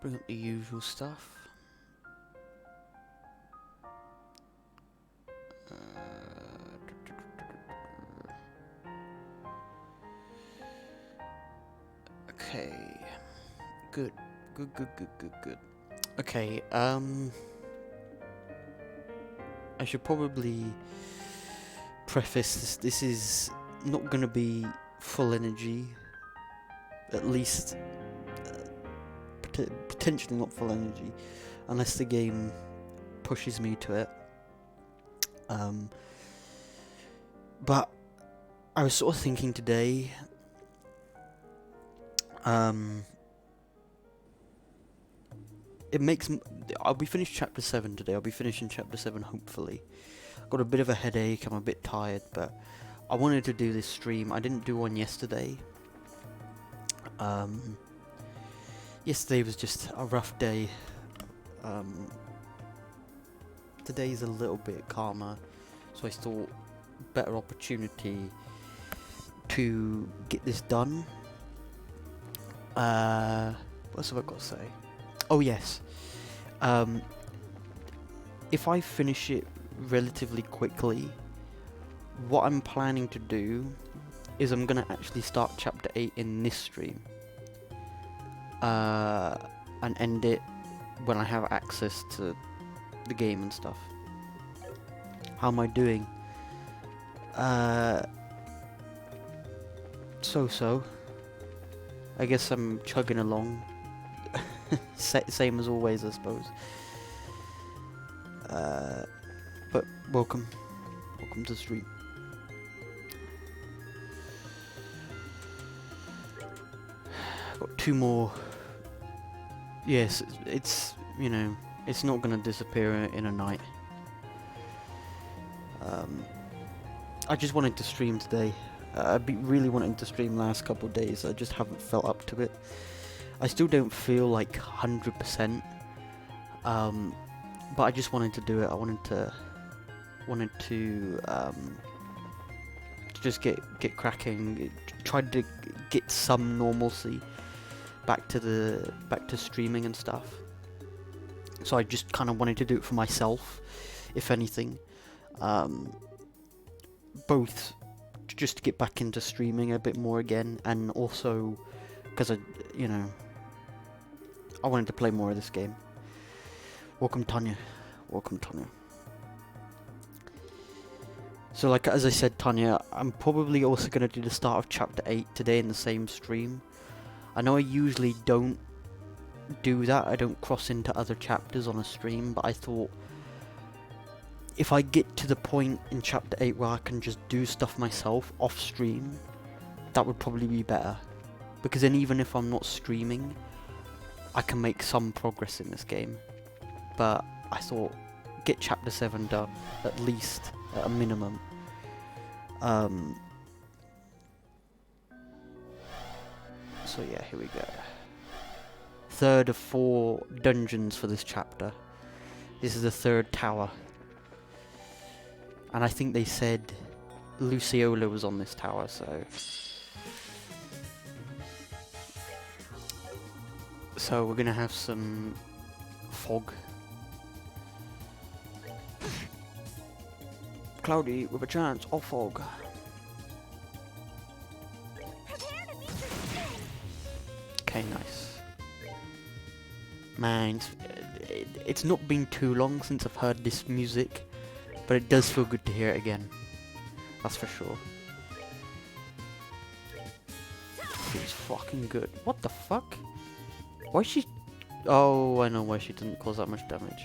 Bring up the usual stuff. Okay. Good. Good. Okay, I should probably preface this. This is not gonna be full energy. At least, potentially not full energy, unless the game pushes me to it. But I was sort of thinking today, I'll be finished chapter 7 today. I'll be finishing chapter 7 hopefully. Got a bit of a headache, I'm a bit tired, but I wanted to do this stream. I didn't do one yesterday. Yesterday was just a rough day. Today's a little bit calmer, so I thought better opportunity to get this done. What else have I got to say? Oh yes, if I finish it relatively quickly, what I'm planning to do is I'm gonna actually start chapter 8 in this stream, and end it when I have access to the game and stuff. How am I doing? So. I guess I'm chugging along. Same as always, I suppose. But welcome to the street. Got 2 more. Yes, it's you know, it's not gonna disappear in a night. I just wanted to stream today. I've been really wanting to stream last couple of days. I just haven't felt up to it. I still don't feel like 100%. But I just wanted to do it. I wanted to just get cracking. Try to get some normalcy back to streaming and stuff. So I just kind of wanted to do it for myself, if anything. Both just to get back into streaming a bit more again, and also because I wanted to play more of this game. Welcome Tanya. So like as I said, Tanya, I'm probably also going to do the start of chapter 8 today in the same stream. I know I usually don't do that, I don't cross into other chapters on a stream, but I thought if I get to the point in chapter 8 where I can just do stuff myself off stream, that would probably be better. Because then even if I'm not streaming, I can make some progress in this game. But I thought, get chapter 7 done, at least, at a minimum. So yeah, here we go. 3rd of 4 dungeons for this chapter. This is the 3rd tower. And I think they said Luciola was on this tower, so... So we're gonna have some fog. Cloudy with a chance of fog. Okay, nice. Man, it's not been too long since I've heard this music, but it does feel good to hear it again. That's for sure. Feels fucking good. What the fuck? Why is she... Oh, I know why she didn't cause that much damage.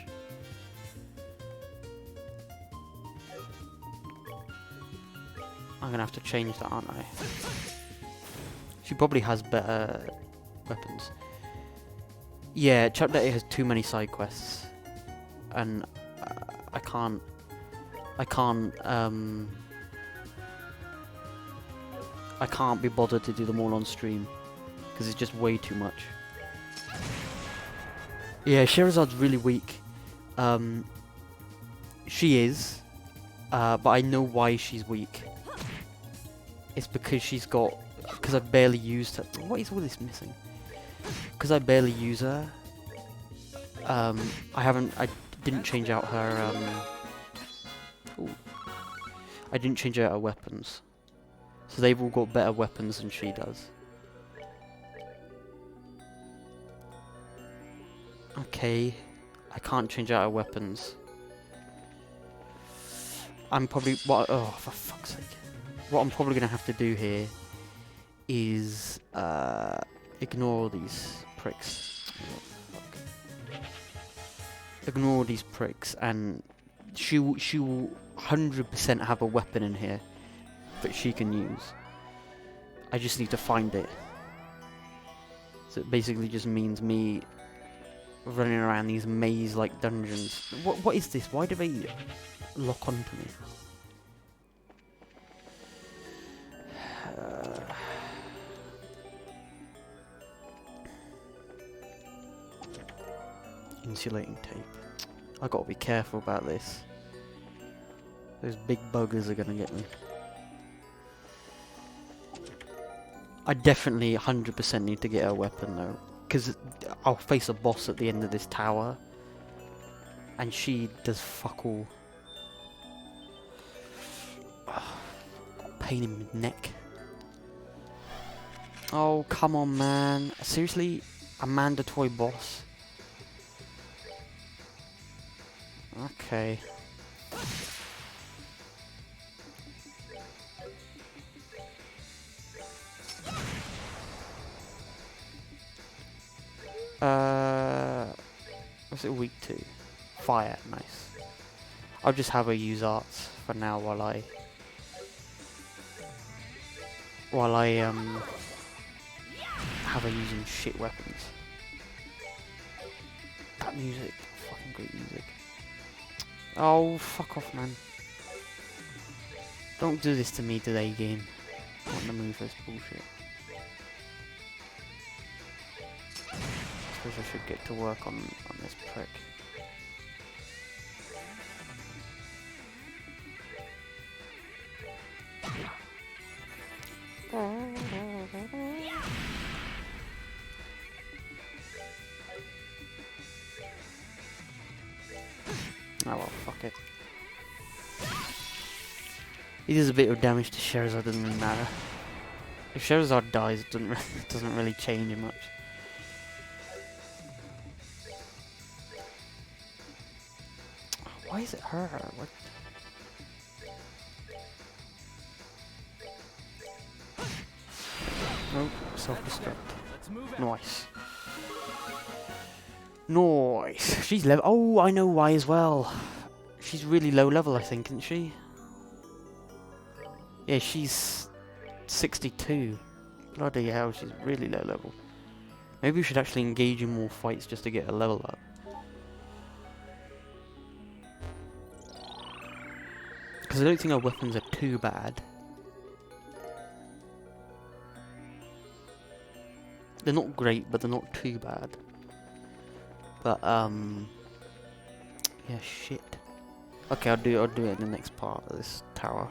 I'm gonna have to change that, aren't I? She probably has better weapons. Yeah, chapter 8 has too many side quests. And I can't be bothered to do them all on stream. Because it's just way too much. Yeah, Sherazad's really weak. She is. But I know why she's weak. It's because she's got... Because I barely used her... What is all this missing? Because I barely use her, I didn't change out her, ooh. I didn't change out her weapons. So they've all got better weapons than she does. Okay, I can't change out her weapons. I'm probably, oh, for fuck's sake. What I'm probably going to have to do here is, ignore all these pricks. Oh, fuck. Ignore all these pricks, and she will 100% have a weapon in here that she can use. I just need to find it. So it basically just means me running around these maze-like dungeons. What is this? Why do they lock onto me? Insulating tape. I gotta be careful about this. Those big buggers are gonna get me. I definitely 100% need to get a weapon though, because I'll face a boss at the end of this tower, and she does fuck all. Pain in my neck. Oh, come on, man. Seriously? A mandatory boss? Okay. What's it weak to? Fire, nice. I'll just have her use arts for now while I have her using shit weapons. That music, fucking great music. Oh, fuck off, man. Don't do this to me today, game. I want to move this bullshit. I suppose I should get to work on this prick. Oh well, fuck it. He does a bit of damage to Sherazade, doesn't really matter. If Sherazade dies, it doesn't really change much. Why is it her? What? Nope, self-destruct. Nice. Nice. She's level. Oh, I know why as well. She's really low level, I think, isn't she? Yeah, she's 62. Bloody hell, she's really low level. Maybe we should actually engage in more fights just to get a level up. Because I don't think our weapons are too bad. They're not great, but they're not too bad. But yeah, shit. Okay, I'll do it in the next part of this tower.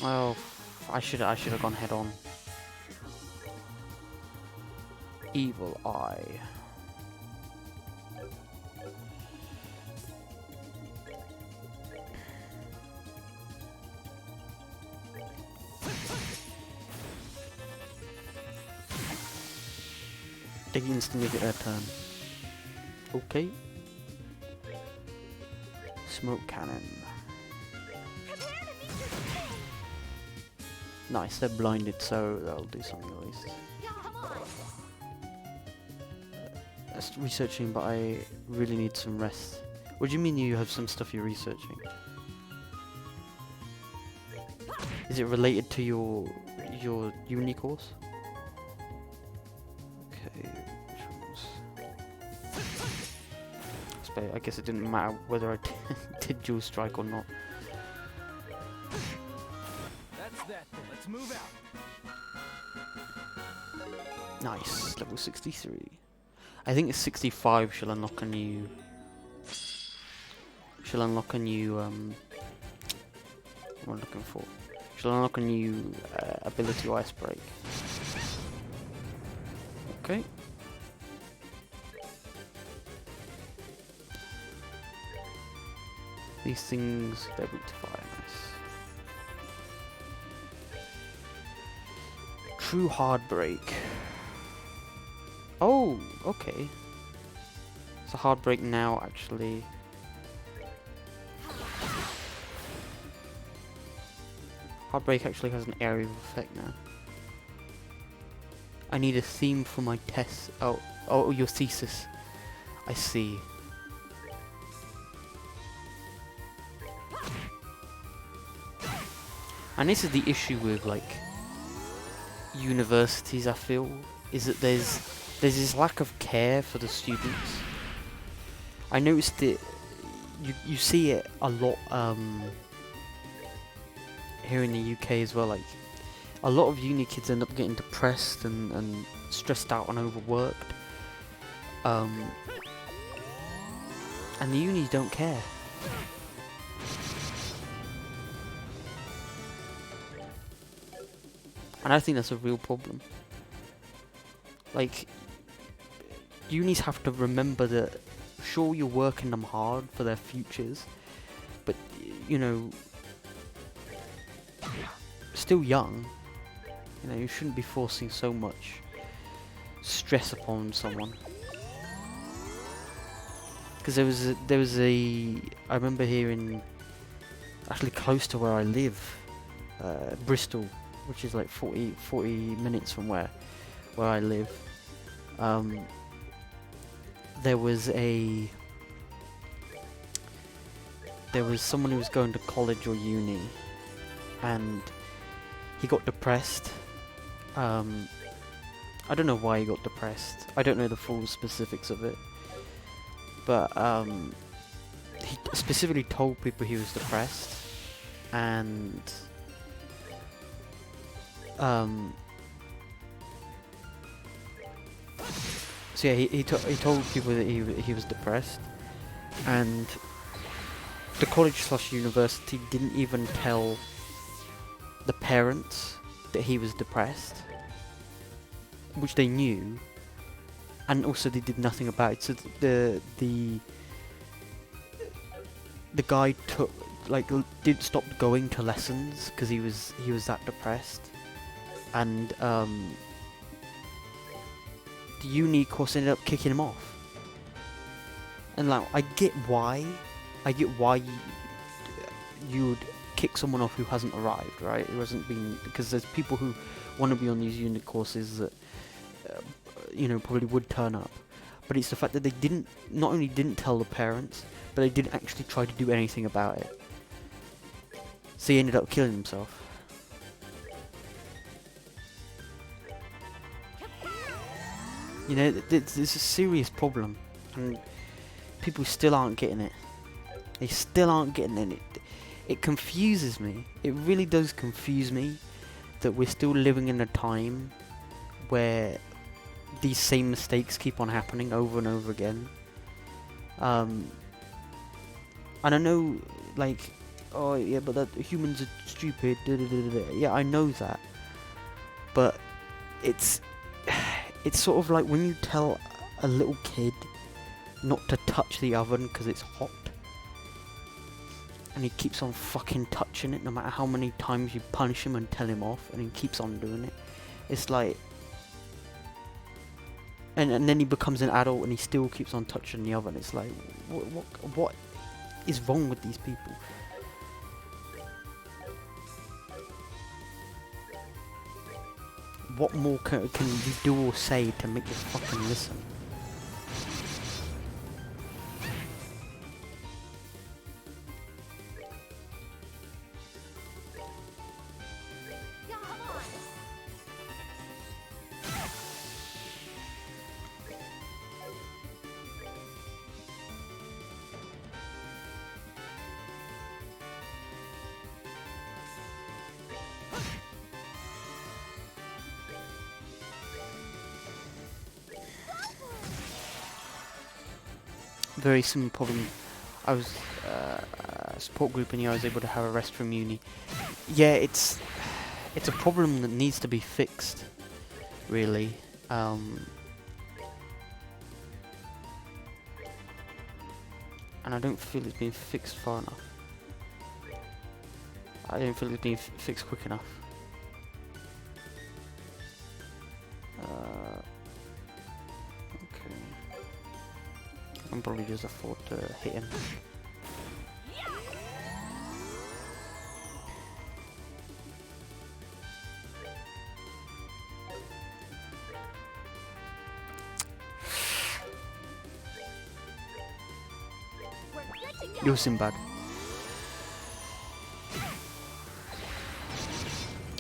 Oh, I should have gone head on. Evil Eye. They instantly get their turn. Okay. Smoke cannon. Nice, they're blinded, so that'll do something at least. That's researching, but I really need some rest. What do you mean you have some stuff you're researching? Is it related to your uni course? Okay, which ones? I guess it didn't matter whether I did dual strike or not. That's that. Let's move out. Nice, level 63. I think it's 65 she'll unlock a new... What am I looking for? which will unlock a new ability, Ice Break. Okay. These things, they're weak to fire, nice. True Hard Break. Oh, okay. It's a Hard Break now, actually. Hard Break actually has an area of effect now. I need a theme for my test. Oh, your thesis. I see. And this is the issue with like universities, I feel, is that there's this lack of care for the students. I noticed it. You see it a lot here in the UK as well. Like a lot of uni kids end up getting depressed and stressed out and overworked. And the unis don't care. And I think that's a real problem. Like, unis have to remember that, sure, you're working them hard for their futures, but, you know, still young, you know, you shouldn't be forcing so much stress upon someone. Because there was a, I remember hearing, actually close to where I live, Bristol, which is like 40 minutes from where I live. There was someone who was going to college or uni, and he got depressed. I don't know why he got depressed. I don't know the full specifics of it, but he specifically told people he was depressed, and so yeah, he told people that he was depressed, and the college/university didn't even tell the parents that he was depressed, which they knew, and also they did nothing about it. So the guy took did stop going to lessons because he was that depressed, and the uni course ended up kicking him off. And like, I get why you would kick someone off who hasn't arrived, right? Who hasn't been, because there's people who want to be on these uni courses that you know, probably would turn up. But it's the fact that they not only didn't tell the parents, but they didn't actually try to do anything about it. So he ended up killing himself. You know, it's a serious problem, and people still aren't getting it. They still aren't getting it. It confuses me. It really does confuse me that we're still living in a time where these same mistakes keep on happening over and over again. And I know, like, oh yeah, but that humans are stupid. Yeah, I know that. But it's sort of like when you tell a little kid not to touch the oven because it's hot, and he keeps on fucking touching it no matter how many times you punish him and tell him off, and he keeps on doing it. It's like, and then he becomes an adult and he still keeps on touching the oven. It's like, what is wrong with these people? What more can you do or say to make this fucking listen? Very similar problem. I was a support group, and I was able to have a rest from uni. Yeah, it's It's a problem that needs to be fixed, really. And I don't feel it's being fixed far enough. I don't feel it's being fixed quick enough. Okay. I can probably just afford to hit him. You're Sinbad.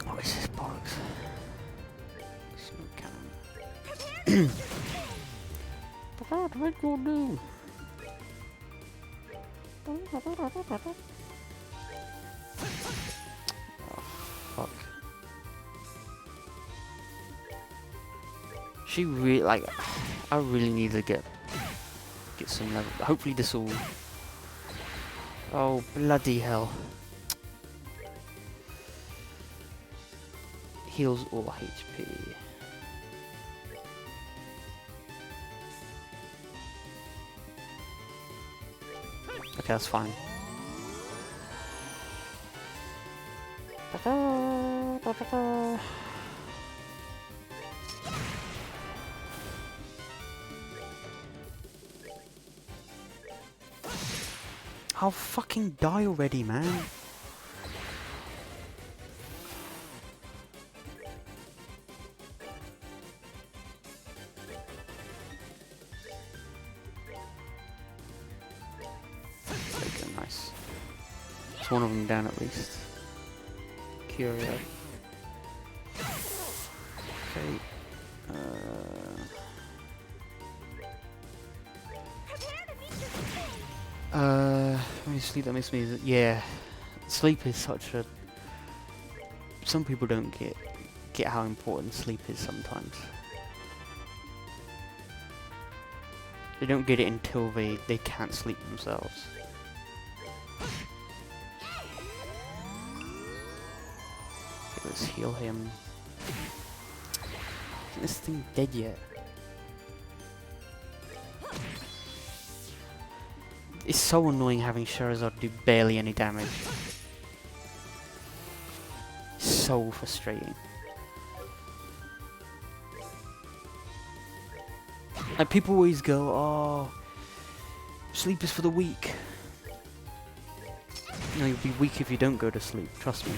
What is this bollocks? Snow cannon. Prepare to make your doom. Oh, fuck. She really, like, I really need to get some level. Hopefully this will... Oh, bloody hell. Heals all HP. Okay, that's fine. I'll fucking die already, man. Okay, nice. It's one of them down at least. Curio. Okay. Let me sleep. That makes me. Yeah, sleep is such a. Some people don't get how important sleep is sometimes. They don't get it until they can't sleep themselves. Okay, let's heal him. Isn't this thing dead yet? It's so annoying having Charizard do barely any damage. So frustrating. Like, people always go, oh, sleep is for the weak. No, you'll be weak if you don't go to sleep, trust me.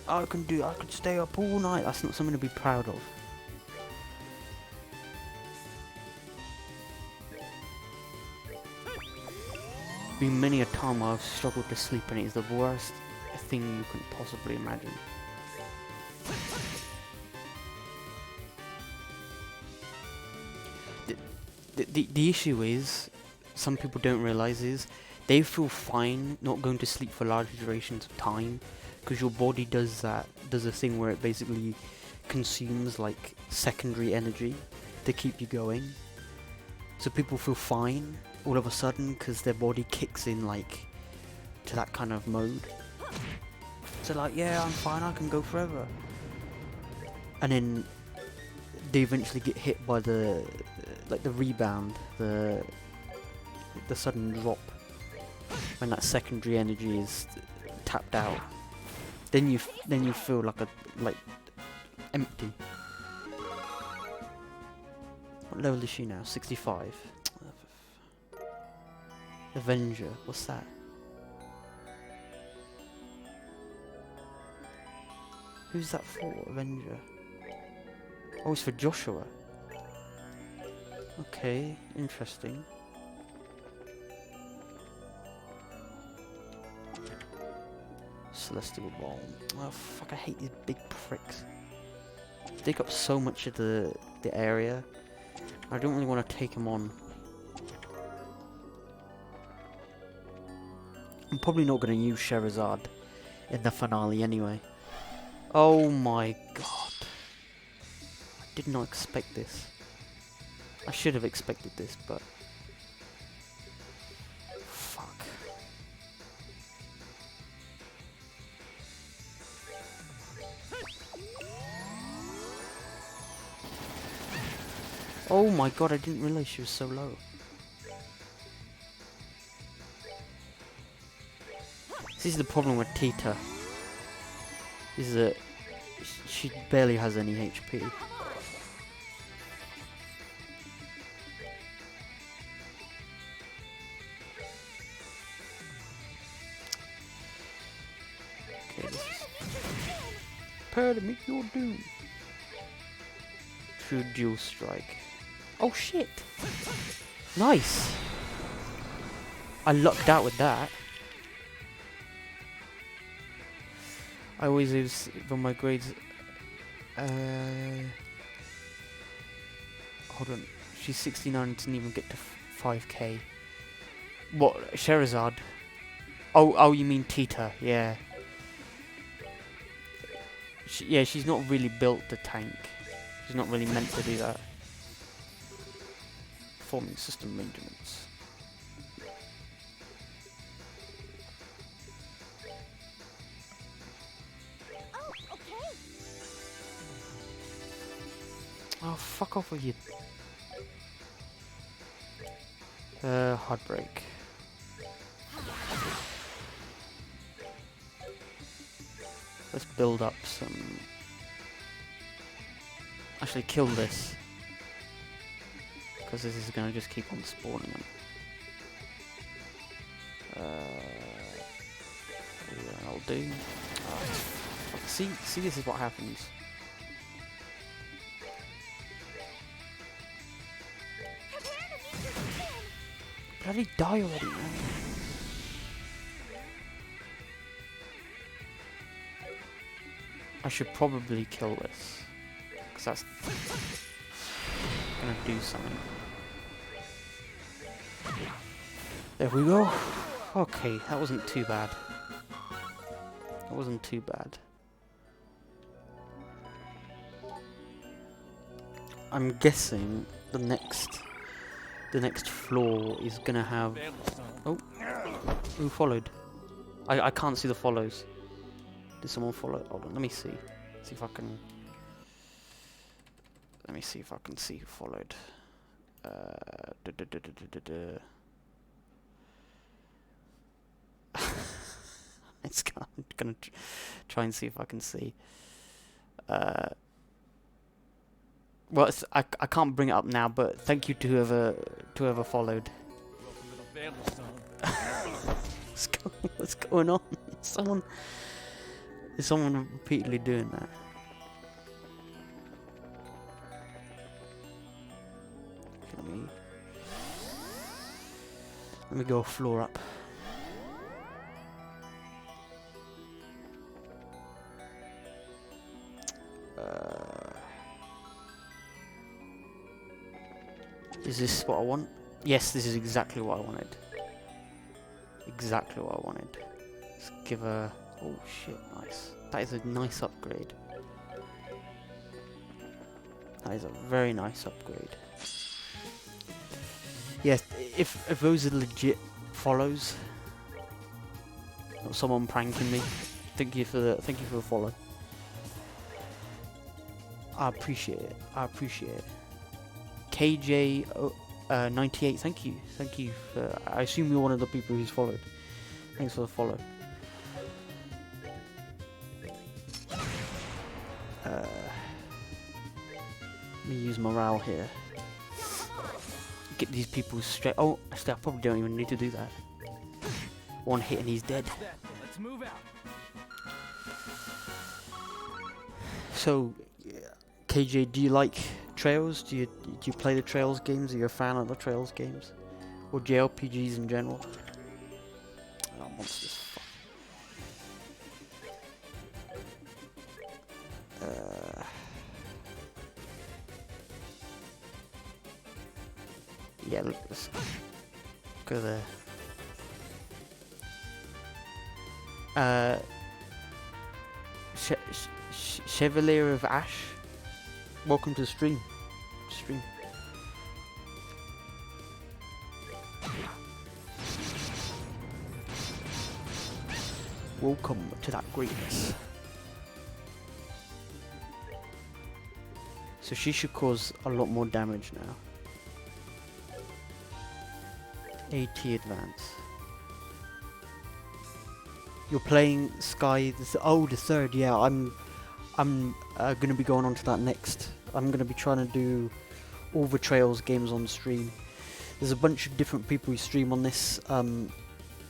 I could stay up all night. That's not something to be proud of. Been many a time where I've struggled to sleep, and it is the worst thing you can possibly imagine. The issue is, some people don't realise is, they feel fine not going to sleep for large durations of time, because your body does a thing where it basically consumes like secondary energy to keep you going. So people feel fine all of a sudden because their body kicks in like to that kind of mode. So like, yeah, I'm fine, I can go forever. And then they eventually get hit by the rebound, the sudden drop when that secondary energy is tapped out. Then you feel like empty. What level is she now? 65. Avenger, what's that? Who's that for? Avenger. Oh, it's for Joshua. Okay, interesting. Celestial Balm. Oh fuck, I hate these big pricks. They take up so much of the area. I don't really want to take them on. I'm probably not going to use Charizard in the finale anyway. Oh my god. I did not expect this. I should have expected this, but... Fuck. Oh my god, I didn't realise she was so low. This is the problem with Tita. Is that she barely has any HP. Okay, this is... Prepare to meet your doom. True dual strike. Oh shit! Nice! I lucked out with that. I always lose when my grades. Hold on. She's 69 and didn't even get to 5k. What? Sherazade? Oh, you mean Tita? Yeah. Yeah, she's not really built to tank. She's not really meant to do that. Performing system maintenance. Oh, fuck off with you. Heartbreak. Let's build up some... Actually, kill this. Because this is going to just keep on spawning them. Yeah, I'll do. See, this is what happens. Bloody die already, man. I should probably kill this. Because that's gonna do something. There we go. Okay, that wasn't too bad. That wasn't too bad. I'm guessing the next floor is gonna have... Oh, who followed? I can't see the follows. Did someone follow? Hold on, let me see. See if I can... Let me see if I can see who followed. I'm gonna try and see if I can see. Well, I can't bring it up now, but thank you to whoever followed. What's going on? Is someone repeatedly doing that? Let me go a floor up. Is this what I want? Yes, this is exactly what I wanted. Exactly what I wanted. Let's give a... Oh shit, nice. That is a nice upgrade. That is a very nice upgrade. Yes, if those are legit follows, or someone pranking me, thank you for the follow. I appreciate it. I appreciate it. KJ 98, thank you. Thank you for... I assume you're one of the people who's followed. Thanks for the follow. Let me use morale here. Get these people straight... Oh, actually I probably don't even need to do that. One hit and he's dead. Let's move out. So, KJ, do you like Trails? Do you play the Trails games? Are you a fan of the Trails games? Or JRPGs in general? Oh, monsters. Yeah, let's go there. Chevalier of Ash, welcome to the stream. Welcome to that greatness. So she should cause a lot more damage now. 80 advance. You're playing Sky. The third. Yeah, I'm gonna be going on to that next. I'm gonna be trying to do all the Trails games on stream. There's a bunch of different people who stream on this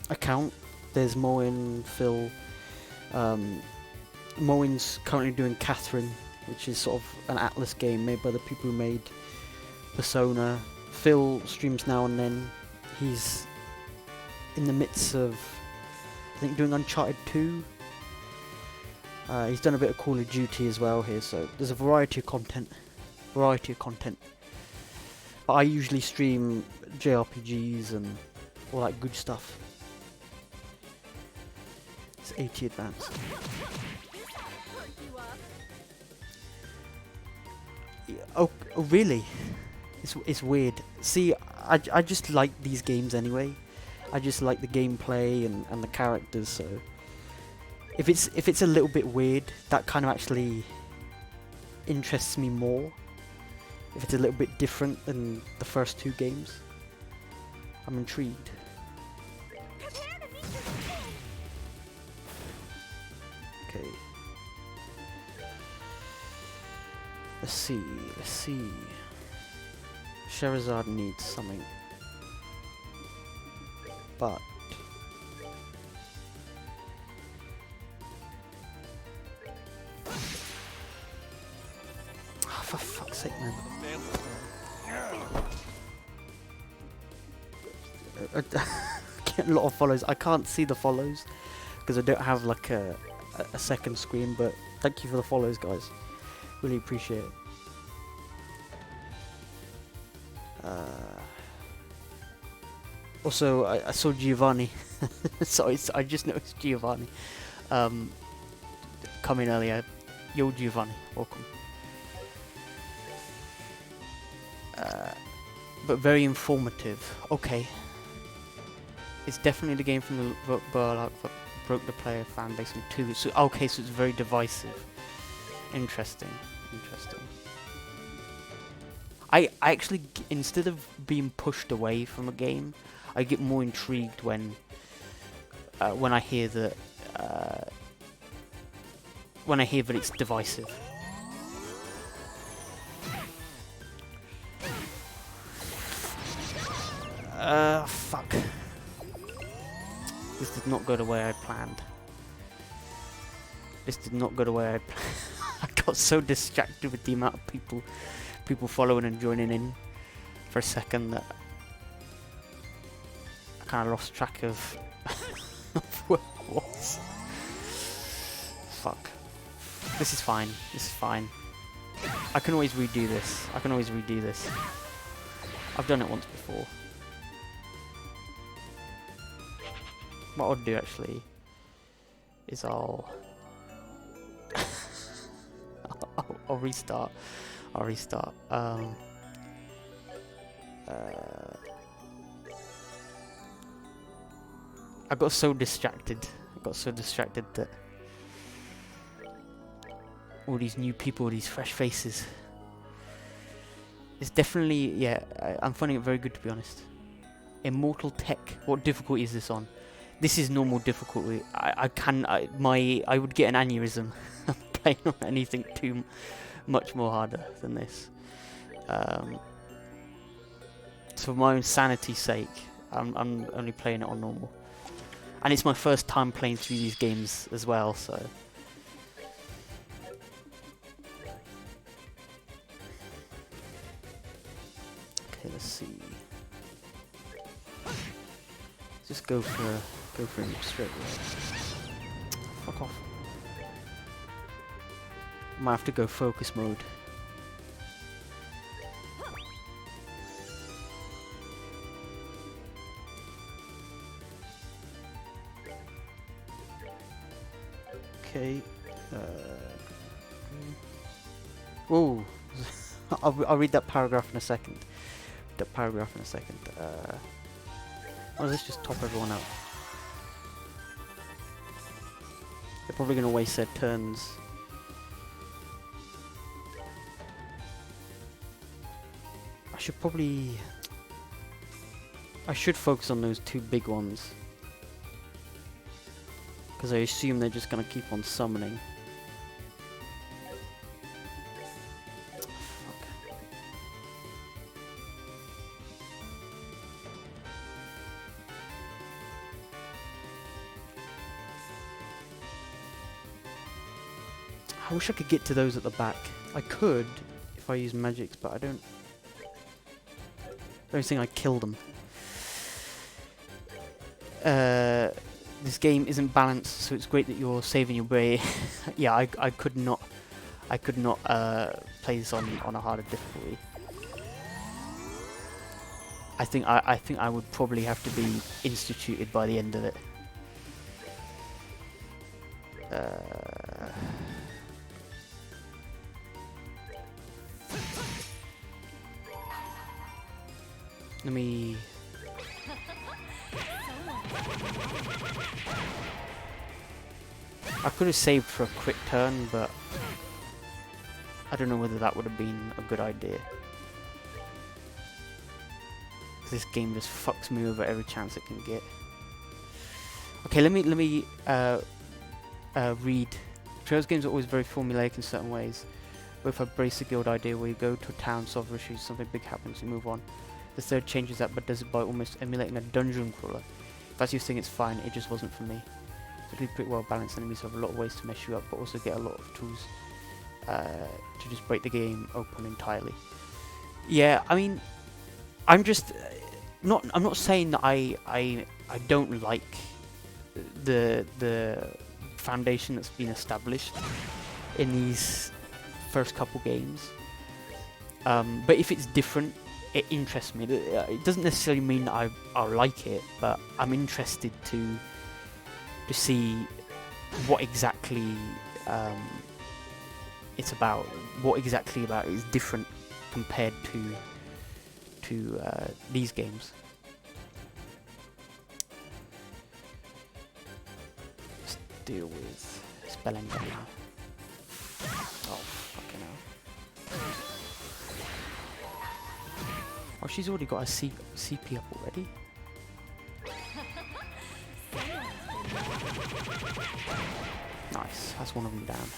account. There's Moen, Phil. Moen's currently doing Catherine, which is sort of an Atlas game made by the people who made Persona. Phil streams now and then. He's in the midst of, I think, doing Uncharted 2. He's done a bit of Call of Duty as well here, so there's a variety of content. But I usually stream JRPGs and all that good stuff. It's 80 advanced. Oh, really? It's weird. See, I just like these games anyway. I just like the gameplay and the characters, so if it's a little bit weird, that kind of actually interests me more. If it's a little bit different than the first two games, I'm intrigued. Okay. Let's see. Sherazade needs something. But oh, for fuck's sake, man. Get a lot of follows. I can't see the follows because I don't have like a second screen, but thank you for the follows, guys. Really appreciate it. Also, I saw Giovanni. Sorry, I just noticed Giovanni come in earlier. Yo, Giovanni, welcome. But very informative. Okay. It's definitely the game from the Burlock that broke the player fan base in two. So okay, so it's very divisive. Interesting. I actually, instead of being pushed away from a game, I get more intrigued when I hear that it's divisive. Fuck. This did not go the way I planned. I got so distracted with the amount of people following and joining in for a second that I kind of lost track of where I was. Fuck. This is fine. I can always redo this. I've done it once before. What I'll do actually is I'll restart. I got so distracted that all these new people, these fresh faces. It's definitely, yeah, I'm finding it very good, to be honest. Immortal Tech. What difficulty is this on? This is normal difficulty. I would get an aneurysm playing on anything too much more harder than this. So for my own sanity's sake, I'm only playing it on normal. And it's my first time playing through these games as well, so... Okay, let's see. Just go for him straight away. Fuck off. Might have to go focus mode. Okay. Whoa. I'll read that paragraph in a second. Oh, let's just top everyone out. They're probably going to waste their turns. should probably... I should focus on those 2 big ones. Because I assume they're just going to keep on summoning. Fuck. I wish I could get to those at the back. I could if I use magics, but I don't think I killed them. This game isn't balanced, so it's great that you're saving your brain. Yeah, I could not play this on a harder difficulty. I think I would probably have to be instituted by the end of it. Let me... I could have saved for a quick turn, but I don't know whether that would have been a good idea. This game just fucks me over every chance it can get. Okay, let me read. Trails games are always very formulaic in certain ways. Both have basic guild idea where you go to a town, solve issues, something big happens, you move on. The third changes that, but does it by almost emulating a dungeon crawler. If that's your thing, it's fine. It just wasn't for me. It's pretty well balanced. Enemies have a lot of ways to mess you up, but also get a lot of tools to just break the game open entirely. Yeah, I mean, I'm just I'm not saying that I don't like the foundation that's been established in these first couple games. But if it's different, it interests me. It doesn't necessarily mean that I'll like it, but I'm interested to see what exactly it's about. What exactly about it is different compared to these games. Let's deal with spelling now. Oh, fucking hell. Oh, she's already got a CP up already. Nice, that's one of them down.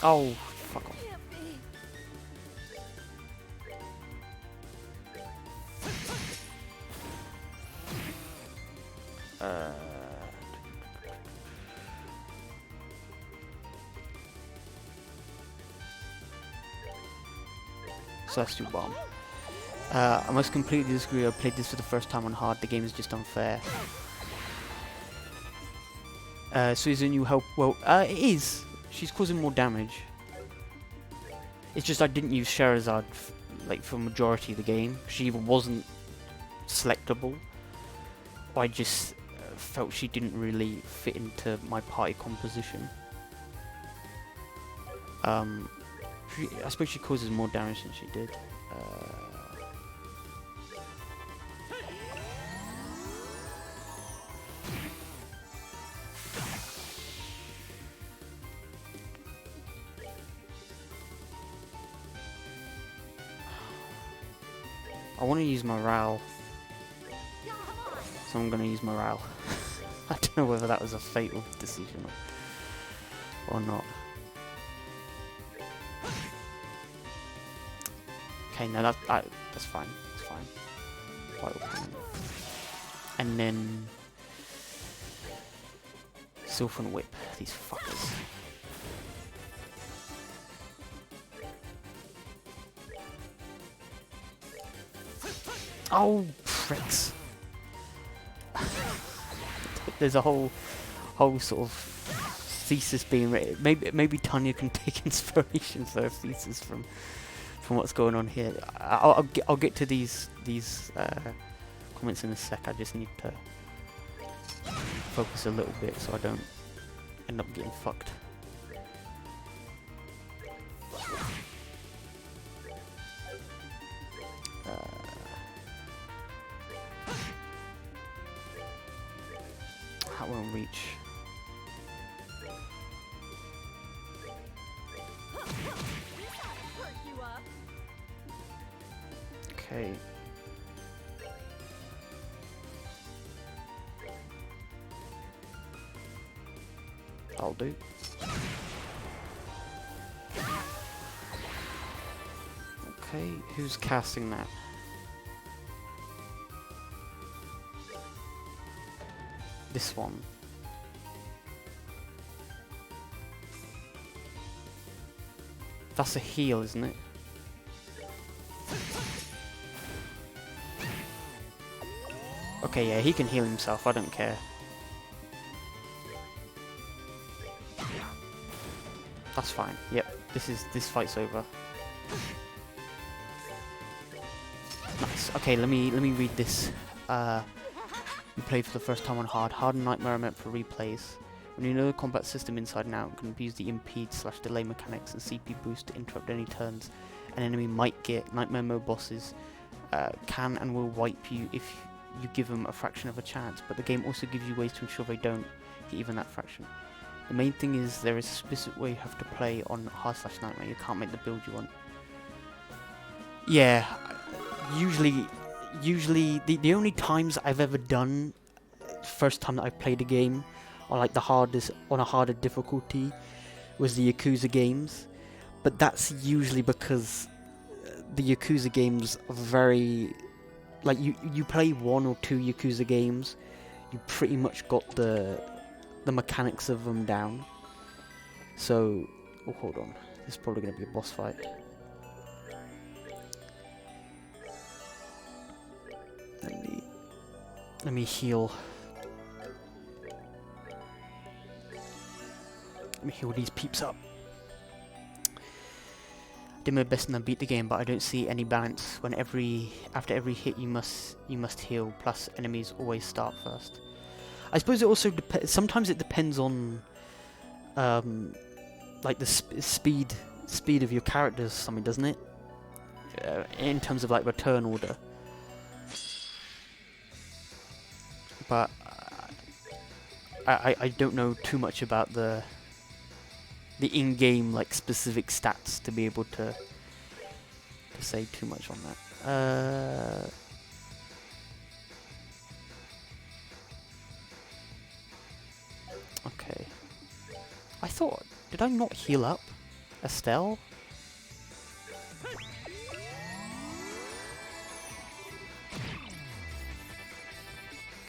Oh, fuck off. Celestial Bomb. I must completely disagree. I played this for the first time on hard. The game is just unfair. Susan, you help. Well, it is. She's causing more damage. It's just I didn't use Sherazade like for majority of the game. She either wasn't selectable, or I just felt she didn't really fit into my party composition. I suppose she causes more damage than she did. I want to use morale, so I'm going to use morale. I don't know whether that was a fatal decision or not. Okay, no, that's fine. That's fine. Vital Cannon. And then Sylphan Whip. These fuckers. Oh, pricks! There's a whole sort of thesis being written. Maybe Tanya can take inspiration for a thesis from what's going on here. I'll get to these comments in a sec. I just need to focus a little bit so I don't end up getting fucked. That won't reach. Okay. Okay. I'll do. Okay, who's casting that? This one. That's a heal, isn't it? Okay, yeah, he can heal himself, I don't care. That's fine. Yep, this fight's over. Nice. Okay, let me read this. You played for the first time on hard. Hard and Nightmare are meant for replays. When you know the combat system inside and out, you can abuse the impede/delay mechanics and CP boost to interrupt any turns an enemy might get. Nightmare mode bosses can and will wipe you if you give them a fraction of a chance, but the game also gives you ways to ensure they don't get even that fraction. The main thing is there is a specific way you have to play on hard/nightmare. You can't make the build you want. Yeah, usually the only times I've ever done first time that I've played a game on like the hardest, on a harder difficulty, was the Yakuza games, but that's usually because the Yakuza games are very, like, you play one or two Yakuza games, you pretty much got the mechanics of them down. So, oh, hold on, this is probably going to be a boss fight. Let me heal. Let me heal these peeps up. Did my best and I beat the game, but I don't see any balance. When after every hit you must heal. Plus enemies always start first. I suppose it also sometimes it depends on like the speed of your characters, something, doesn't it? In terms of like return order. But I don't know too much about the in-game like specific stats to be able to say too much on that. Okay. I thought, did I not heal up Estelle?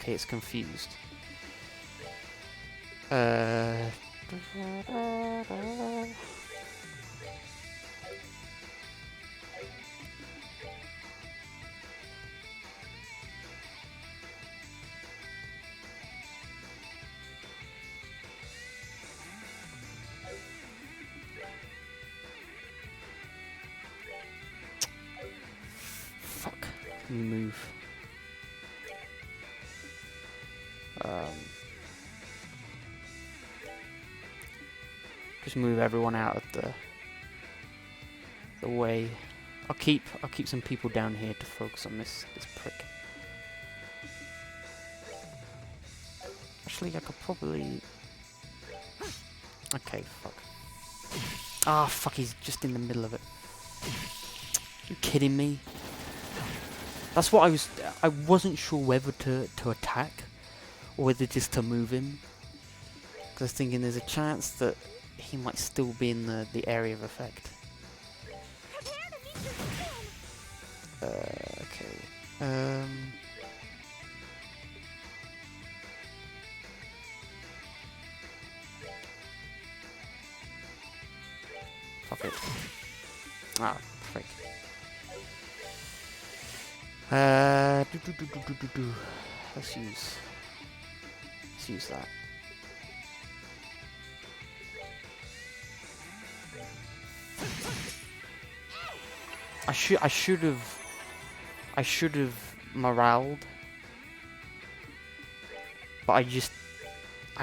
Okay, it's confused. Fuck. Let me move. Just move everyone out of the way. I'll keep some people down here to focus on this prick. Actually, I could probably. Okay, fuck. Ah, fuck! He's just in the middle of it. You kidding me? That's what I wasn't sure whether to attack or whether just to move him. Because I was thinking there's a chance that he might still be in the area of effect. Okay. Fuck it. Ah, frick. Let's use that. I should have moraled, but I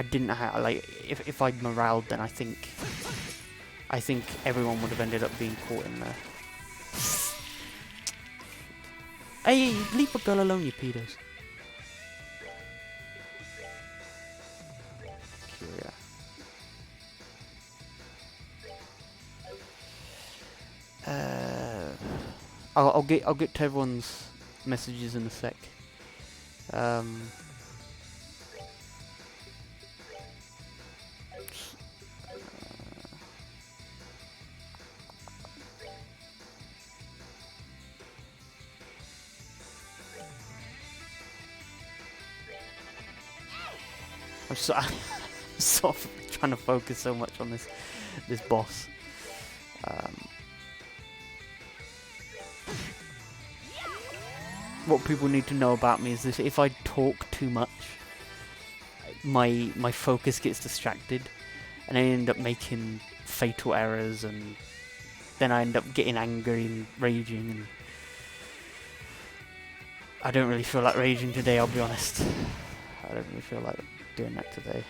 didn't have, like, if I'd moraled, then I think everyone would have ended up being caught in there. Hey, leave a girl alone, you pedos. Curia. I'll get to everyone's messages in a sec. I'm sort of trying to focus so much on this boss. What people need to know about me is this: if I talk too much, my focus gets distracted, and I end up making fatal errors, and then I end up getting angry and raging. And I don't really feel like raging today. I'll be honest. I don't really feel like doing that today.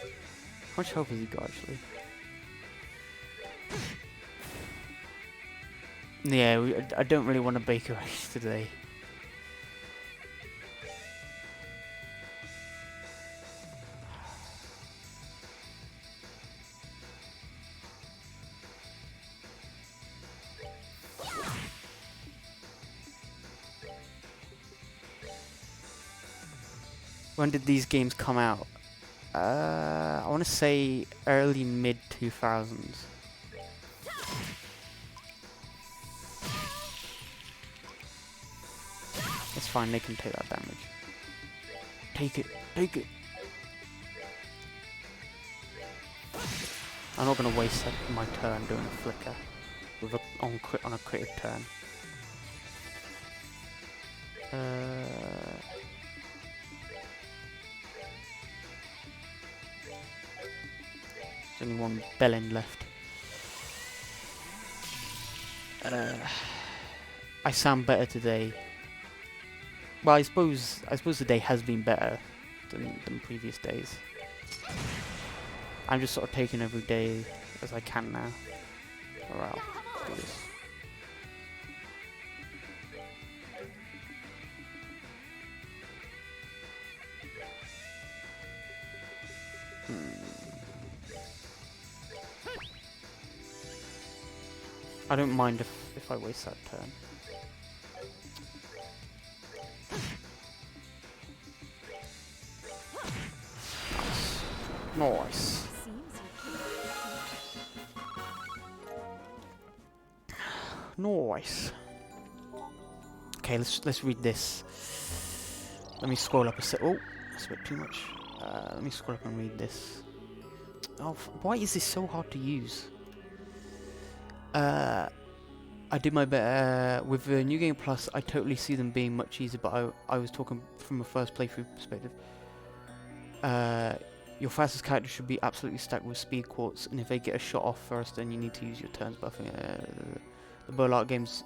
How much health has he got actually? Yeah, I don't really want to bake a race today. When did these games come out? I want to say early mid 2000s. It's fine, they can take that damage. Take it, take it. I'm not gonna waste my turn doing a flicker with on a critic turn. There's only one bell end left. I sound better today. Well, I suppose the day has been better than previous days. I'm just sort of taking every day as I can now. Alright, let's do this. I don't mind if I waste that turn. Nice. Nice. Okay, let's read this. Let me scroll up a sec. Oh, that's a bit too much. Let me scroll up and read this. Oh, why is this so hard to use? I did my best with the New Game Plus. I totally see them being much easier, but I was talking from a first playthrough perspective. Your fastest character should be absolutely stacked with speed quartz, and if they get a shot off first, then you need to use your turns buffing. The Burlock games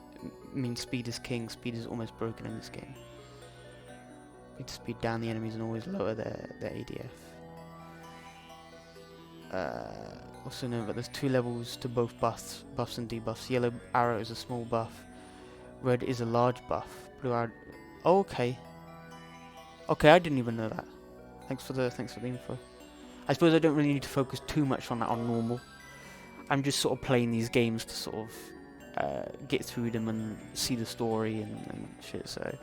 mean speed is king. Speed is almost broken in this game. You need to speed down the enemies and always lower their ADF. Also know that there's 2 levels to both buffs and debuffs. Yellow arrow is a small buff. Red is a large buff. Blue arrow. Oh, okay. Okay, I didn't even know that. Thanks for the info. I suppose I don't really need to focus too much on that on normal. I'm just sort of playing these games to sort of get through them and see the story and shit. So.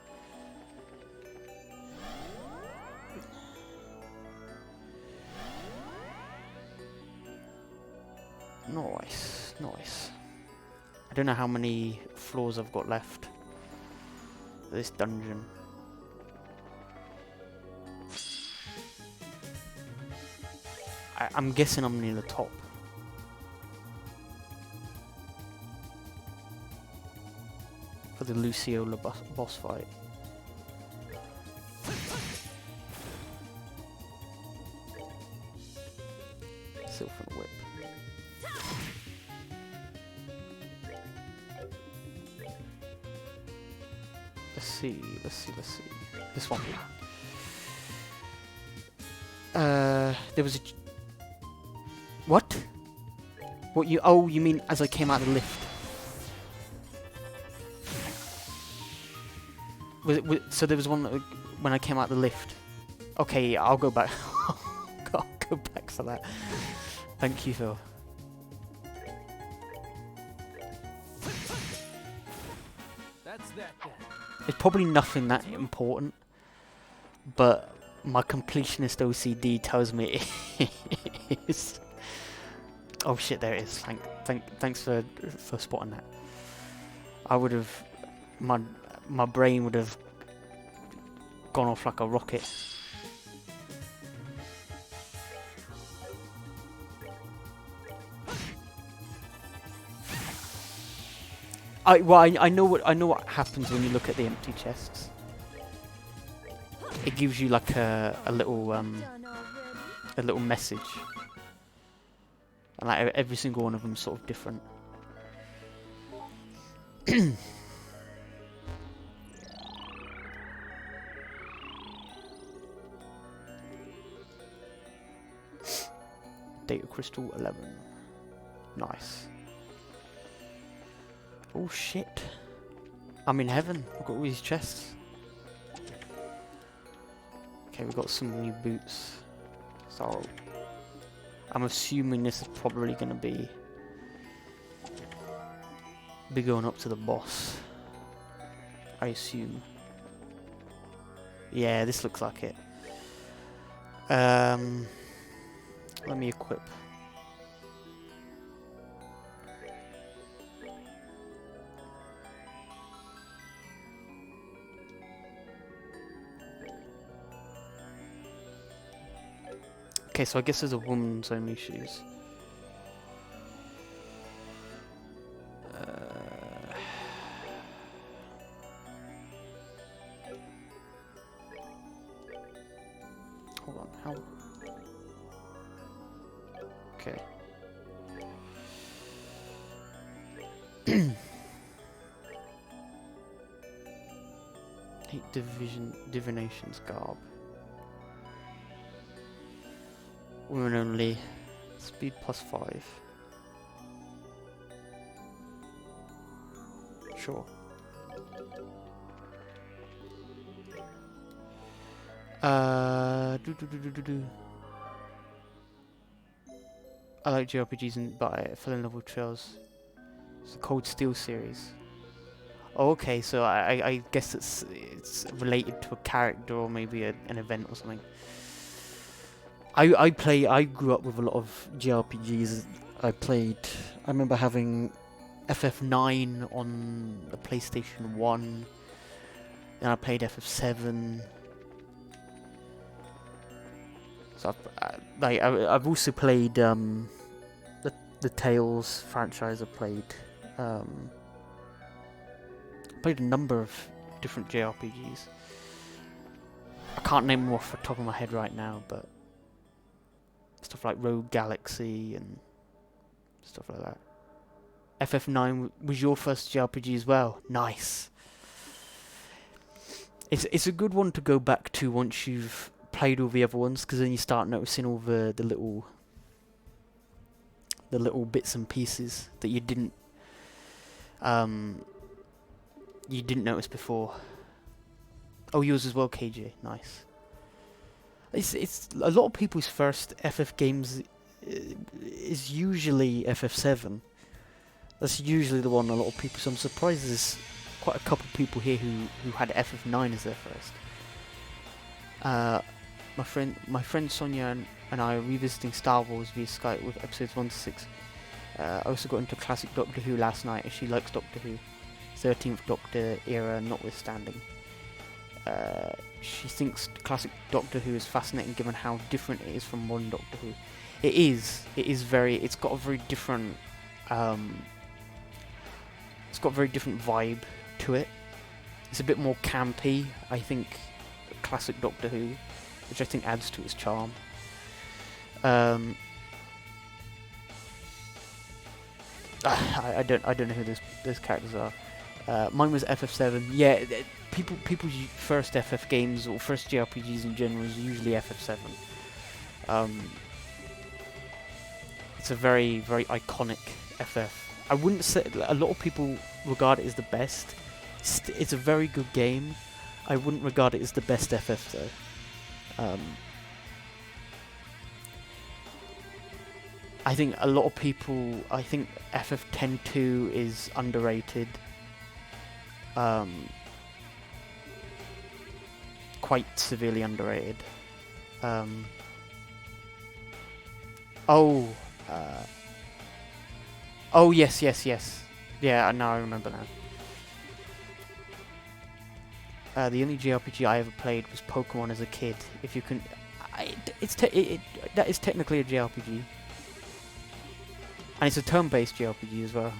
Nice, nice. I don't know how many floors I've got left for this dungeon. I'm guessing I'm near the top. For the Luciola boss fight. Silver Whip. Let's see. This one. There was a... What? What you... Oh, you mean as I came out of the lift? So there was one that, when I came out of the lift. Okay, I'll go back. I'll go back for that. Thank you, Phil. that then. It's probably nothing that important, but my completionist OCD tells me it is. Oh shit! There it is. Thanks for spotting that. I would have, my brain would have gone off like a rocket. I know what happens when you look at the empty chests. It gives you like a little message, and like every single one of them is sort of different. Data Crystal 11. Nice. Oh shit. I'm in heaven. I've got all these chests. Okay, we've got some new boots. So I'm assuming this is probably gonna be going up to the boss. I assume. Yeah, this looks like it. Let me equip. Okay, so I guess there's a woman's only shoes. Hold on, how? Okay. Divination's garb. Women only. Speed +5. Sure. I like JRPGs, but I fell in love with Trails. It's the Cold Steel series. Oh, okay, so I guess it's related to a character or maybe an event or something. I grew up with a lot of JRPGs. I remember having FF9 on the PlayStation 1. Then I played FF7. So I've also played the Tales franchise. I played a number of different JRPGs. I can't name them off the top of my head right now, but stuff like Rogue Galaxy and stuff like that. FF9 was your first JRPG as well. Nice. It's a good one to go back to once you've played all the other ones, because then you start noticing all the little bits and pieces that you didn't notice before. Oh, yours as well, KJ. Nice. It's a lot of people's first FF games is usually FF7. That's usually the one a lot of people. So I'm surprised there's quite a couple of people here who had FF9 as their first. My friend Sonia and I are revisiting Star Wars via Skype with episodes 1 to 6. I also got into classic Doctor Who last night, as she likes Doctor Who, 13th Doctor era notwithstanding. She thinks classic Doctor Who is fascinating given how different it is from modern Doctor Who. It is very. It's got a very different. It's got a very different vibe to it. It's a bit more campy, I think, classic Doctor Who, which I think adds to its charm. I don't know who those characters are. Mine was FF7. Yeah, people's first FF games or first JRPGs in general is usually FF7. It's a very, very iconic FF. I wouldn't say a lot of people regard it as the best. It's a very good game. I wouldn't regard it as the best FF though. I think a lot of people. I think FF10-2 is underrated. quite severely underrated. Oh, oh yes, yes, yes. Yeah, now I remember now. The only JRPG I ever played was Pokemon as a kid. If you can, that is technically a JRPG, and it's a turn-based JRPG as well,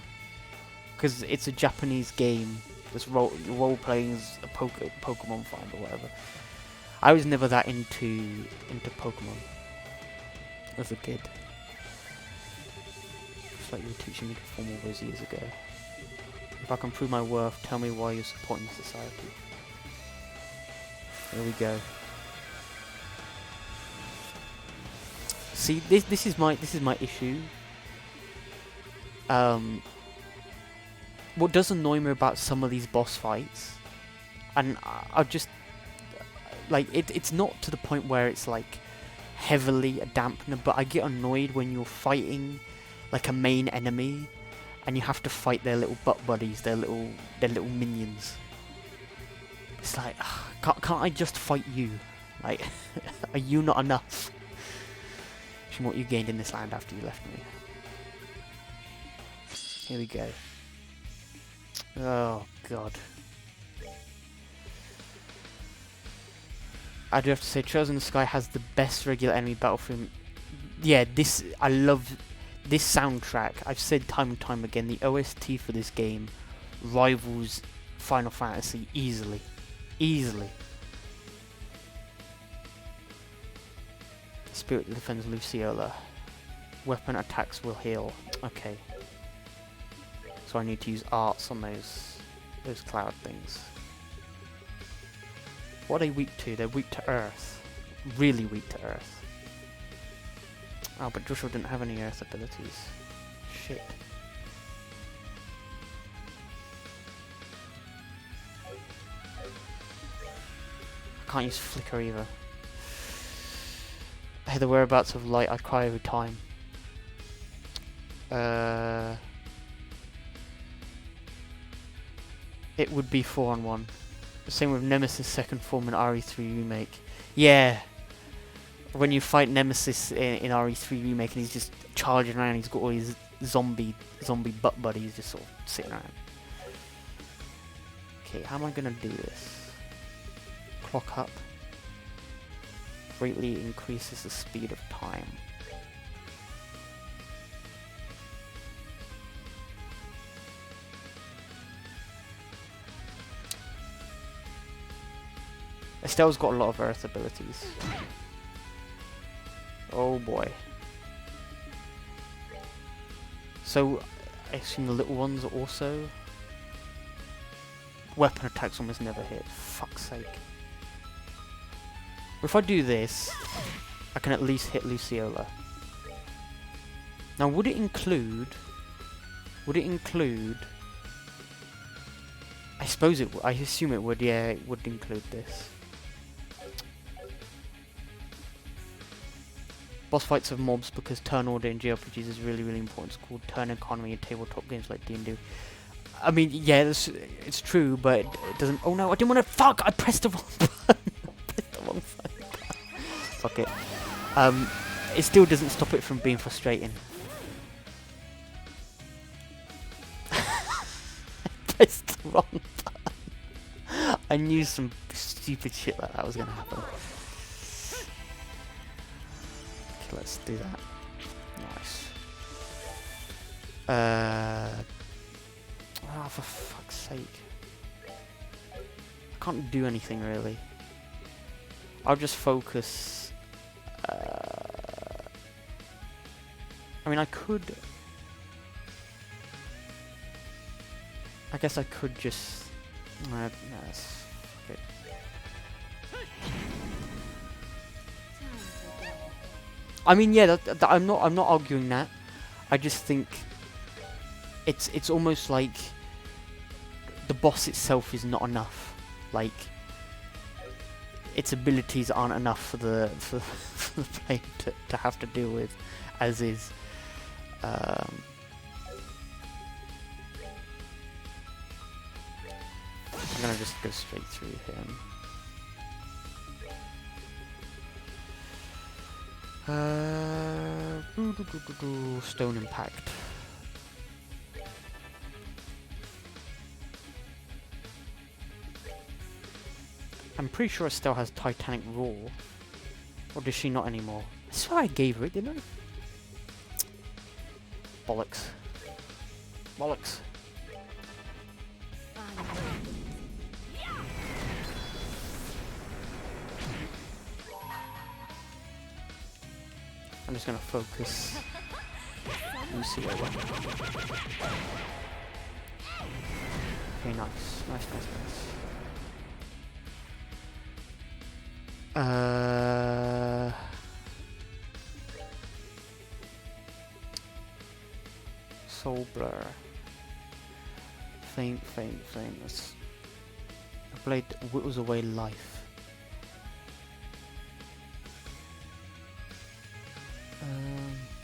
because it's a Japanese game. This role playing as a Pokemon find or whatever. I was never that into Pokemon as a kid. It's like you were teaching me to form all those years ago. If I can prove my worth, tell me why you're supporting society. Here we go. See, this is my issue. What does annoy me about some of these boss fights, and I just like it's not to the point where it's like heavily a dampener, but I get annoyed when you're fighting like a main enemy and you have to fight their little butt buddies, their little minions. It's like, can't I just fight you? Like, are you not enough from what you gained in this land after you left me? Here we go. Oh god. I do have to say, Trails in the Sky has the best regular enemy battle theme. Yeah, I love this soundtrack. I've said time and time again, the OST for this game rivals Final Fantasy easily. Easily. Spirit defends Luciola. Weapon attacks will heal. Okay. So I need to use arts on those cloud things. What are they weak to? They're weak to earth. Really weak to earth. Oh, but Joshua didn't have any earth abilities. Shit. I can't use flicker either. Hey, the whereabouts of light, I cry every time. It would be 4-on-1. The same with Nemesis second form in RE3 Remake. Yeah. When you fight Nemesis in RE3 Remake and he's just charging around, he's got all his zombie butt buddies just sort of sitting around. Okay, how am I gonna do this? Clock up. Greatly increases the speed of time. Estelle's got a lot of earth abilities. Oh boy. So, I assume the little ones are also... Weapon attacks almost never hit. Fuck's sake. If I do this, I can at least hit Luciola. Now, would it include... I suppose it would. I assume it would, yeah, it would include this. Boss fights of mobs, because turn order in JRPGs is really, really important. It's called turn economy in tabletop games like D&D. I mean, yeah, it's true, but it doesn't... Oh no, I didn't want to... Fuck! I pressed the wrong button! I pressed the wrong button. Fuck it. It still doesn't stop it from being frustrating. I pressed the wrong button. I knew some stupid shit like that was going to happen. Let's do that. Nice. Oh, for fuck's sake. I can't do anything really. I'll just focus. I mean, I could. I guess I could just. No, that's good. I mean, yeah, I'm not arguing that. I just think it's almost like the boss itself is not enough. Like its abilities aren't enough for the player to have to deal with, as is. I'm gonna just go straight through him. Stone Impact. I'm pretty sure it still has Titanic Roar. Or does she not anymore? I swear I gave her it, didn't I? Bollocks. Bollocks. I'm just gonna focus Lucio. Okay, nice. Nice. Soul Blur. Faint. Let's... A blade whittles away life.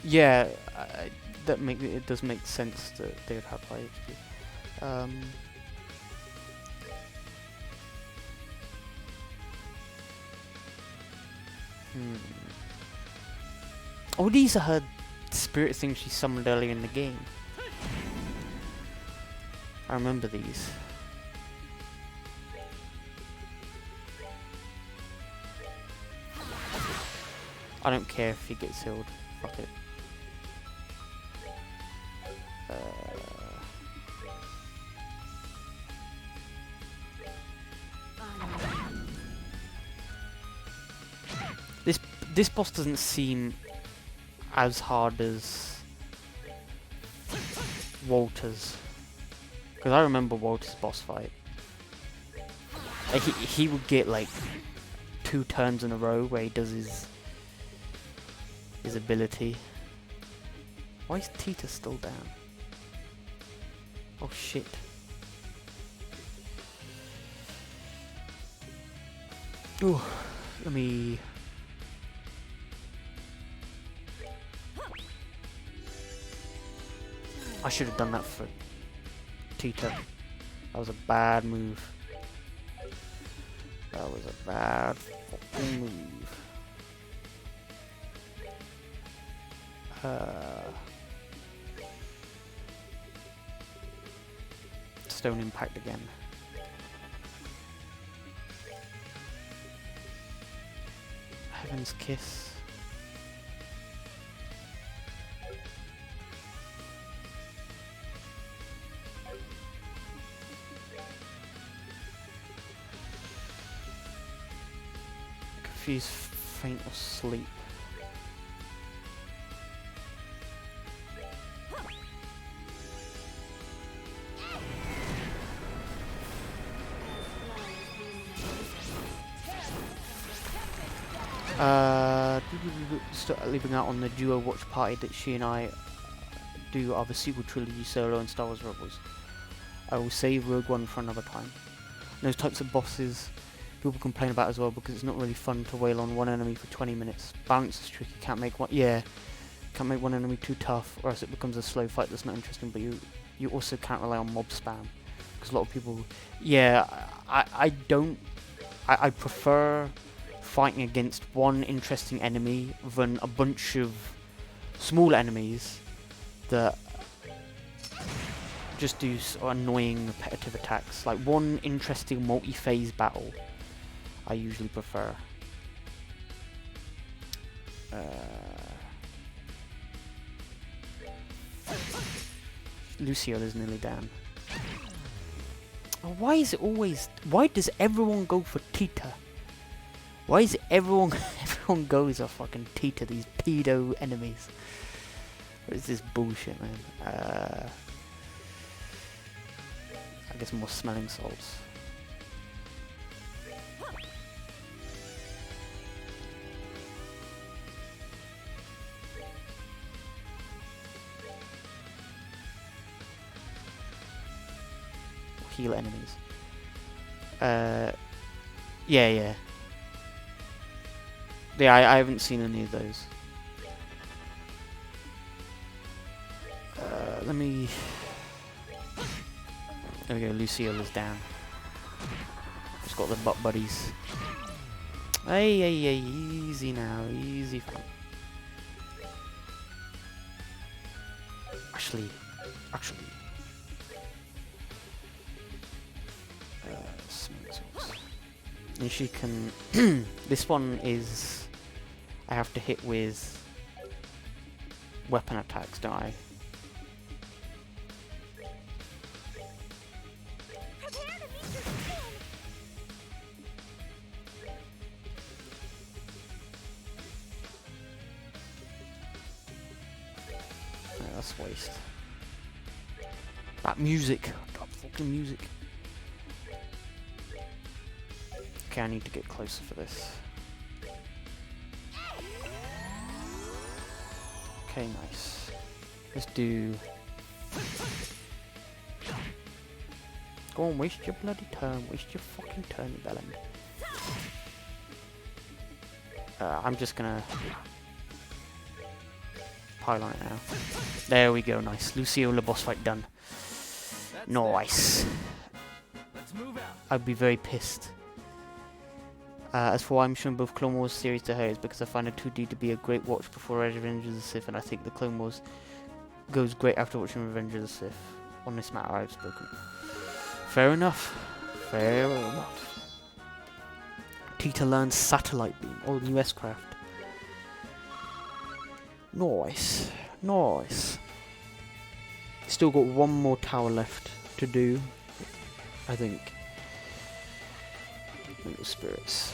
Yeah, it does make sense that they would have high HP. Oh, these are her spirit things she summoned earlier in the game. I remember these. I don't care if he gets healed. Fuck it. This boss doesn't seem as hard as Walter's, because I remember Walter's boss fight. He would get like 2 turns in a row where he does his ability. Why is Tita still down? Oh shit. Ooh, let me... I should have done that for Tita. That was a bad move. That was a bad fucking move. Stone Impact again. Heaven's Kiss. Confuse Faint or Sleep. Leaving out on the duo watch party that she and I do are the sequel trilogy Solo and Star Wars Rebels. I will save Rogue One for another time. Those types of bosses people complain about as well because it's not really fun to wail on one enemy for 20 minutes. Balance is tricky, can't make one enemy too tough or else it becomes a slow fight that's not interesting, but you also can't rely on mob spam. Because a lot of people, I prefer fighting against one interesting enemy than a bunch of small enemies that just do annoying repetitive attacks. Like one interesting multi-phase battle I usually prefer. Lucio is nearly down. Oh, why does everyone go for Tita? Why is everyone goes for fucking Tita, these pedo enemies? What is this bullshit, man? I guess more smelling salts. Heal enemies. Yeah, I haven't seen any of those. Let me... There we go, Lucille is down. got the butt buddies. Hey, hey, hey, easy now, easy fam. Actually. And she can. This one is. I have to hit with weapon attacks, don't I? Yeah, that's waste. That music. That fucking music. Okay, I need to get closer for this. Okay, nice. Let's do... Go on, waste your bloody turn. Waste your fucking turn, you bellend. I'm just gonna... pile on it now. There we go, nice. Luciola boss fight done. Nice. Let's move out. I'd be very pissed. As for why I'm showing both Clone Wars series to her is because I find a 2D to be a great watch before Revenge of the Sith, and I think the Clone Wars goes great after watching Revenge of the Sith. On this matter I've spoken. Fair enough. Fair enough. Tita learns satellite beam, all new S-craft. Nice. Nice. Still got one more tower left to do, I think. Little spirits.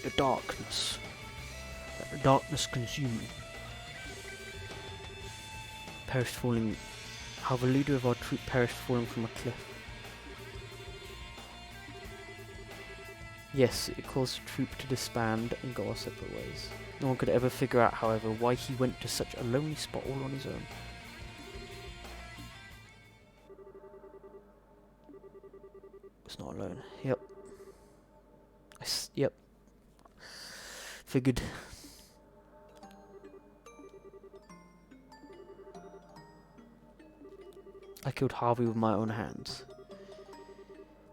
The darkness. Let the darkness consume me. Perished falling. How the leader of our troop perished falling from a cliff. Yes, it caused the troop to disband and go our separate ways. No one could ever figure out, however, why he went to such a lonely spot all on his own. It's not alone. Yep. Yep. Figured. I killed Harvey with my own hands.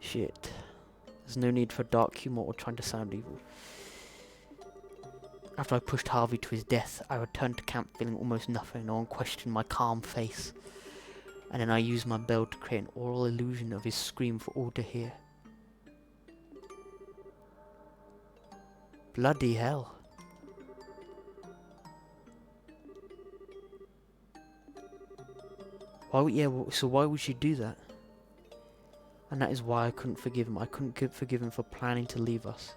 Shit. There's no need for dark humor or trying to sound evil. After I pushed Harvey to his death, I returned to camp feeling almost nothing. No one questioned my calm face. And then I used my bell to create an aural illusion of his scream for all to hear. Bloody hell. So why would you do that? And that is why I couldn't forgive him. I couldn't forgive him for planning to leave us.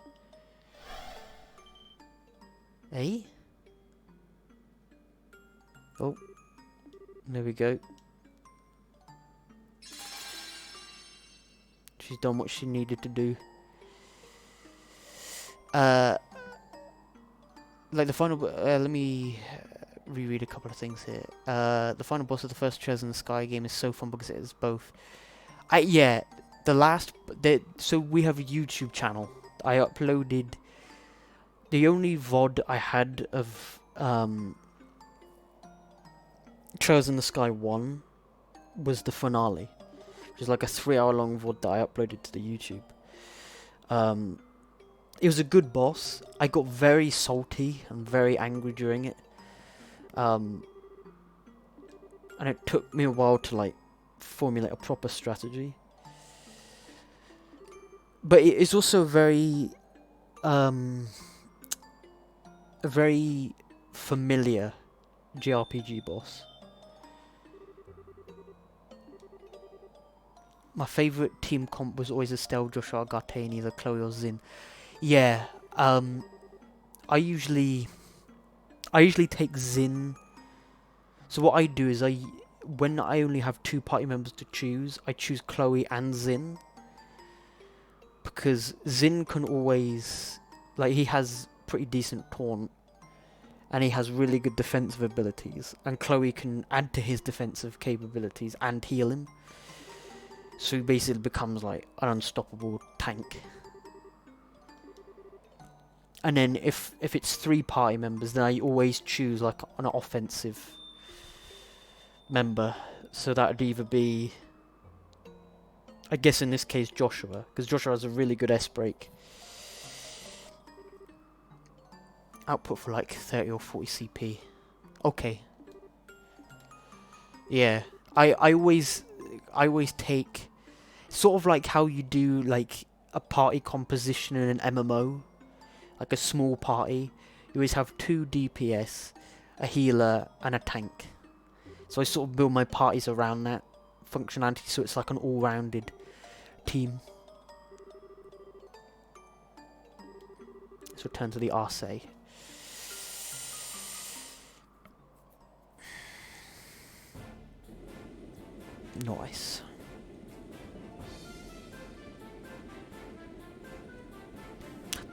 Eh? Oh. There we go. She's done what she needed to do. Like the final... let me reread a couple of things here. The final boss of the first Trails in the Sky game is so fun because it is both... yeah, the last... so we have a YouTube channel. I uploaded... The only VoD I had of Trails in the Sky 1 was the finale, which is like a 3-hour-long VoD that I uploaded to the YouTube. It was a good boss. I got very salty and very angry during it. And it took me a while to like formulate a proper strategy. But it's also a very familiar JRPG boss. My favourite team comp was always Estelle, Joshua, Gartane, either Chloe or Zin. Yeah, I usually take Zin. So what I do is when I only have 2 party members to choose, I choose Chloe and Zin. Because Zin can always, like, he has pretty decent taunt, and he has really good defensive abilities, and Chloe can add to his defensive capabilities and heal him, so he basically becomes like an unstoppable tank. And then if it's 3 party members, then I always choose like an offensive member. So that would either be, I guess in this case, Joshua, because Joshua has a really good S break. Output for like 30 or 40 CP. Okay. Yeah, I always take sort of like how you do like a party composition in an MMO, like a small party. You always have 2 DPS, a healer, and a tank. So I sort of build my parties around that functionality, so it's like an all-rounded team. Let's return to the Arce. Nice.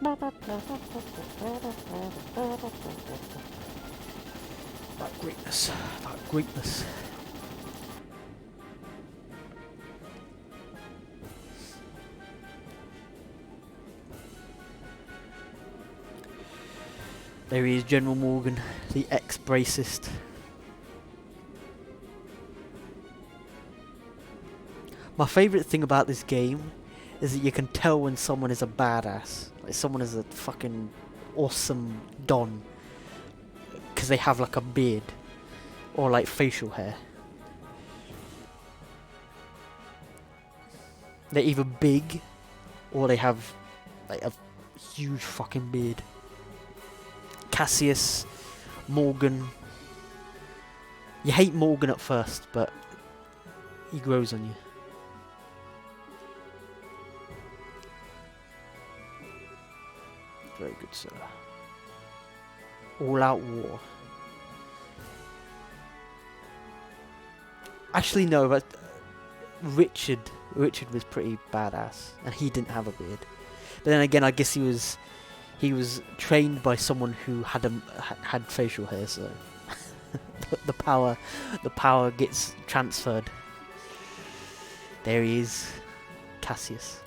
That greatness. That greatness. There he is, General Morgan, the ex-bracist. My favourite thing about this game is that you can tell when someone is a badass. Like someone is a fucking awesome Don. Because they have like a beard. Or like facial hair. They're either big or they have like a huge fucking beard. Cassius, Morgan. You hate Morgan at first, but he grows on you. Very good, sir. All out war. Actually, no, but Richard was pretty badass, and he didn't have a beard. But then again, I guess he was trained by someone who had facial hair, so the power gets transferred. There he is, Cassius.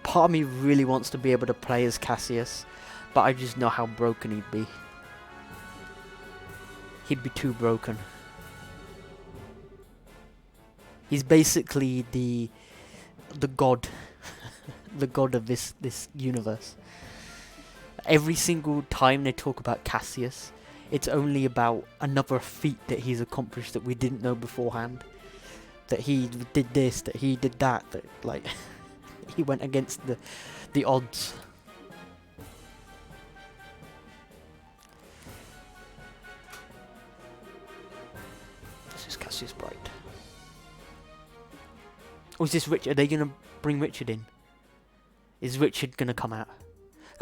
Part of me really wants to be able to play as Cassius, but I just know how broken he'd be. He'd be too broken. He's basically the god, the god of this universe. Every single time they talk about Cassius, it's only about another feat that he's accomplished that we didn't know beforehand. That he did this, that he did that, that like he went against the odds. This is Cassius Bright. Or is this Richard? Are they going to bring Richard in? Is Richard going to come out?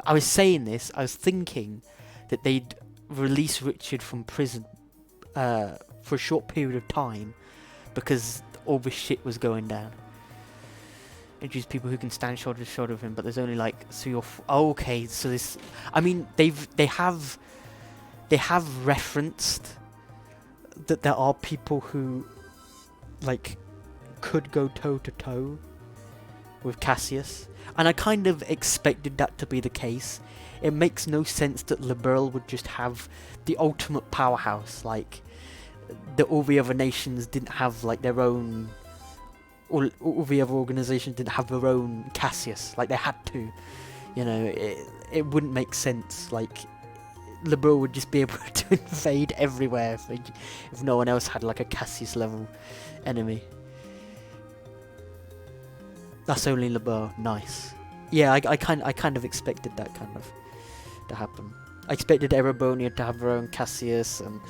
I was saying this, I was thinking that they'd release Richard from prison for a short period of time because all this shit was going down. Introduce people who can stand shoulder to shoulder with him, but there's only like 3 or 4. Oh, okay, so this. I mean, they have referenced that there are people who like could go toe to toe with Cassius, and I kind of expected that to be the case. It makes no sense that Liberal would just have the ultimate powerhouse, like that all the other nations didn't have like their own. All the other organizations didn't have their own Cassius, like they had to. You know, it wouldn't make sense. Like, Liberal would just be able to invade everywhere if no one else had like a Cassius level enemy. That's only Liberal. Nice. Yeah, I kind of expected that kind of to happen. I expected Erebonia to have their own Cassius and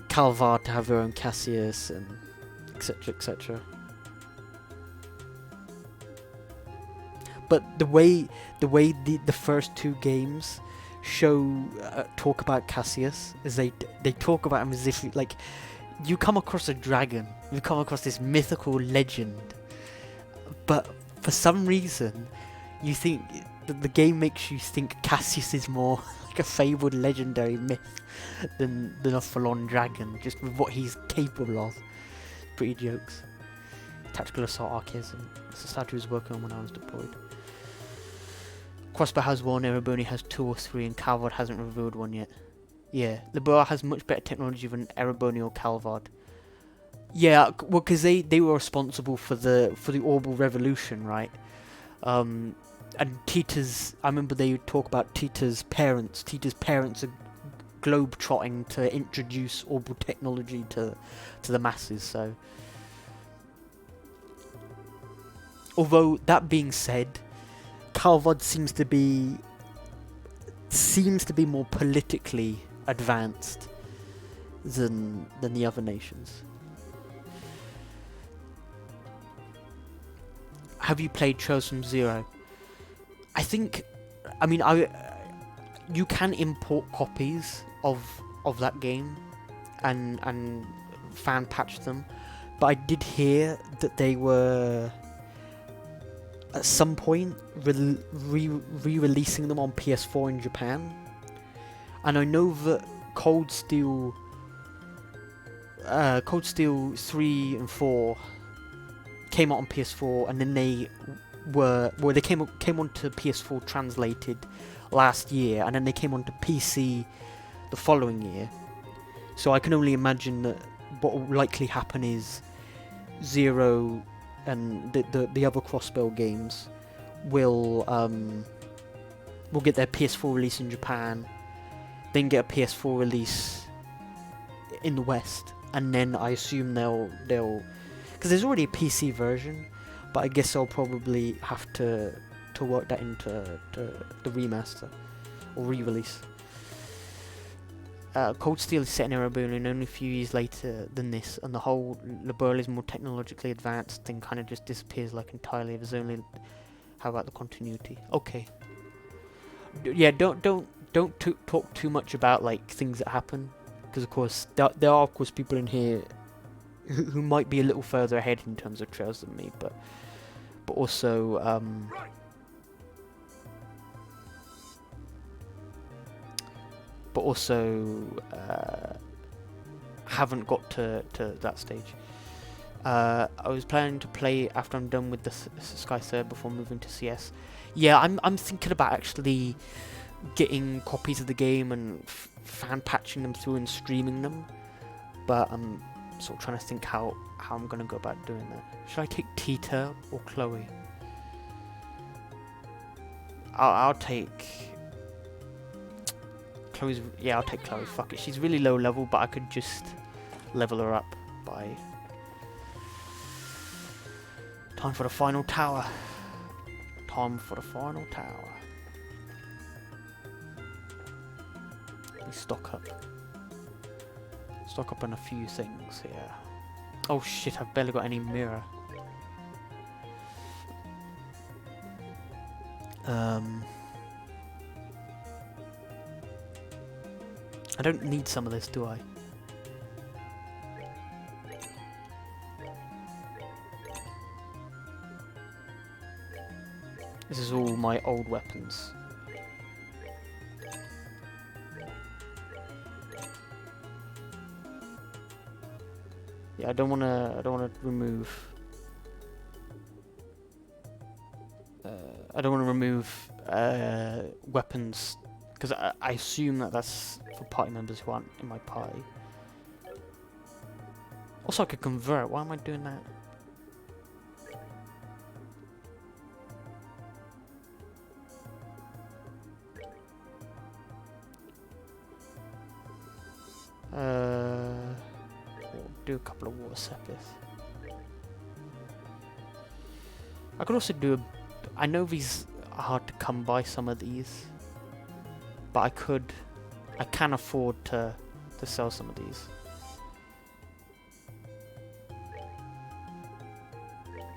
Calvar to have their own Cassius and etc, etc. But the way the first 2 games show talk about Cassius is they talk about him as if like you come across a dragon, you come across this mythical legend, but for some reason you think the game makes you think Cassius is more like a fabled legendary myth than a full-on dragon, just with what he's capable of. Pretty jokes. Tactical Assault Archaism. It's the statue I was working on when I was deployed. Crossbow has one, Ereboni has 2 or 3, and Calvard hasn't revealed one yet. Yeah, Libera has much better technology than Ereboni or Calvard. Yeah, well, because they were responsible for the Orbital Revolution, right? And Tita's, I remember they would talk about Tita's parents. Tita's parents are globe-trotting to introduce orbital technology to the masses, so... Although, that being said, Calvard seems to be more politically advanced than the other nations. Have you played Trails from Zero? You can import copies of that game and fan patch them, but I did hear that they were at some point re-releasing them on PS4 in Japan, and I know that Cold Steel 3 and 4 came out on PS4, and then they came onto PS4 translated last year, and then they came onto PC the following year. So I can only imagine that what will likely happen is Zero and the other Crossbow games will get their PS4 release in Japan, then get a PS4 release in the West, and then I assume they'll because there's already a PC version, but I guess they'll probably have to work that into the remaster or re-release. Cold Steel is set in Ereboni only a few years later than this, and the whole Liberal is more technologically advanced thing kind of just disappears like entirely. There's only... How about the continuity? Okay. Yeah, don't talk too much about like things that happen, because of course there are of course people in here who might be a little further ahead in terms of Trails than me, but also haven't got to that stage. I was planning to play after I'm done with the Sky Third before moving to CS. Yeah, I'm thinking about actually getting copies of the game and fan patching them through and streaming them, but I'm sort of trying to think how I'm going to go about doing that. Should I take Tita or Chloe? I'll take Chloe's... Yeah, I'll take Chloe. Fuck it. She's really low level, but I could just level her up by... Time for the final tower. Time for the final tower. Let me stock up. Stock up on a few things here. Oh shit, I've barely got any mirror. I don't need some of this, do I? This is all my old weapons. Yeah, I don't wanna remove. I don't want to remove weapons because I assume that's for party members who aren't in my party. Also, I could convert. Why am I doing that? We'll do a couple of water sepith. I could also do I know these are hard to come by, some of these, but I can afford to sell some of these.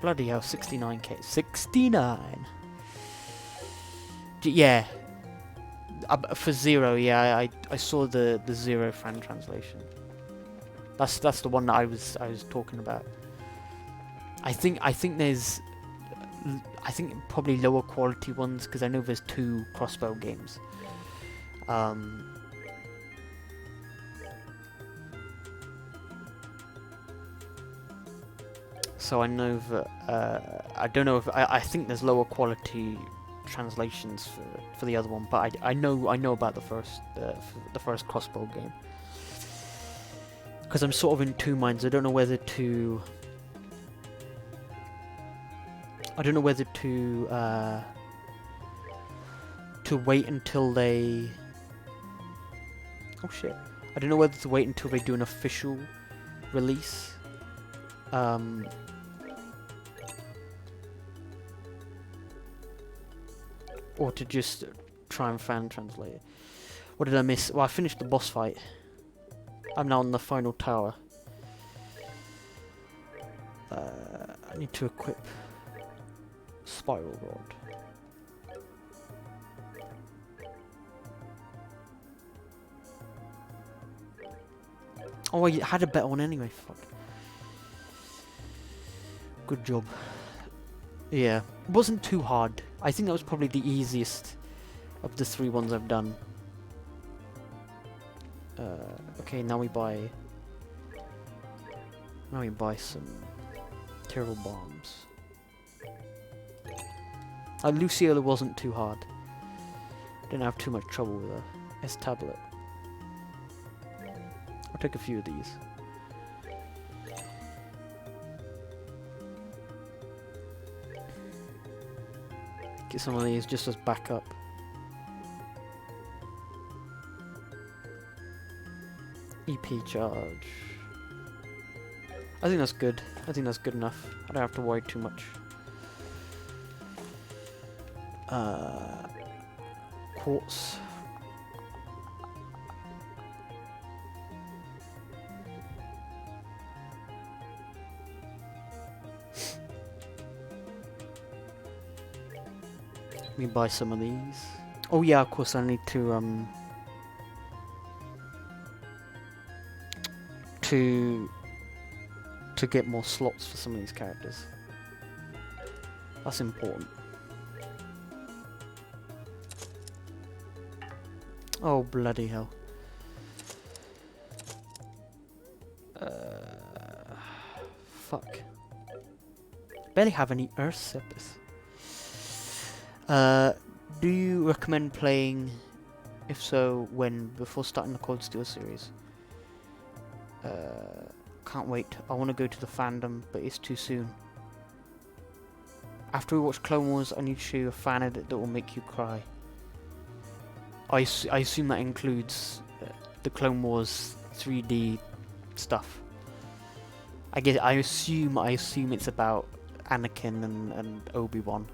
Bloody hell, 69k. 69! Yeah. For Zero, yeah, I saw the Zero fan translation. That's the one that I was talking about. I think there's probably lower quality ones because I know there's 2 Crossbow games. So I know that I don't know if I think there's lower quality translations for the other one, but I know about the first Crossbow game, because I'm sort of in two minds. I don't know whether to wait until they. Oh shit! I don't know whether to wait until they do an official release. Or to just try and fan translate it. What did I miss? Well, I finished the boss fight. I'm now on the final tower. I need to equip Spiral Rod. Oh, I had a better one anyway. Fuck. Good job. Yeah, it wasn't too hard. I think that was probably the easiest of the 3 ones I've done. Okay, now we buy some terrible bombs. Luciola wasn't too hard. Didn't have too much trouble with her. S tablet. I'll take a few of these. Get some of these just as backup. EP charge. I think that's good. I think that's good enough. I don't have to worry too much. Quartz. Let me buy some of these. Oh yeah, of course I need to get more slots for some of these characters. That's important. Oh bloody hell. Fuck. Barely have any Earth Scepters. Do you recommend playing? If so, when? Before starting the Cold Steel series? Can't wait. I want to go to the fandom, but it's too soon. After we watch Clone Wars, I need to show you a fan edit that will make you cry. I assume that includes the Clone Wars 3D stuff. I assume it's about Anakin and Obi-Wan.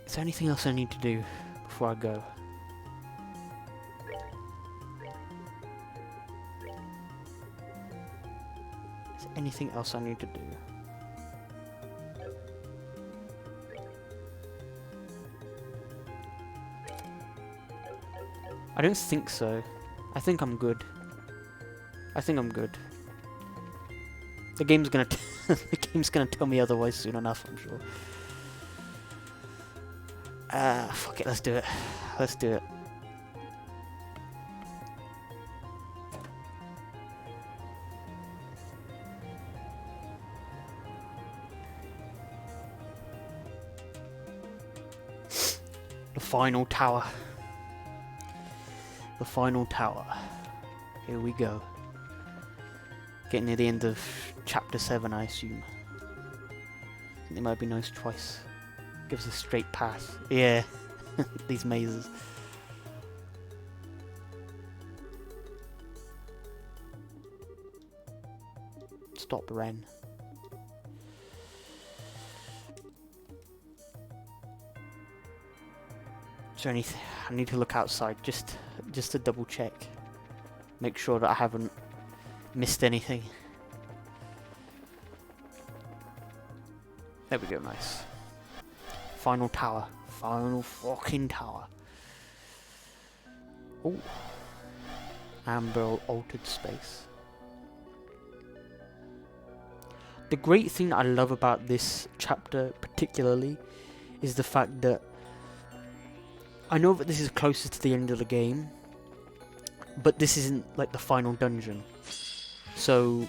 Is there anything else I need to do before I go? Is there anything else I need to do? I don't think so. I think I'm good. The game's gonna tell me otherwise soon enough, I'm sure. Fuck it, let's do it. Let's do it. The final tower. The final tower. Here we go. Getting near the end of chapter 7, I assume. I think it might be a nice choice. Gives a straight path. Yeah, these mazes. Stop, Ren. Is there anything? I need to look outside just to double check. Make sure that I haven't missed anything. There we go, nice. Final tower. Final fucking tower. Oh. Amber altered space. The great thing that I love about this chapter particularly is the fact that I know that this is closest to the end of the game, but this isn't like the final dungeon. So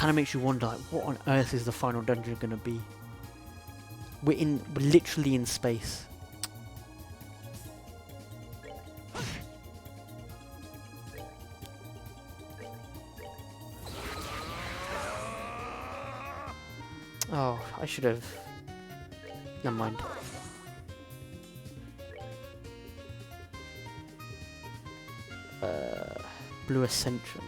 kind of makes you wonder, like, what on earth is the final dungeon going to be? We're literally in space. Oh, I should have. Never mind. Blue Ascension.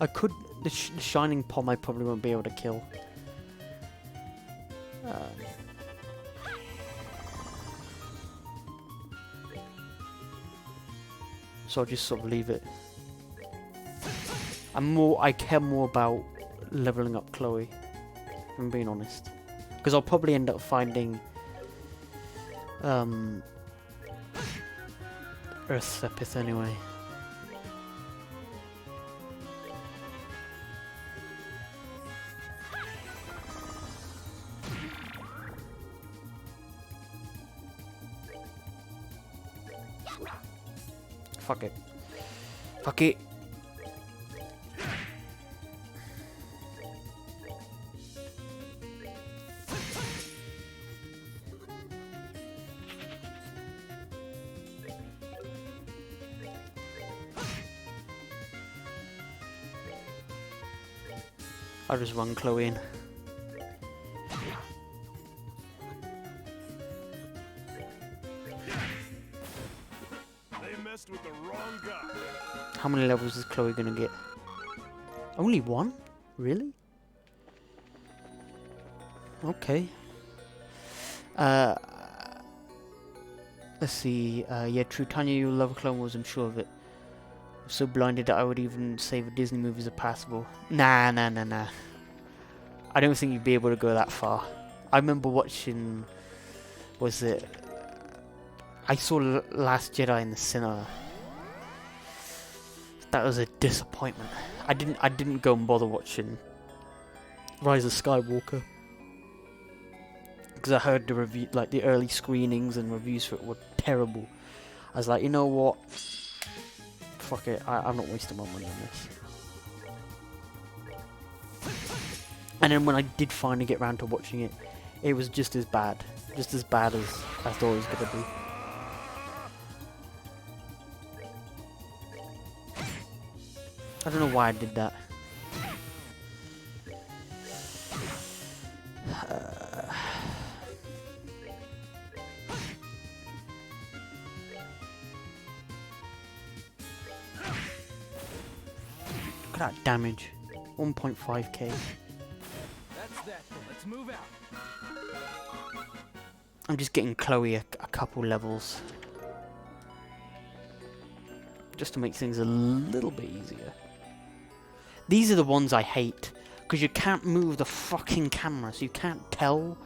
I could. The Shining Palm I probably won't be able to kill. So I'll just sort of leave it. I care more about leveling up Chloe, if I'm being honest. Because I'll probably end up finding Earth's Epith anyway. Fuck it. Fuck it. I'll just run Chloe in. With the wrong guy. How many levels is Chloe gonna get? Only one? Really? Okay. Let's see. Yeah, true. Tanya, you love Clone Wars. I'm sure of it. I'm so blinded that I would even say the Disney movies are passable. Nah. I don't think you'd be able to go that far. I remember watching. Was it? I saw Last Jedi in the cinema. That was a disappointment. I didn't go and bother watching Rise of Skywalker because I heard the review, like the early screenings and reviews for it were terrible. I was like, you know what? Fuck it. I'm not wasting my money on this. And then when I did finally get around to watching it, it was just as bad as I thought it was gonna be. I don't know why I did that. Look at that damage. 1.5k. That's that. Let's move out. I'm just getting Chloe a couple levels. Just to make things a little bit easier. These are the ones I hate, because you can't move the fucking camera, so you can't tell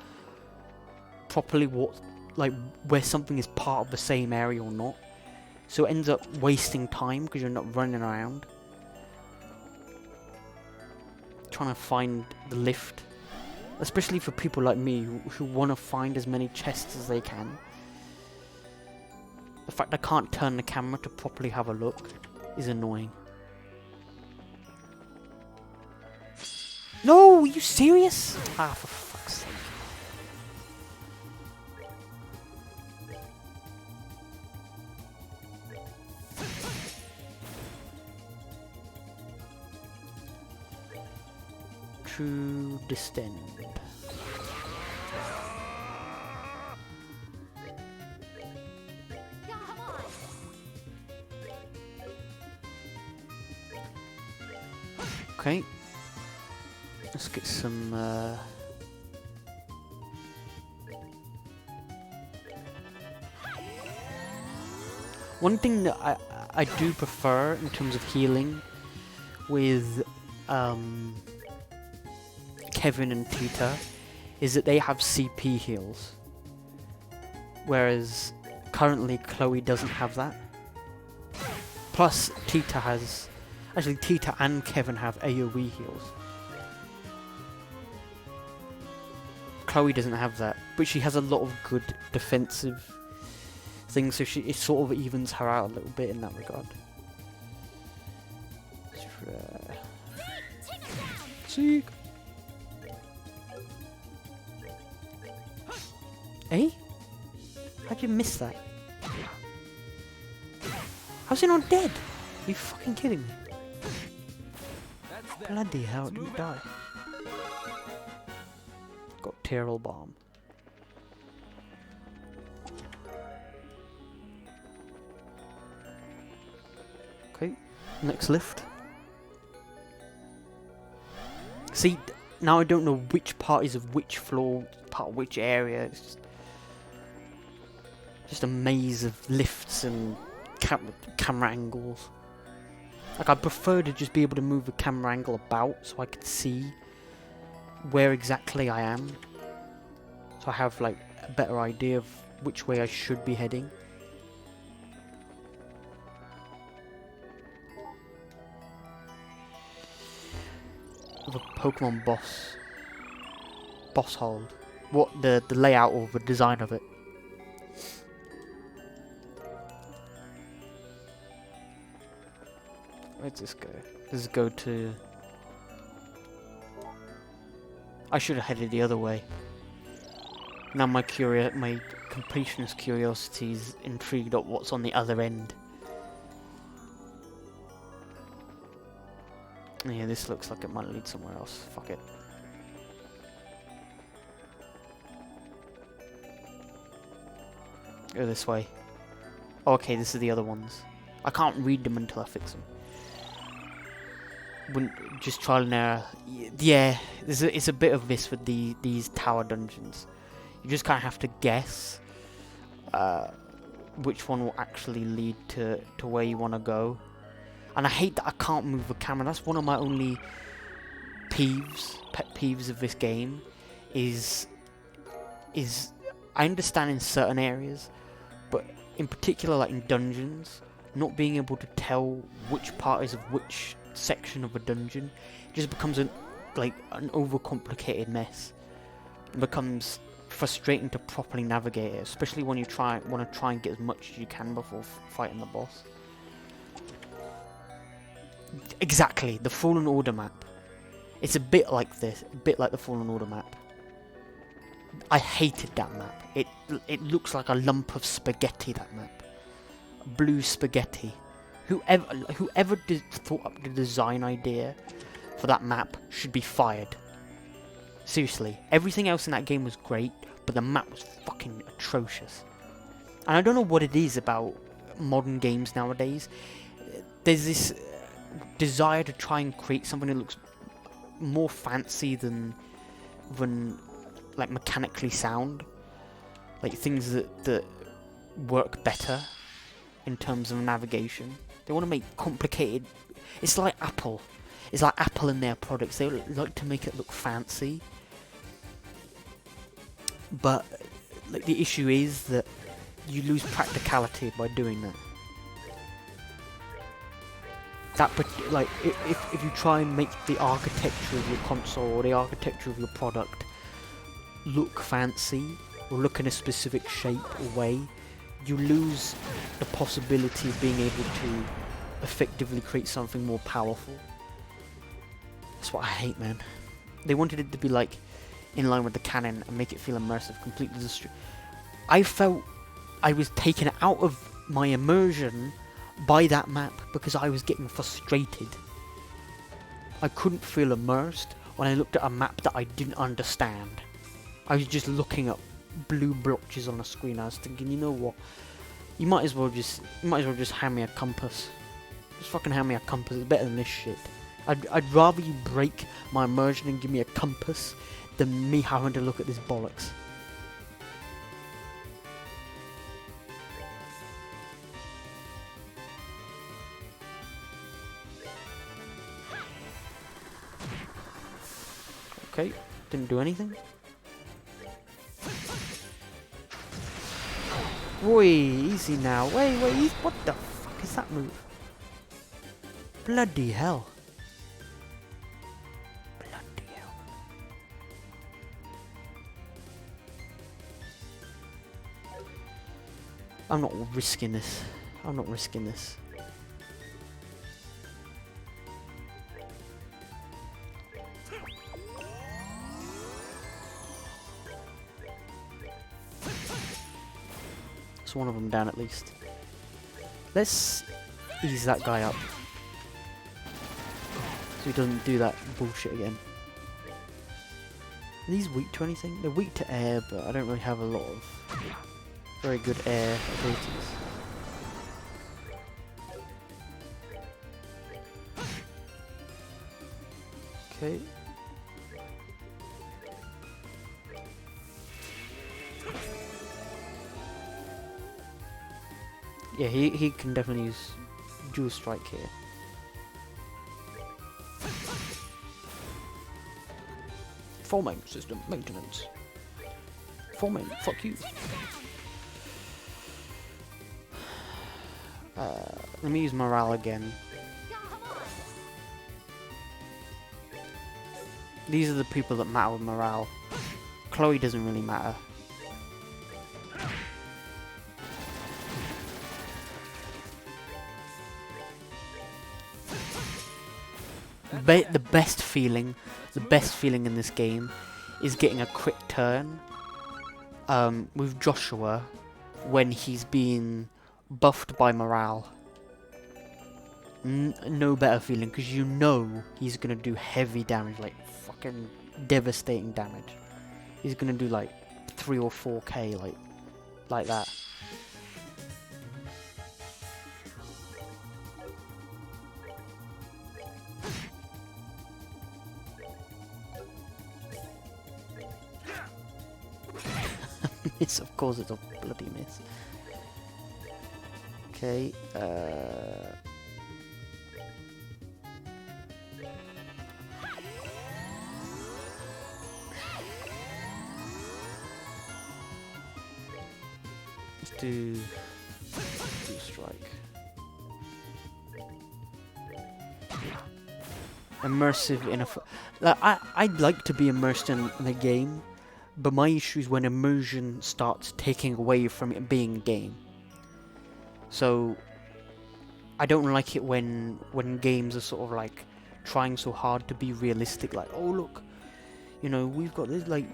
properly where something is part of the same area or not. So it ends up wasting time because you're not running around trying to find the lift, especially for people like me who want to find as many chests as they can. The fact I can't turn the camera to properly have a look is annoying. No, are you serious? Ah, for fuck's sake. True Distend. Okay. Let's get some one thing that I do prefer in terms of healing with Kevin and Tita is that they have CP heals, whereas currently Chloe doesn't have that. Plus Tita and Kevin have AoE heals. Chloe doesn't have that, but she has a lot of good defensive things, so it sort of evens her out a little bit in that regard. seek. Eh? How'd you miss that? How's he not dead? Are you fucking kidding me? That's that. Bloody hell, it didn't die. Got Tyrrell bomb. Okay, next lift. See, now I don't know which part is of which floor, part of which area. It's just a maze of lifts and camera angles. Like, I prefer to just be able to move the camera angle about so I can see where exactly I am. So I have, like, a better idea of which way I should be heading. Of a Pokemon boss hold. What the layout or the design of it. Where'd this go? Does it go to... I should have headed the other way. Now my completionist curiosity is intrigued at what's on the other end. Yeah, this looks like it might lead somewhere else. Fuck it. Go this way. Oh, okay, this is the other ones. I can't read them until I fix them. Wouldn't just trial and error. Yeah, it's a bit of this with these tower dungeons. You just kind of have to guess which one will actually lead to where you want to go. And I hate that I can't move the camera. That's one of my only pet peeves of this game. Is I understand in certain areas, but in particular, like in dungeons, not being able to tell which part is of which section of a dungeon just becomes an overcomplicated mess. It becomes frustrating to properly navigate it, especially when you want to try and get as much as you can before fighting the boss. Exactly, the Fallen Order map. It's a bit like this, a bit like the Fallen Order map. I hated that map. It looks like a lump of spaghetti, that map. Blue spaghetti. Whoever thought up the design idea for that map should be fired. Seriously, everything else in that game was great, but the map was fucking atrocious. And I don't know what it is about modern games nowadays. There's this desire to try and create something that looks more fancy than like mechanically sound, like things that work better in terms of navigation. They want to make complicated. It's like Apple in their products. They like to make it look fancy, but like the issue is that you lose practicality by doing that. Like if you try and make the architecture of your console or the architecture of your product look fancy or look in a specific shape or way, you lose the possibility of being able to effectively create something more powerful. That's what I hate, man. They wanted it to be like in line with the canon and make it feel immersive, completely I felt I was taken out of my immersion by that map because I was getting frustrated. I couldn't feel immersed when I looked at a map that I didn't understand. I was just looking at blue blotches on the screen. I was thinking, you know what? You might as well just hand me a compass. Just fucking hand me a compass. It's better than this shit. I'd rather you break my immersion and give me a compass than me having to look at this bollocks. Okay, didn't do anything. Boy, easy now. Wait, what the fuck is that move? Bloody hell. Bloody hell. I'm not risking this. I'm not risking this. That's one of them down at least. Let's ease that guy up, so he doesn't do that bullshit again. Are these weak to anything? They're weak to air, but I don't really have a lot of very good air abilities. Okay. Yeah, he can definitely use dual strike here. Forming system maintenance. Forming, fuck you. Let me use morale again. These are the people that matter with morale. Chloe doesn't really matter. The best feeling in this game is getting a crit turn with Joshua when he's being buffed by morale. No better feeling, because you know he's gonna do heavy damage, like fucking devastating damage. He's gonna do like 3 or 4k, like that. Miss, of course it's a bloody miss. Okay, let's do strike. Immersive in a I'd like to be immersed in a game, but my issue is when immersion starts taking away from it being a game. So I don't like it when games are sort of like trying so hard to be realistic, like, oh look, you know, we've got this, like,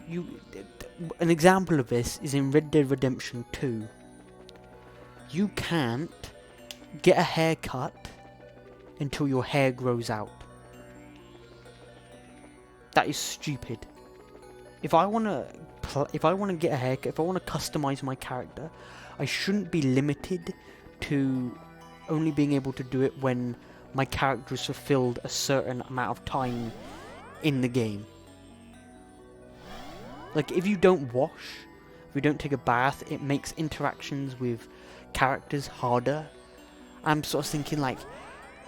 an example of this is in Red Dead Redemption 2. You can't get a haircut until your hair grows out. That is stupid. If I wanna get a haircut, if I wanna customize my character, I shouldn't be limited to only being able to do it when my character has fulfilled a certain amount of time in the game. Like, if you don't wash, if you don't take a bath, it makes interactions with characters harder. I'm sort of thinking, like,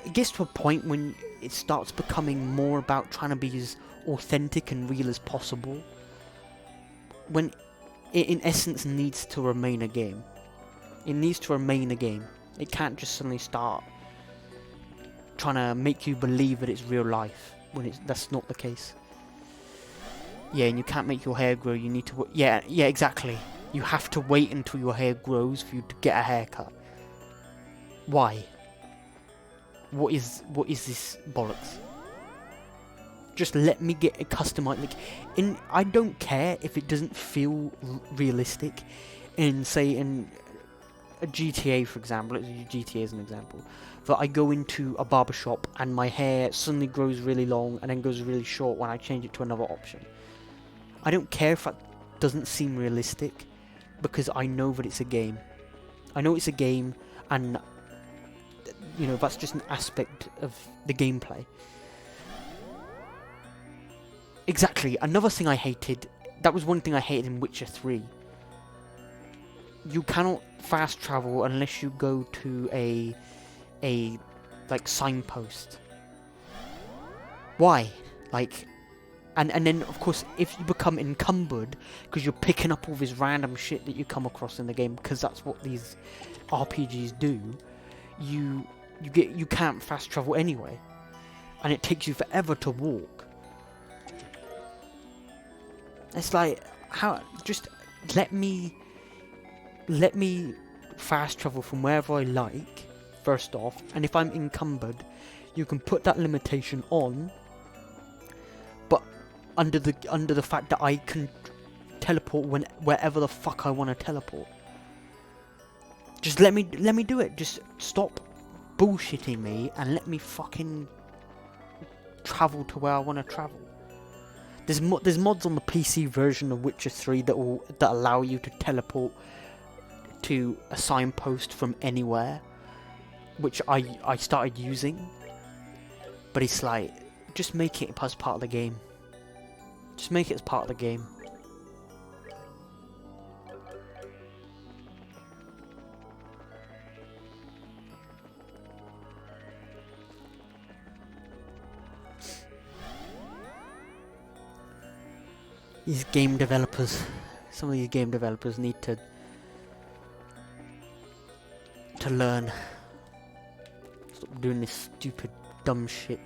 it gets to a point when it starts becoming more about trying to be as authentic and real as possible, when it in essence needs to remain a game. It needs to remain a game. It can't just suddenly start trying to make you believe that it's real life when that's not the case. Yeah, and you can't make your hair grow. You need to yeah, exactly. You have to wait until your hair grows for you to get a haircut. Why? What is this bollocks? Just let me get a customized. Like, I don't care if it doesn't feel realistic. In a GTA, for example, let's use GTA as an example, that I go into a barbershop and my hair suddenly grows really long and then goes really short when I change it to another option. I don't care if that doesn't seem realistic, because I know that it's a game. I know it's a game, and you know, that's just an aspect of the gameplay. Exactly. Another thing I hated, that was one thing I hated in Witcher 3. You cannot fast travel unless you go to a like signpost. Why? Like, and then of course if you become encumbered because you're picking up all this random shit that you come across in the game, because that's what these RPGs do, you can't fast travel anyway, and it takes you forever to walk. It's like, how, just let me fast travel from wherever I like, first off, and if I'm encumbered, you can put that limitation on, but under the fact that I can teleport wherever the fuck I want to teleport. Just let me do it. Just stop bullshitting me and let me fucking travel to where I want to travel. There's mods on the PC version of Witcher 3 that allow you to teleport to a signpost from anywhere, which I started using. But it's like, just make it as part of the game. Just make it as part of the game. These game developers, some of these game developers need to learn. Stop doing this stupid, dumb shit.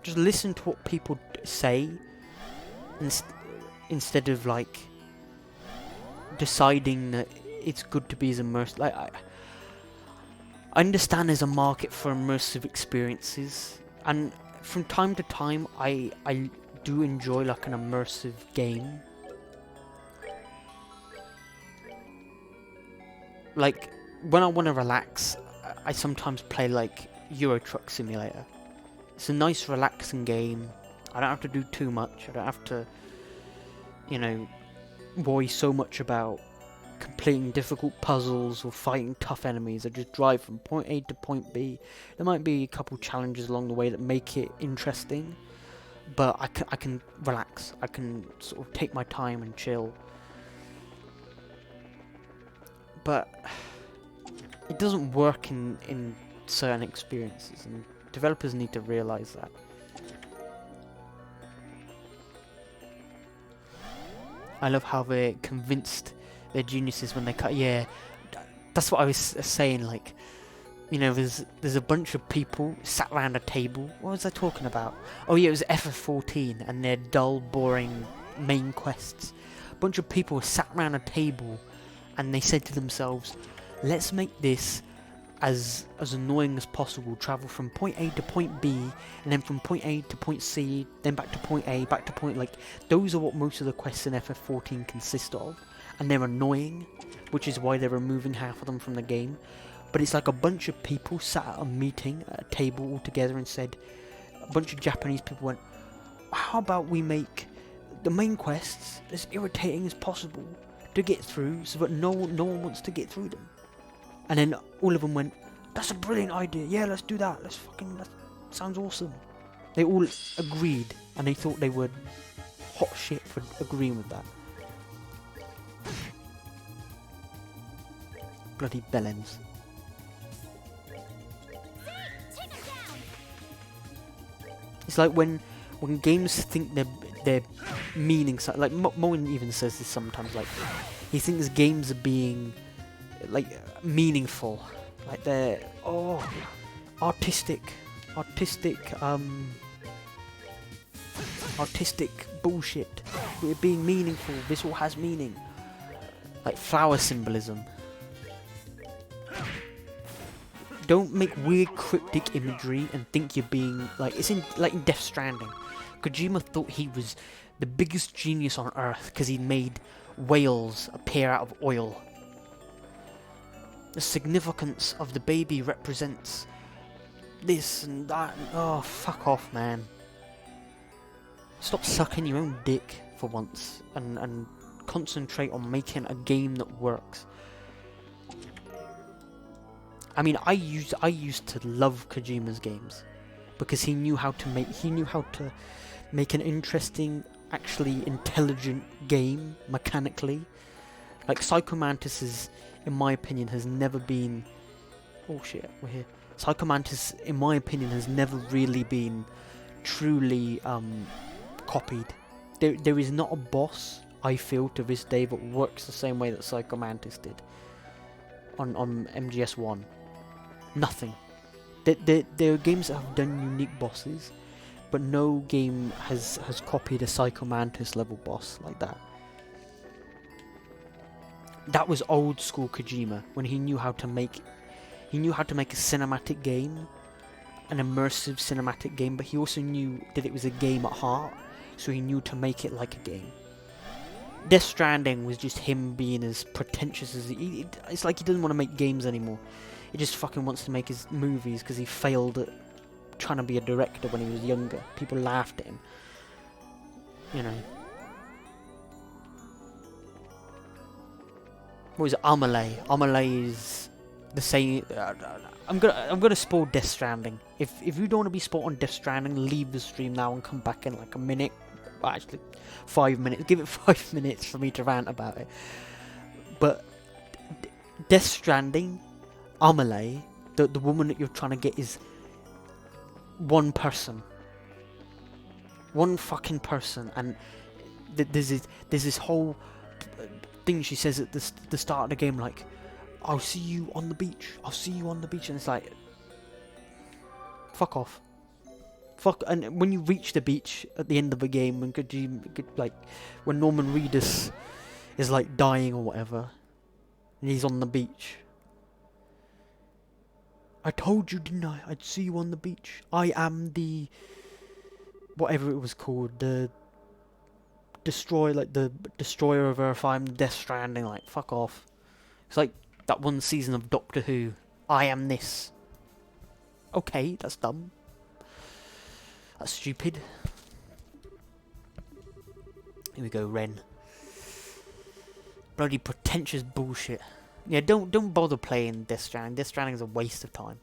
Just listen to what people say, instead of like deciding that it's good to be as immersed. Like I understand there's a market for immersive experiences, and from time to time I do enjoy like an immersive game. Like when I want to relax, I sometimes play like Euro Truck Simulator. It's a nice relaxing game. I don't have to do too much. I don't have to, you know, worry so much about completing difficult puzzles or fighting tough enemies. I just drive from point A to point B. There might be a couple challenges along the way that make it interesting, but I can relax. I can sort of take my time and chill. But it doesn't work in certain experiences, and developers need to realize that. I love how they're convinced they're geniuses when they cut. Yeah, that's what I was saying. Like, you know, there's a bunch of people sat around a table. What was I talking about? Oh yeah, it was FF14 and their dull, boring main quests. A bunch of people sat around a table, and they said to themselves, "Let's make this as annoying as possible. Travel from point A to point B, and then from point A to point C, then back to point A, back to point." Like, those are what most of the quests in FF14 consist of. And they're annoying, which is why they're removing half of them from the game. But it's like a bunch of people sat at a meeting, at a table all together, and said, a bunch of Japanese people went, "How about we make the main quests as irritating as possible to get through, so that no one wants to get through them?" And then all of them went, "That's a brilliant idea, yeah, let's do that, that sounds awesome." They all agreed, and they thought they were hot shit for agreeing with that. Bloody bellends. It's like when games think they're meaning something. Like Moen even says this sometimes. Like, he thinks games are being like meaningful, like they're artistic bullshit. We're being meaningful. This all has meaning. Like flower symbolism. Don't make weird cryptic imagery and think you're being like, it's in Death Stranding. Kojima thought he was the biggest genius on earth because he made whales appear out of oil. The significance of the baby represents this and that. Oh, fuck off, man. Stop sucking your own dick for once and concentrate on making a game that works. I mean, I used to love Kojima's games because he knew how to make an interesting, actually intelligent game mechanically. Like Psycho Mantis is, in my opinion, has never been. Oh shit, we're here. Psycho Mantis, in my opinion, has never really been truly copied. There is not a boss, I feel, to this day that works the same way that Psycho Mantis did on MGS1. Nothing. There are games that have done unique bosses, but no game has copied a Psycho Mantis level boss like that. That was old school Kojima, when he knew how to make a cinematic game, an immersive cinematic game, but he also knew that it was a game at heart. so he knew to make it like a game. Death Stranding was just him being as pretentious as it's like he doesn't want to make games anymore. He just fucking wants to make his movies because he failed at trying to be a director when he was younger. People laughed at him. You know. What was it? Aureole. Aureole is the same. I'm gonna spoil Death Stranding. If you don't want to be spoiled on Death Stranding, leave the stream now and come back in like a minute. Well, actually, 5 minutes. Give it 5 minutes for me to rant about it. But Death Stranding, Aureole, the woman that you're trying to get is one person. One fucking person, and there's this whole thing she says at the start of the game, like, I'll see you on the beach, I'll see you on the beach, and it's like, fuck off. Fuck. And when you reach the beach at the end of the game, and like, when Norman Reedus is like dying or whatever, and he's on the beach, I told you, didn't I? I'd see you on the beach. I am the whatever it was called, the destroyer of Earth. I'm Death Stranding. Like, fuck off. It's like that one season of Doctor Who. I am this. Okay, that's dumb. That's stupid. Here we go, Ren. Bloody pretentious bullshit. Yeah, don't bother playing Death Stranding. Death Stranding is a waste of time.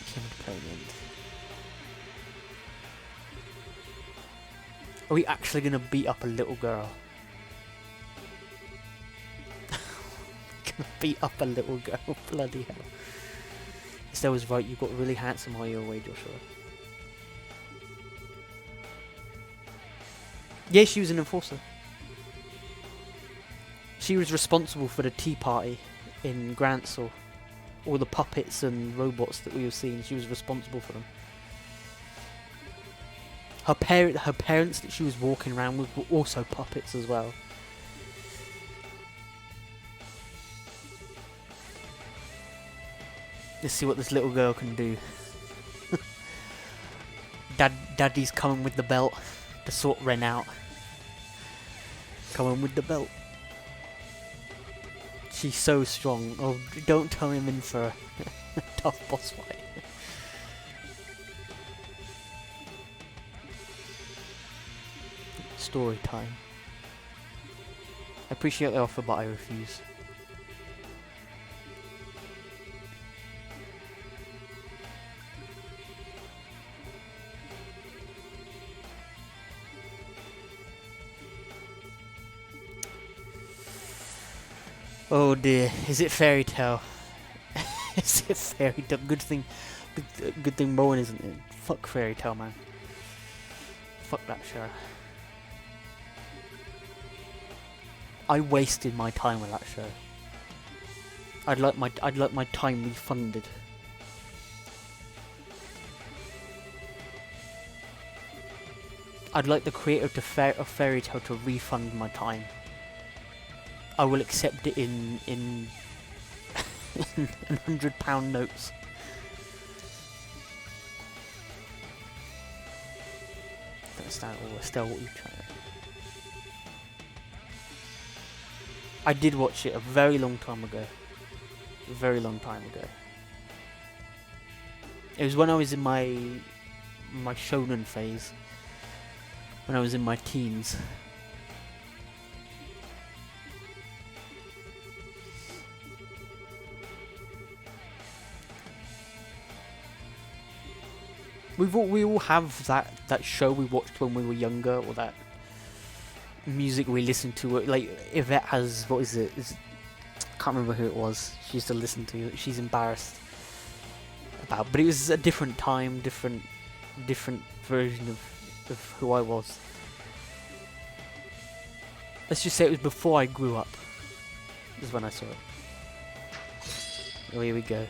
Came to play the end. Are we actually gonna beat up a little girl? Gonna beat up a little girl? Bloody hell. Estelle was right, you got really handsome while you were away, Joshua. Yeah, she was an enforcer. She was responsible for the tea party in Gransel. All the puppets and robots that we were seeing, she was responsible for them. Her parents that she was walking around with were also puppets as well. Let's see what this little girl can do. Daddy's coming with the belt to sort Ren out. Coming with the belt. She's so strong. Oh, don't turn him in for a tough boss fight. Story time. I appreciate the offer, but I refuse. Oh dear, is it Fairy Tale? Is it Fairy Tale? Good thing Bowen isn't it? Fuck Fairy Tale, man. Fuck that show. I wasted my time with that show. I'd like my time refunded. I'd like the creator of Fairy Tale to refund my time. I will accept it in £100 notes. Don't stand all Estelle, what are you trying to... I did watch it a very long time ago. A very long time ago. It was when I was in my shonen phase. When I was in my teens. We all have that show we watched when we were younger, or that music we listened to. Like Yvette has, what is it? I can't remember who it was. She used to listen to it. She's embarrassed about, but it was a different time, different version of who I was. Let's just say it was before I grew up. Is when I saw it. Oh, here we go.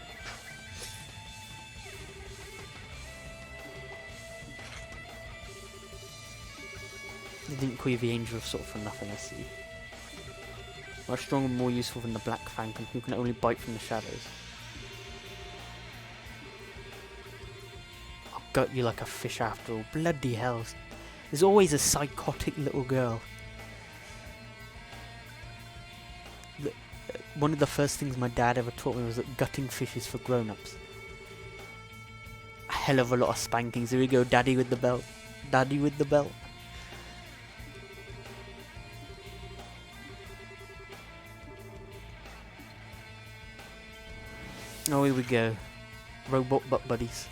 They didn't call you the Angel of Sort for nothing, I see. Much stronger and more useful than the Black Phantom, who can only bite from the shadows. A gut you like a fish after all. Bloody hell. There's always a psychotic little girl. One of the first things my dad ever taught me was that gutting fish is for grown-ups. A hell of a lot of spankings. Here we go, daddy with the belt. Daddy with the belt. Oh, here we go. Robot butt buddies.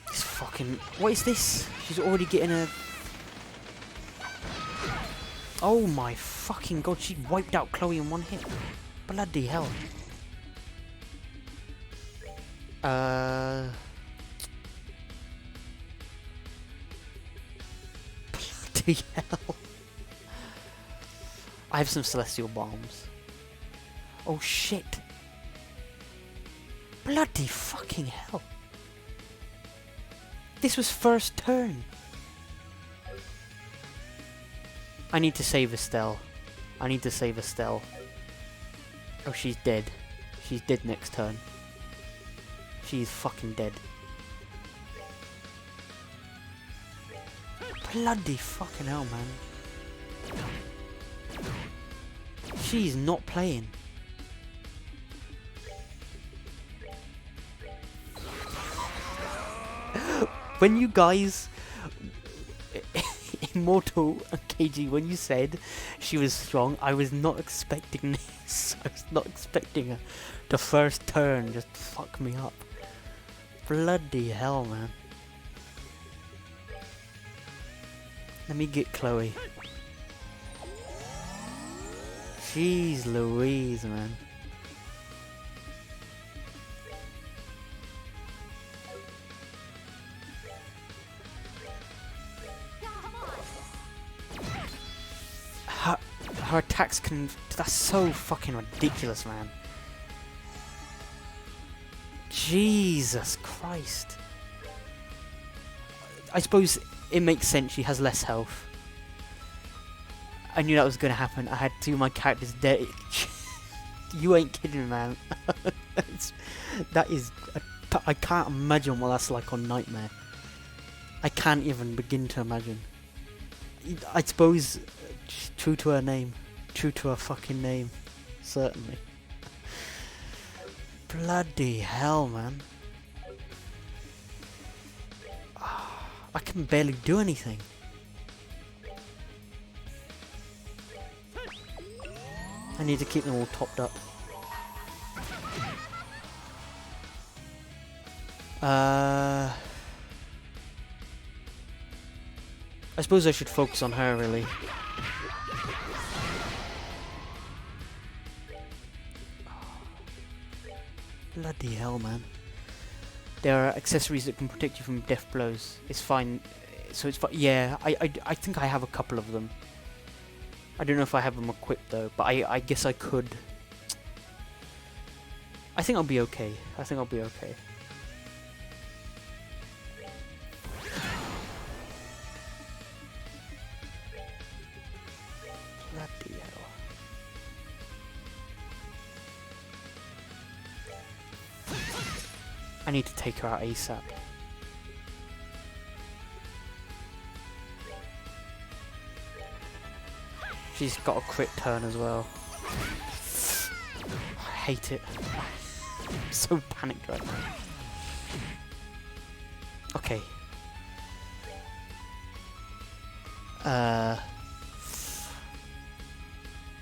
This fucking... What is this? She's already getting a... Oh my fucking god, she wiped out Chloe in one hit. Bloody hell. Bloody hell. I have some celestial bombs. Oh shit. Bloody fucking hell. This was first turn. I need to save Estelle. I need to save Estelle. Oh, she's dead. She's dead next turn. She's fucking dead. Bloody fucking hell, man. She's not playing. When you guys... Immortal KG, when you said she was strong, I was not expecting this. I was not expecting her to first turn just fuck me up. Bloody hell, man. Let me get Chloe. Jeez Louise, man. Her attacks can... That's so fucking ridiculous, man. Jesus Christ. I suppose it makes sense, she has less health. I knew that was going to happen. I had two of my characters dead. You ain't kidding, man. That is... I can't imagine what that's like on Nightmare. I can't even begin to imagine. I suppose... True to her name. True to her fucking name. Certainly. Bloody hell, man. I can barely do anything. I need to keep them all topped up. I suppose I should focus on her, really. Bloody hell, man. There are accessories that can protect you from death blows. It's fine. So it's fine. Yeah, I think I have a couple of them. I don't know if I have them equipped though, but I guess I could. I think I'll be okay. I think I'll be okay. Bloody hell. I need to take her out ASAP. She's got a crit turn as well. I hate it. I'm so panicked right now. Okay.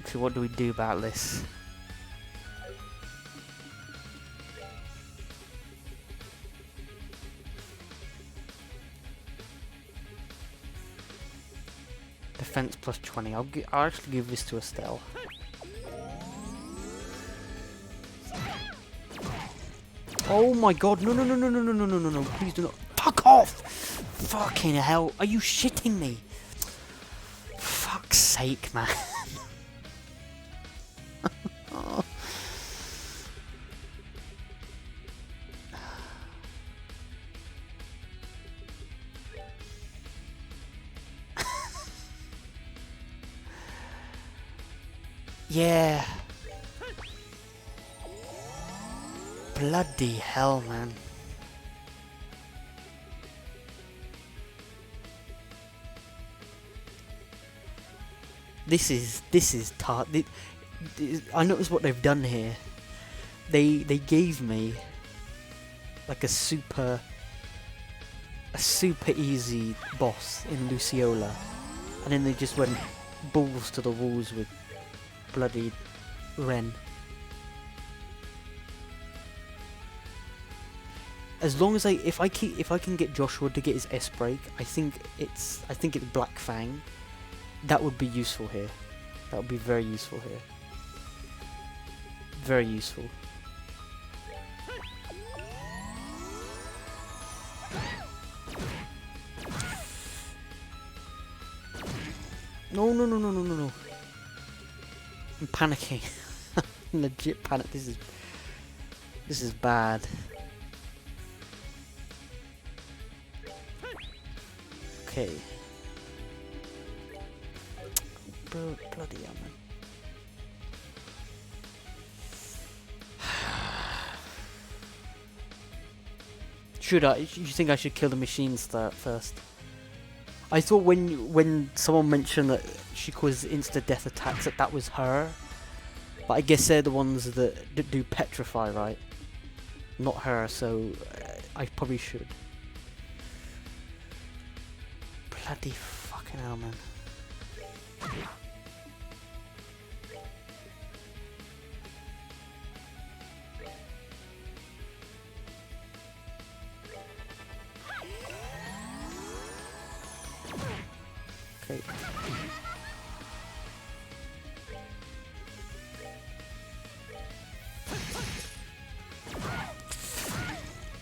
Okay, what do we do about this? Defense plus 20. I'll actually give this to Estelle. Oh my god, no, please do not. Fuck off! Fucking hell, are you shitting me? Fuck's sake, man. Yeah. Bloody hell, man. This is tough. I noticed what they've done here. They gave me like a super easy boss in Luciola, and then they just went balls to the walls with bloody Ren. As long as if I can get Joshua to get his S break, I think it's Black Fang. That would be useful here. That would be very useful here. Very useful. No. I'm panicking. Legit panic. This is bad. Okay. Bloody hell, man. Should I? You think I should kill the machines first? I thought when someone mentioned that she causes insta-death attacks that was her, but I guess they're the ones that do petrify, right? Not her, so I probably should. Bloody fucking hell, man. Okay.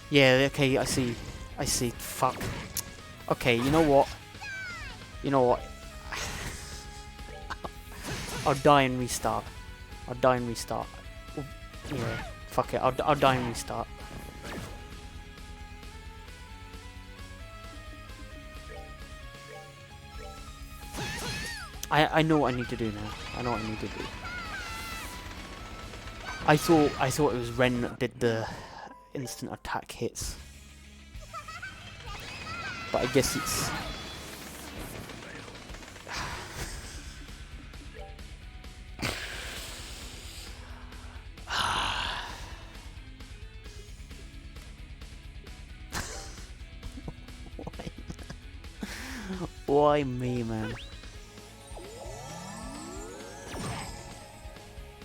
Yeah, okay, I see. Fuck. Okay, you know what? I'll die and restart. Yeah, fuck it, I'll die and restart. I know what I need to do now. I thought it was Ren that did the instant attack hits. But I guess it's... Why me, man?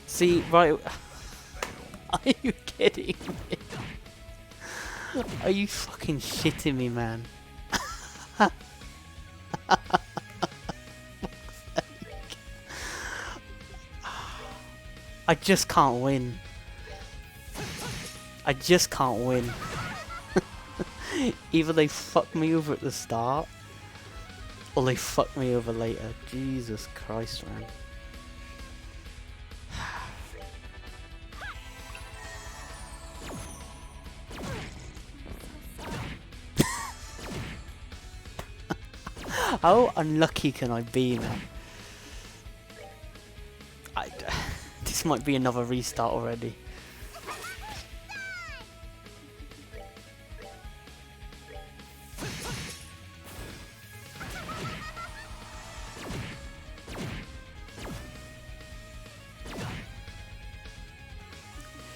See, right... Are you kidding me? Are you fucking shitting me, man? I just can't win. Either they fuck me over at the start, or they fuck me over later. Jesus Christ, man. How unlucky can I be, man? This might be another restart already.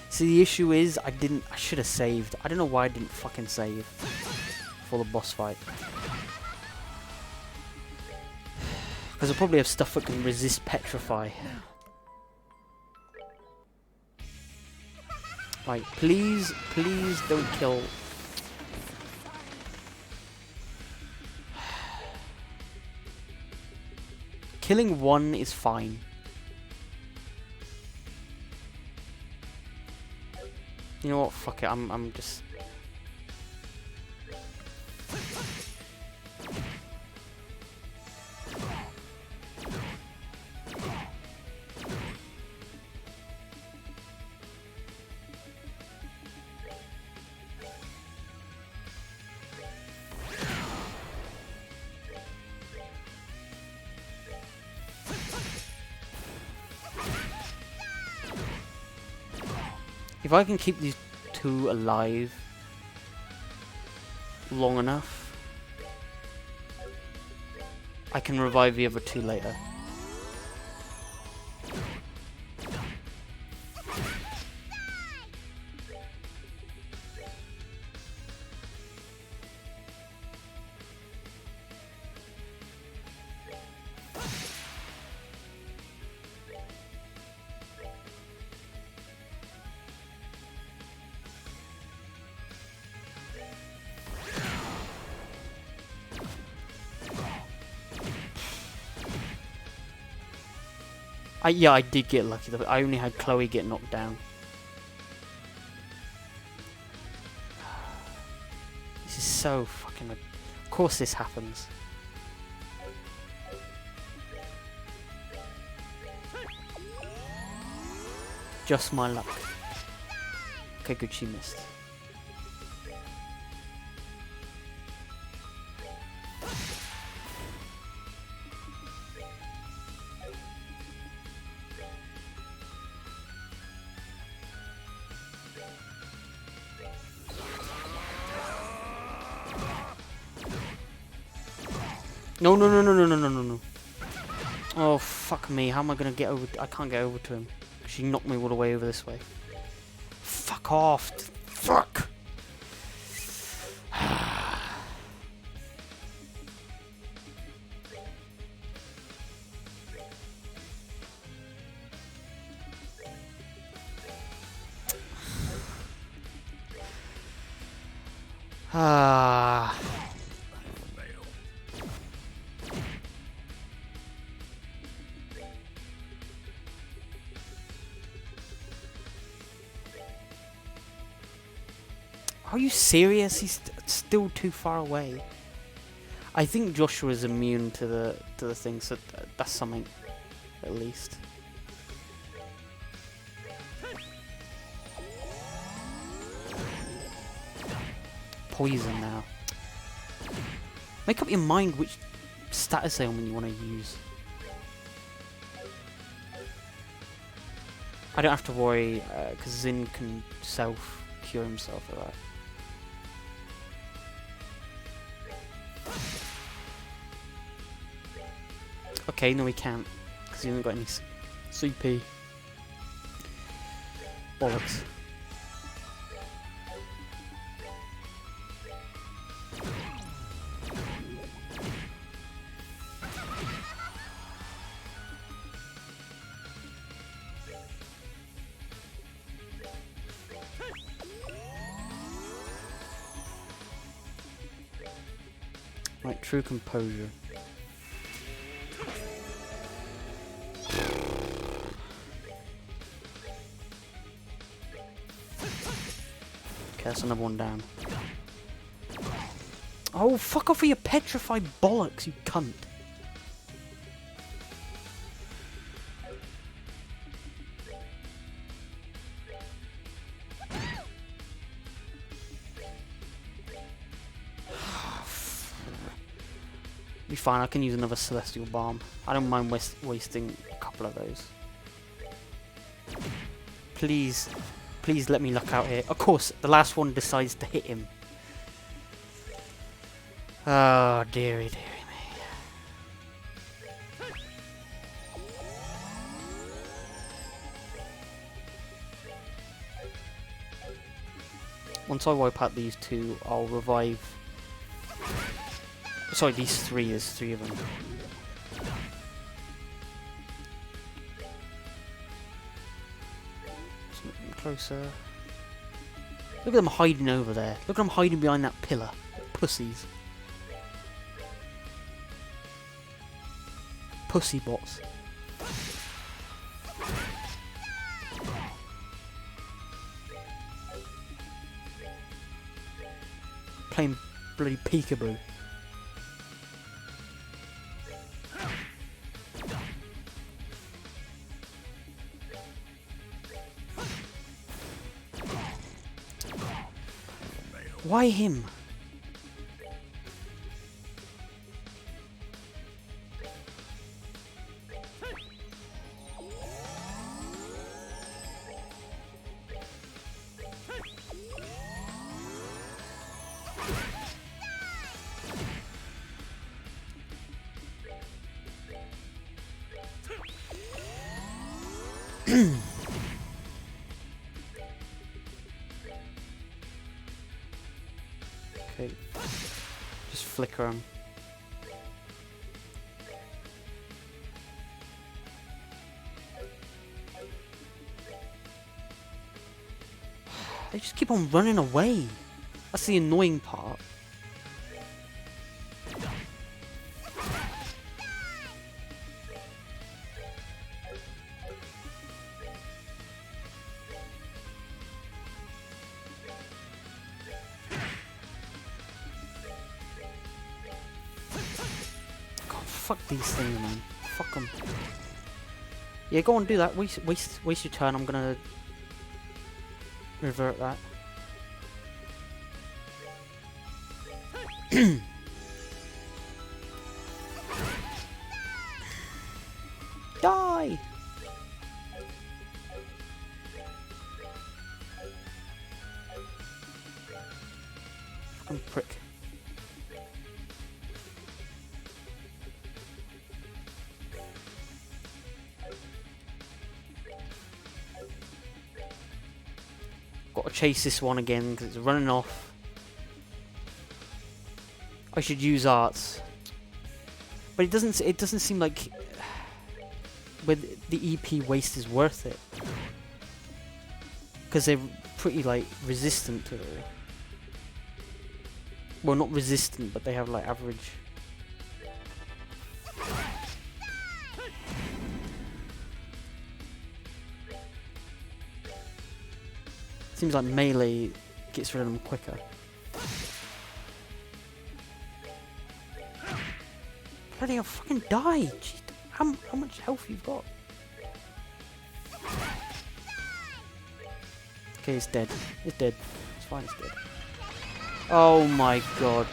See, the issue is I should have saved. I don't know why I didn't fucking save for the boss fight. Because I probably have stuff that can resist petrify. Right, please don't kill. Killing one is fine. You know what? Fuck it. I'm just. If I can keep these two alive long enough, I can revive the other two later. Yeah, I did get lucky though. I only had Chloe get knocked down. This is so fucking... Of course this happens. Just my luck. Okay, good, she missed. No, no, no, no, no, no, no, no, no. Oh, fuck me. How am I going to get over... I can't get over to him. She knocked me all the way over this way. Fuck off. Fuck. Ah. Are you serious? He's still too far away. I think Joshua is immune to the thing, so that's something, at least. Poison now. Make up your mind which status ailment you want to use. I don't have to worry, because Zin can self-cure himself of that. Okay, no he can't, because he hasn't got any CP. Bollocks. Right, true composure. Okay, that's another one down. Oh, fuck off with your petrified bollocks, you cunt. Be fine, I can use another Celestial Bomb. I don't mind wasting a couple of those. Please, please let me luck out here. Of course, the last one decides to hit him. Oh, dearie, dearie me. Once I wipe out these two, I'll revive... Sorry, these three, there's three of them. Let's move them closer. Look at them hiding over there. Look at them hiding behind that pillar. Pussies. Pussy bots. Playing bloody peekaboo. Why him? Okay. Just flicker them. They just keep on running away. That's the annoying part. God, fuck these things, man. Fuck them. Yeah, go on, do that. Waste your turn. I'm gonna revert that. Die! Fucking prick. Gotta chase this one again because it's running off. I should use arts, but it doesn't seem like with the EP waste is worth it because they're pretty like resistant to it. Well, not resistant, but they have like average. Seems like melee gets rid of them quicker. Bloody hell, fucking die! Jeez, how much health you've got? Okay, it's dead. It's dead. It's fine, it's dead. Oh my god.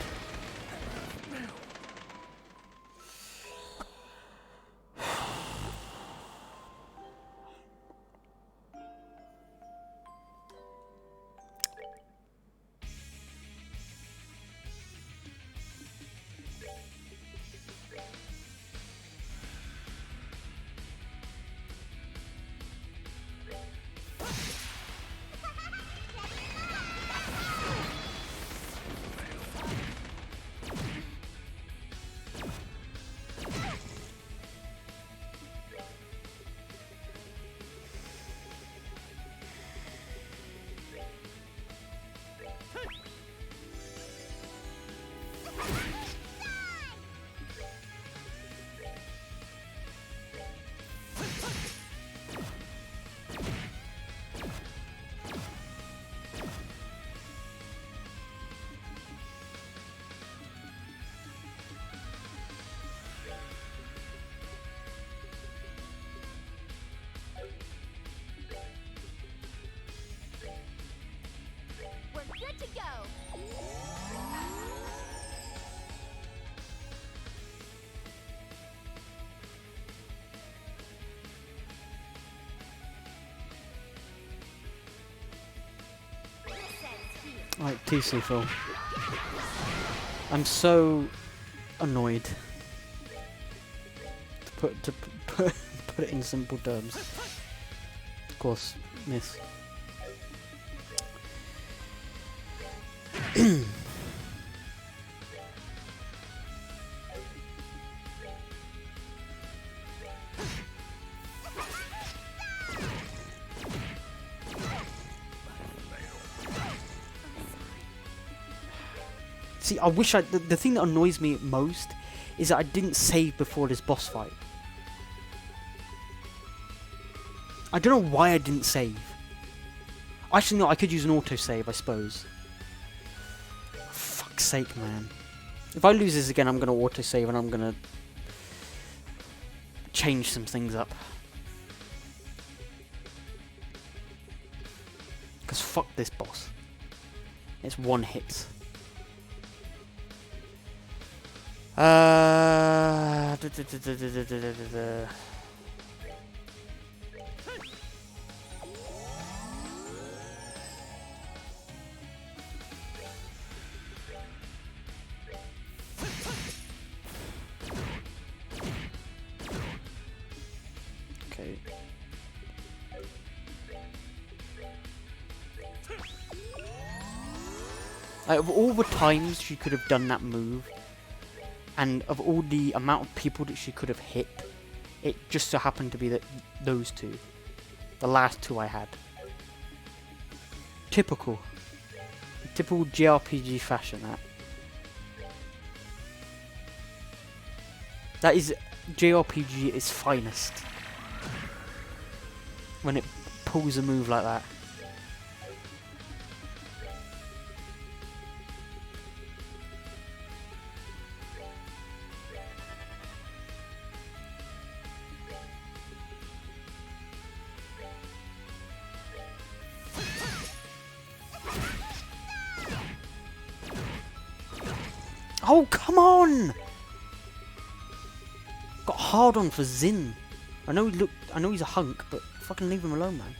Good to go. Right, TC Phil. I'm so annoyed. To put it in simple terms. Of course, miss. See, I wish the thing that annoys me most is that I didn't save before this boss fight. I don't know why I didn't save. Actually, no, I could use an autosave, I suppose. Fuck's sake, man. If I lose this again, I'm going to autosave and I'm going to change some things up. Because fuck this boss. It's one hit. Okay. Like, of all the times she could have done that move, and of all the amount of people that she could have hit, it just so happened to be that those two. The last two I had. Typical. Typical JRPG fashion, that. That is JRPG at its finest. When it pulls a move like that. Oh, come on! Got hard on for Zin. I know he's a hunk, but fucking leave him alone, man.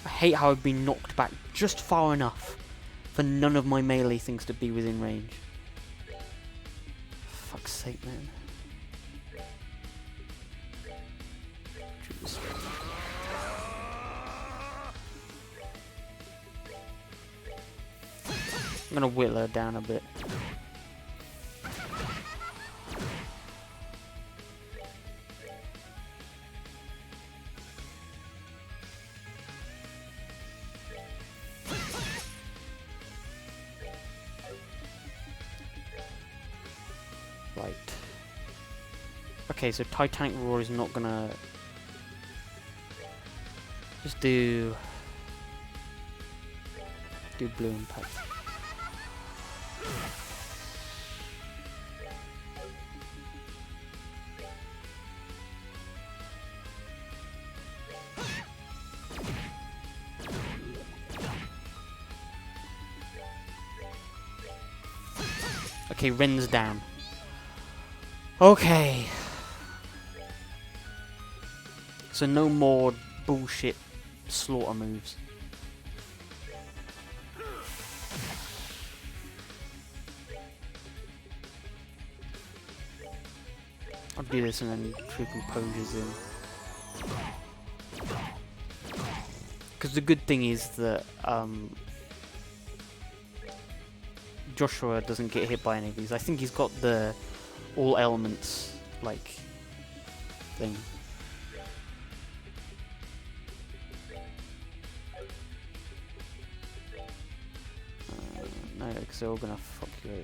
I hate how I've been knocked back just far enough for none of my melee things to be within range. Fuck's sake, man. Jeez. I'm gonna whittle her down a bit. Right. Okay, so Titanic Roar is not gonna... Just do Blue Impact. Okay, Ren's down. Okay. So no more bullshit slaughter moves. I'll do this and then True Composure's in. Because the good thing is that Joshua doesn't get hit by any of these. I think he's got the all elements like thing. No, because they're all gonna fuck you over.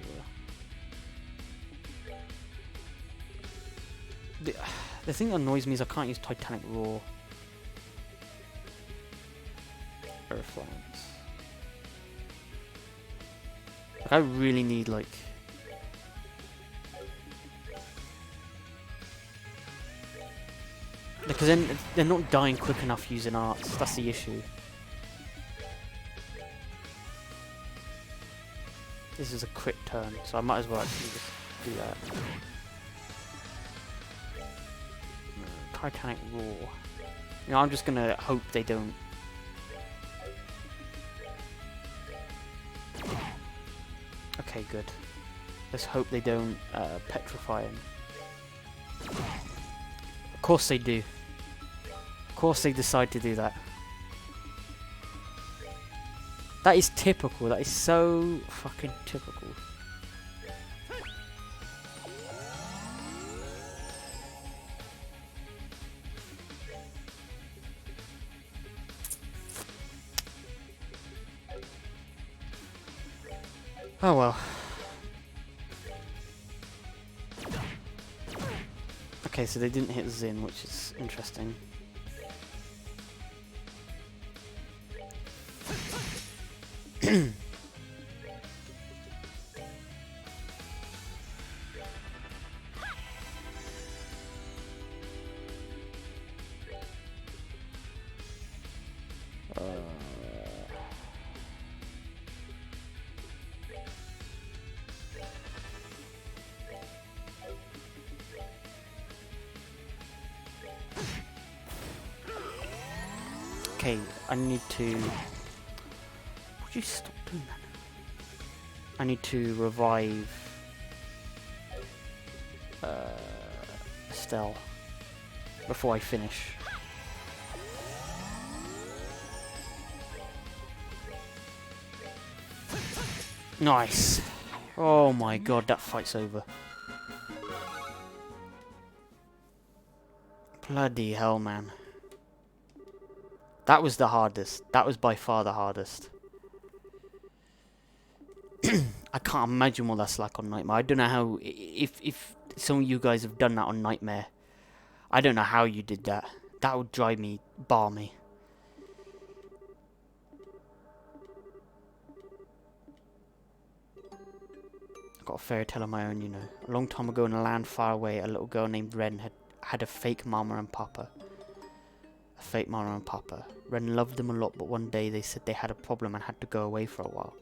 The thing that annoys me is I can't use Titanic Roar. Earth Lance. Like, I really need like... Because then they're not dying quick enough using arts, that's the issue. This is a crit turn, so I might as well actually just do that. Titanic Roar. You know, I'm just gonna hope they don't. Okay, good. Let's hope they don't petrify him. Of course they do. Of course they decide to do that. That is typical. That is so fucking typical. Oh well. Okay, so they didn't hit Zin, which is interesting. Okay, I need to... Would you stop doing that? I need to revive... Estelle. Before I finish. Nice. Oh my god, that fight's over. Bloody hell, man. That was the hardest. That was by far the hardest. I can't imagine what that's like on Nightmare. I don't know how... If some of you guys have done that on Nightmare, I don't know how you did that. That would drive me balmy. I've got a fairy tale of my own, you know. A long time ago in a land far away, a little girl named Ren had a fake mama and papa. A fake mama and papa. Ren loved them a lot, but one day they said they had a problem and had to go away for a while.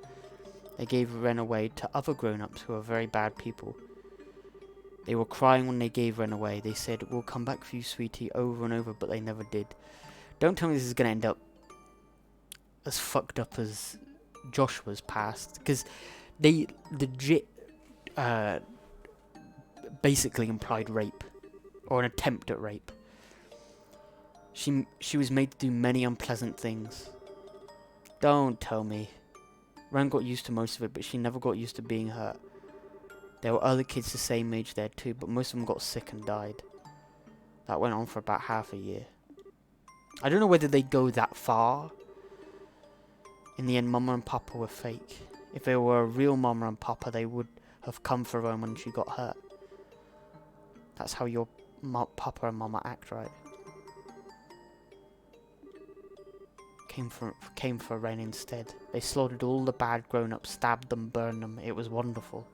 They gave Ren away to other grown-ups who are very bad people. They were crying when they gave Ren away. They said, "We'll come back for you, sweetie," over and over, but they never did. Don't tell me this is going to end up as fucked up as Joshua's past, because they legit basically implied rape, or an attempt at rape. She was made to do many unpleasant things. Don't tell me. Ren got used to most of it, but she never got used to being hurt. There were other kids the same age there too, but most of them got sick and died. That went on for about half a year. I don't know whether they go that far. In the end, Mama and Papa were fake. If they were a real Mama and Papa, they would have come for Ren when she got hurt. That's how your Papa and Mama act, right? Came for Ren instead. They slaughtered all the bad grown-ups, stabbed them, burned them. It was wonderful.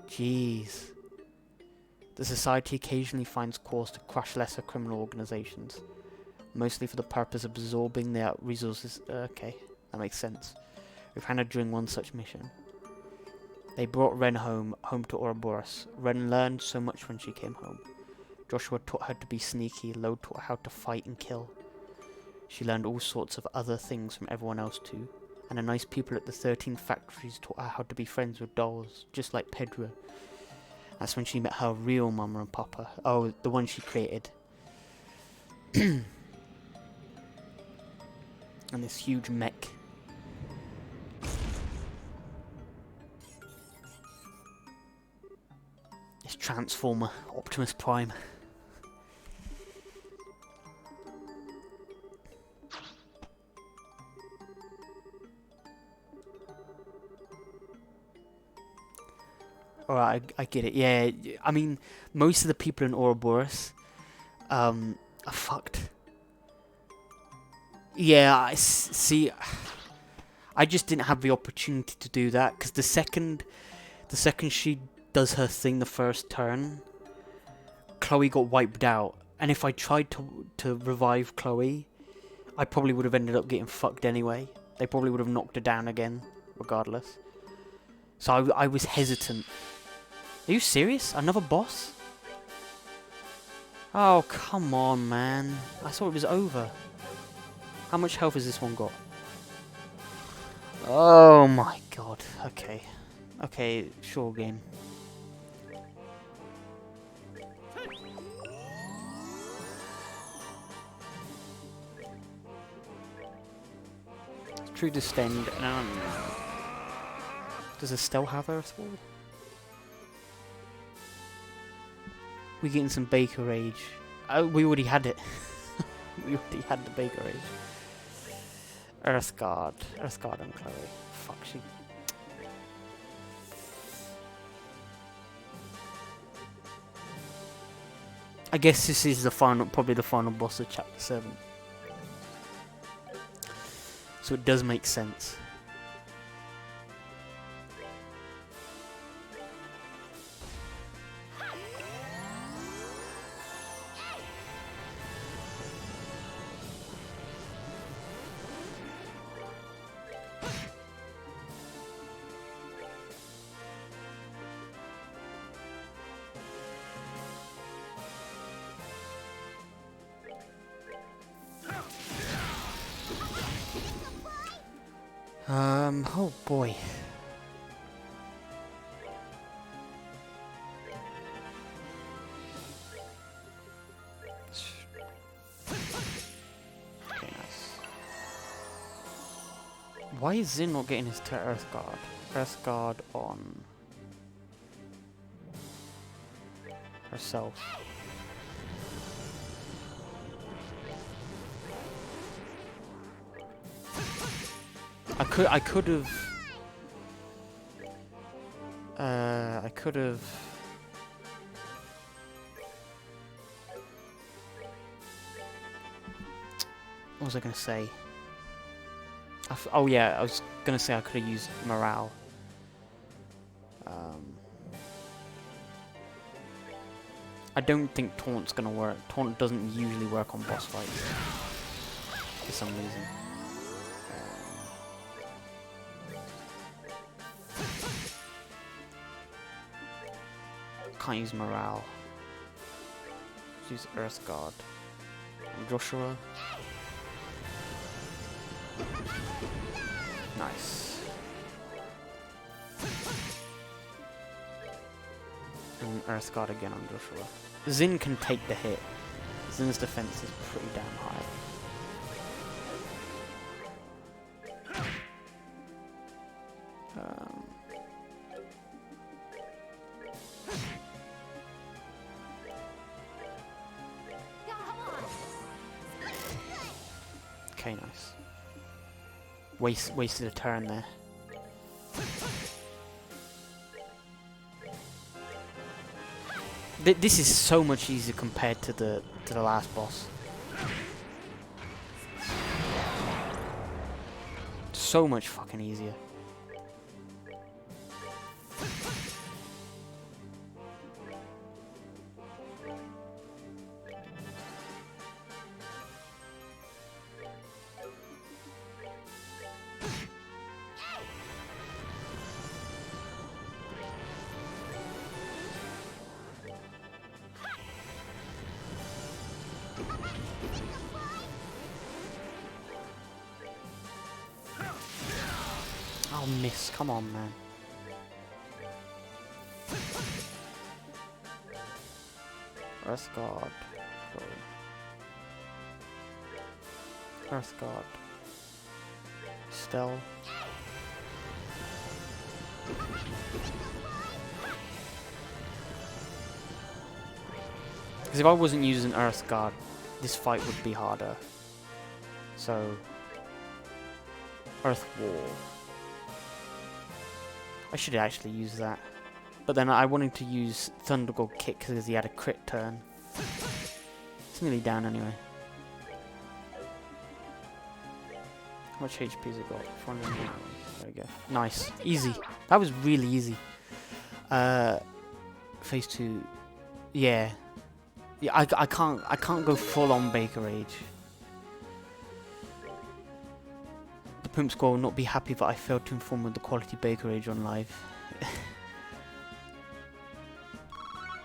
Jeez. The society occasionally finds cause to crush lesser criminal organizations, mostly for the purpose of absorbing their resources. Okay, that makes sense. We've handled during one such mission. They brought Ren home to Ouroboros. Ren learned so much when she came home. Joshua taught her to be sneaky. Lo taught her how to fight and kill. She learned all sorts of other things from everyone else too. And the nice people at the 13 factories taught her how to be friends with dolls, just like Pedro. That's when she met her real Mama and Papa. Oh, the one she created. And this huge mech. This Transformer, Optimus Prime. Alright, I get it. Yeah, I mean, most of the people in Ouroboros are fucked. Yeah, see, I just didn't have the opportunity to do that, because the second she does her thing the first turn, Chloe got wiped out. And if I tried to revive Chloe, I probably would have ended up getting fucked anyway. They probably would have knocked her down again, regardless. So I was hesitant. Are you serious? Another boss? Oh, come on, man. I thought it was over. How much health has this one got? Oh my god. Okay. Okay, sure game. True Descend. Does Estelle have Earth Wall? We're getting some Baker Age. Oh, we already had it. We already had the Baker Age. Earthguard and Chloe. Fuck, she... I guess this is the final, probably the final boss of Chapter 7. So it does make sense. Oh boy. Okay, nice. Why is Zin not getting his Earth Guard? Earth Guard on herself. I could have. I could have. What was I gonna say? Oh yeah, I was gonna say I could have used morale. I don't think taunt's gonna work. Taunt doesn't usually work on boss fights for some reason. Can't use morale. Use Earth Guard. Joshua. Nice. And Earth Guard again on Joshua. Zin can take the hit. Zin's defense is pretty damn high. Okay, nice. Wasted a turn there. This is so much easier compared to the last boss. So much fucking easier. I'll miss. Come on, man. Earth Guard. Earth Guard. Stell. Because if I wasn't using Earth Guard, this fight would be harder. So, Earth Wall. I should actually use that. But then I wanted to use Thunderbolt Kick because he had a crit turn. It's nearly down anyway. How much HP has it got? 490. There we go. Nice. Easy. That was really easy. Phase 2. Yeah. Yeah, I can't go full on Baker Age. The Pimp Squad will not be happy that I failed to inform of the quality Baker Age on live.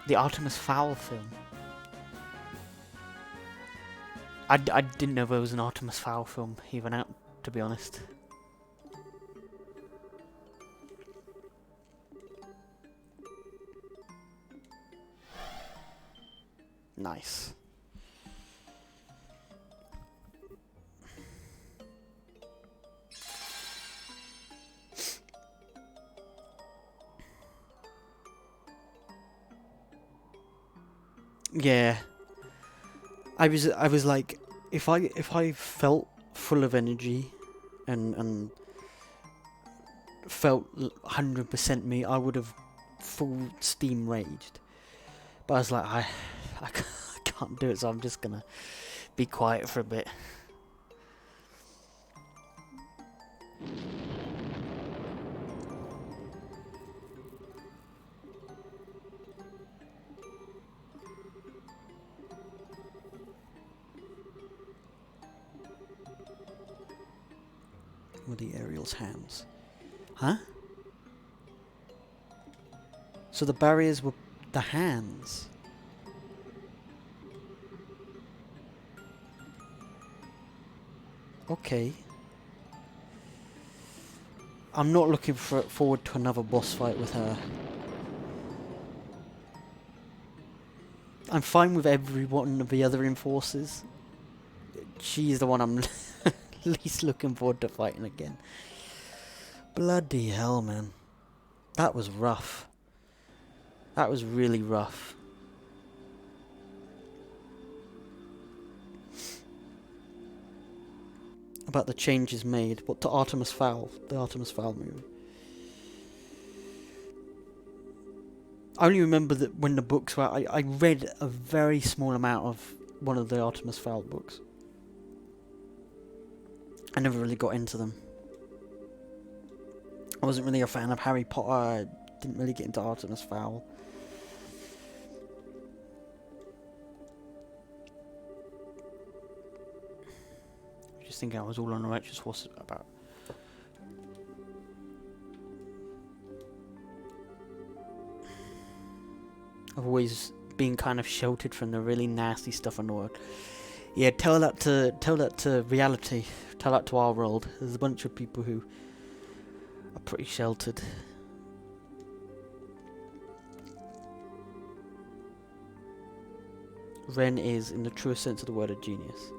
The Artemis Fowl film. I didn't know there was an Artemis Fowl film even out, to be honest. Nice. Yeah. I was like, if I felt full of energy and felt 100% me, I would have full steam raged. But I was like, I can't do it, so I'm just gonna be quiet for a bit. With the Aureole's hands. Huh? So the barriers were the hands. Okay. I'm not looking forward to another boss fight with her. I'm fine with every one of the other enforcers. She's the one I'm least looking forward to fighting again. Bloody hell, man. That was rough. That was really rough. About the changes made. What, to Artemis Fowl? The Artemis Fowl movie. I only remember that when the books were... I read a very small amount of one of the Artemis Fowl books. I never really got into them. I wasn't really a fan of Harry Potter. I didn't really get into Artemis Fowl. Just thinking I was all on the righteous horse about. I've always been kind of sheltered from the really nasty stuff in the world. Yeah, tell that to reality. Tell that to our world. There's a bunch of people who are pretty sheltered. Ren is, in the truest sense of the word, a genius.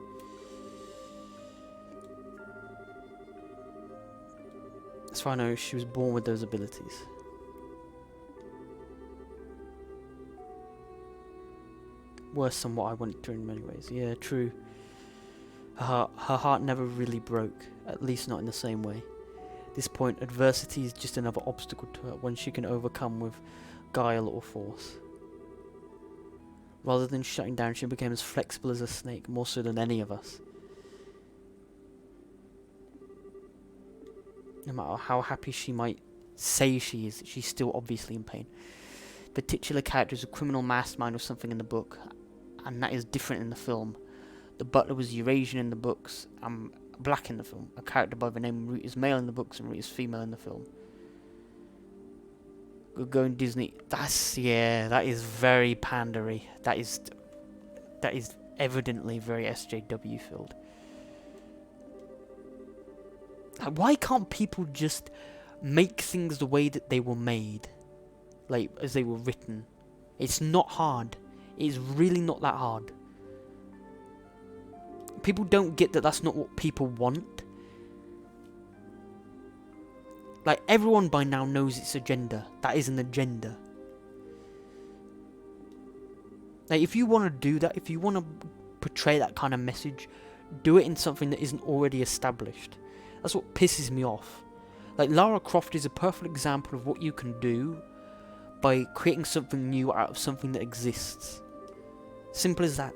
As far as I know, she was born with those abilities. Worse than what I went through in many ways. Yeah, true. Her heart never really broke, at least not in the same way. At this point, adversity is just another obstacle to her, one she can overcome with guile or force. Rather than shutting down, she became as flexible as a snake, more so than any of us. No matter how happy she might say she is, she's still obviously in pain. The titular character is a criminal mastermind or something in the book, and that is different in the film. The butler was Eurasian in the books and black in the film. A character by the name Root is male in the books and Root is female in the film. Going Disney, that is very pandery. That is evidently very SJW filled. Like, why can't people just make things the way that they were made? Like, as they were written. It's not hard. It's really not that hard. People don't get that that's not what people want. Like, everyone by now knows it's a gender. That is an agenda. Like, if you want to do that, if you want to portray that kind of message, do it in something that isn't already established. That's what pisses me off. Like, Lara Croft is a perfect example of what you can do by creating something new out of something that exists. Simple as that.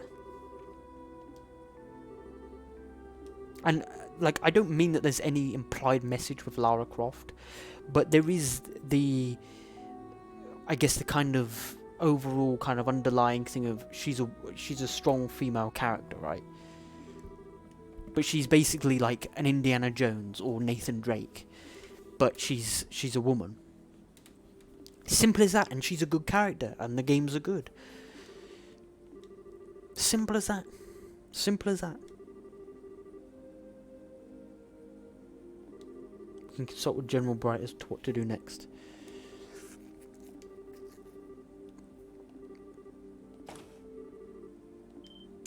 And, like, I don't mean that there's any implied message with Lara Croft, but there is the, I guess, the kind of overall kind of underlying thing of she's a strong female character, right? But she's basically like an Indiana Jones or Nathan Drake, but she's a woman. Simple as that, and she's a good character, and the games are good. Simple as that. Simple as that. We can consult with General Bright as to what to do next.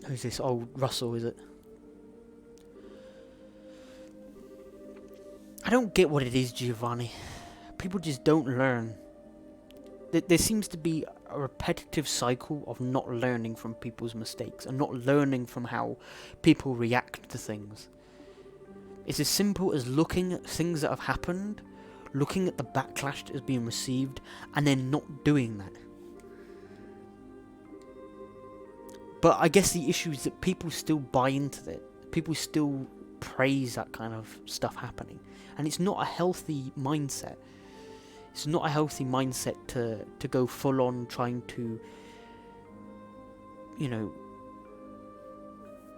Who's this? Oh, Russell, is it? I don't get what it is, Giovanni. People just don't learn. There seems to be a repetitive cycle of not learning from people's mistakes and not learning from how people react to things. It's as simple as looking at things that have happened, looking at the backlash that is being received, and then not doing that. But I guess the issue is that people still buy into it. People still praise that kind of stuff happening. And it's not a healthy mindset. It's not a healthy mindset to go full on trying to, you know,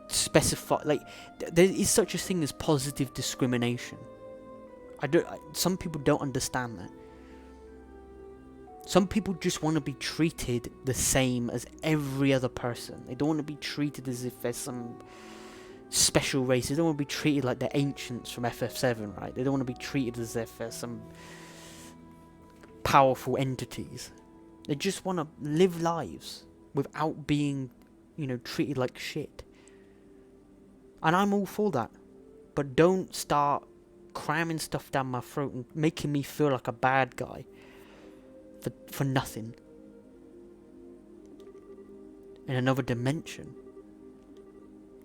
specify. Like, there is such a thing as positive discrimination. Some people don't understand that. Some people just want to be treated the same as every other person. They don't want to be treated as if there's some special race. They don't want to be treated like the ancients from FF7, right? They don't want to be treated as if they're some powerful entities. They just want to live lives without being, treated like shit. And I'm all for that. But don't start cramming stuff down my throat and making me feel like a bad guy for nothing. In another dimension.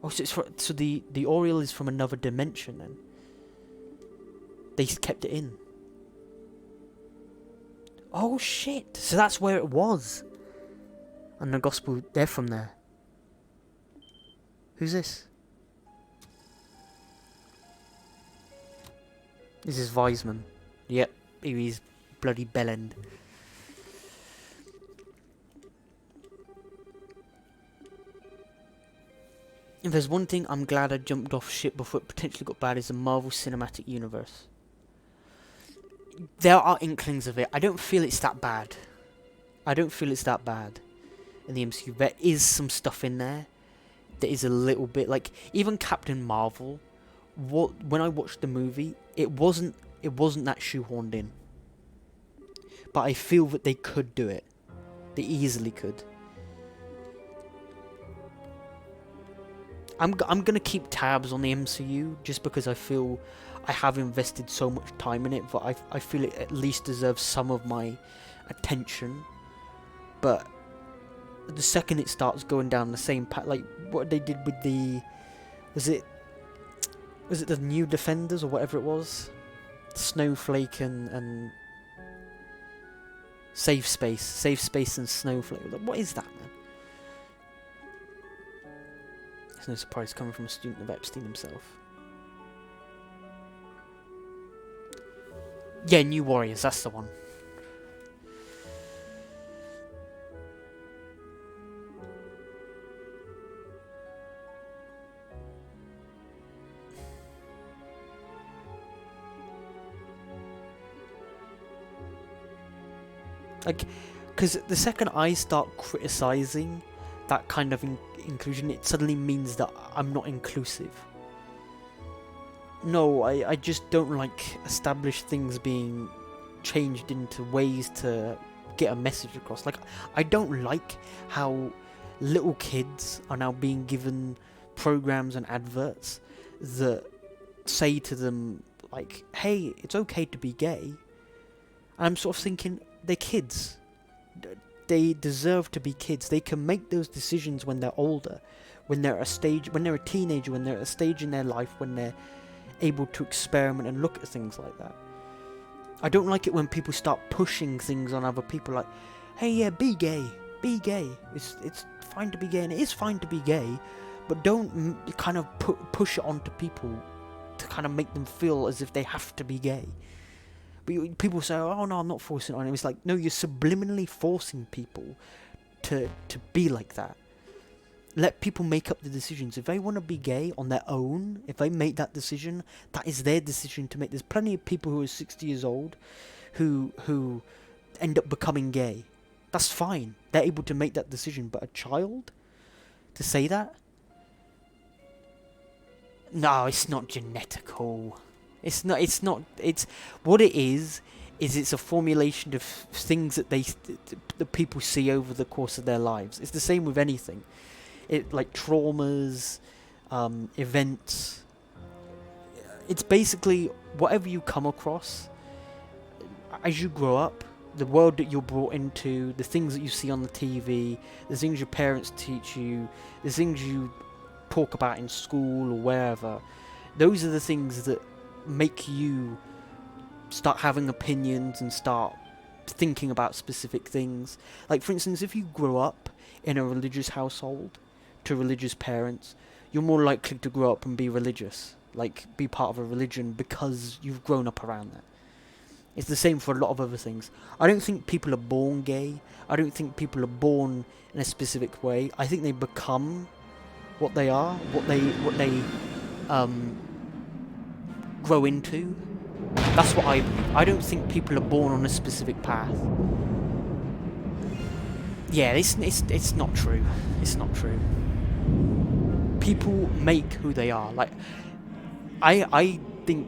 Oh, so the Aureole is from another dimension then. They kept it in. Oh shit! So that's where it was. And the gospel, they're from there. Who's this? This is Wiseman. Yep, he's bloody bellend. If there's one thing I'm glad I jumped off shit before it potentially got bad, is the Marvel Cinematic Universe. There are inklings of it. I don't feel it's that bad. I don't feel it's that bad in the MCU. There is some stuff in there that is a little bit like, even Captain Marvel. When I watched the movie, it wasn't that shoehorned in. But I feel that they could do it. They easily could. I'm gonna keep tabs on the MCU just because I feel I have invested so much time in it, but I feel it at least deserves some of my attention. But the second it starts going down the same path, like what they did with the, was it the New Defenders or whatever it was, Snowflake and Safe Space and Snowflake. Like, what is that, man? It's no surprise coming from a student of Epstein himself. Yeah, New Warriors, that's the one. Like, because the second I start criticizing that kind of inclusion, it suddenly means that I'm not inclusive. No, I just don't like established things being changed into ways to get a message across. Like, I don't like how little kids are now being given programs and adverts that say to them, like, hey, it's okay to be gay. And I'm sort of thinking, they're kids. They deserve to be kids. They can make those decisions when they're older, when they're a teenager, when they're at a stage in their life when they're able to experiment and look at things like that. I don't like it when people start pushing things on other people, like, hey, yeah, be gay. It's fine to be gay, and it is fine to be gay, but don't kind of push it onto people to kind of make them feel as if they have to be gay. But people say, oh no, I'm not forcing it on him. It's like, no, you're subliminally forcing people to be like that. Let people make up the decisions. If they want to be gay on their own, if they make that decision, that is their decision to make. There's plenty of people who are 60 years old who end up becoming gay. That's fine. They're able to make that decision. But a child? To say that? No, it's not genetical. It's what it is it's a formulation of things that the people see over the course of their lives. It's the same with anything. Like traumas, events. It's basically whatever you come across as you grow up, the world that you're brought into, the things that you see on the TV, the things your parents teach you, the things you talk about in school or wherever. Those are the things that make you start having opinions and start thinking about specific things. Like, for instance, if you grow up in a religious household to religious parents, you're more likely to grow up and be religious, like be part of a religion, because you've grown up around that. It's the same for a lot of other things. I don't think people are born gay. I don't think people are born in a specific way. I think they become what they are, what they grow into. That's what I believe. I don't think people are born on a specific path. Yeah, it's not true. It's not true. people make who they are. Like, I think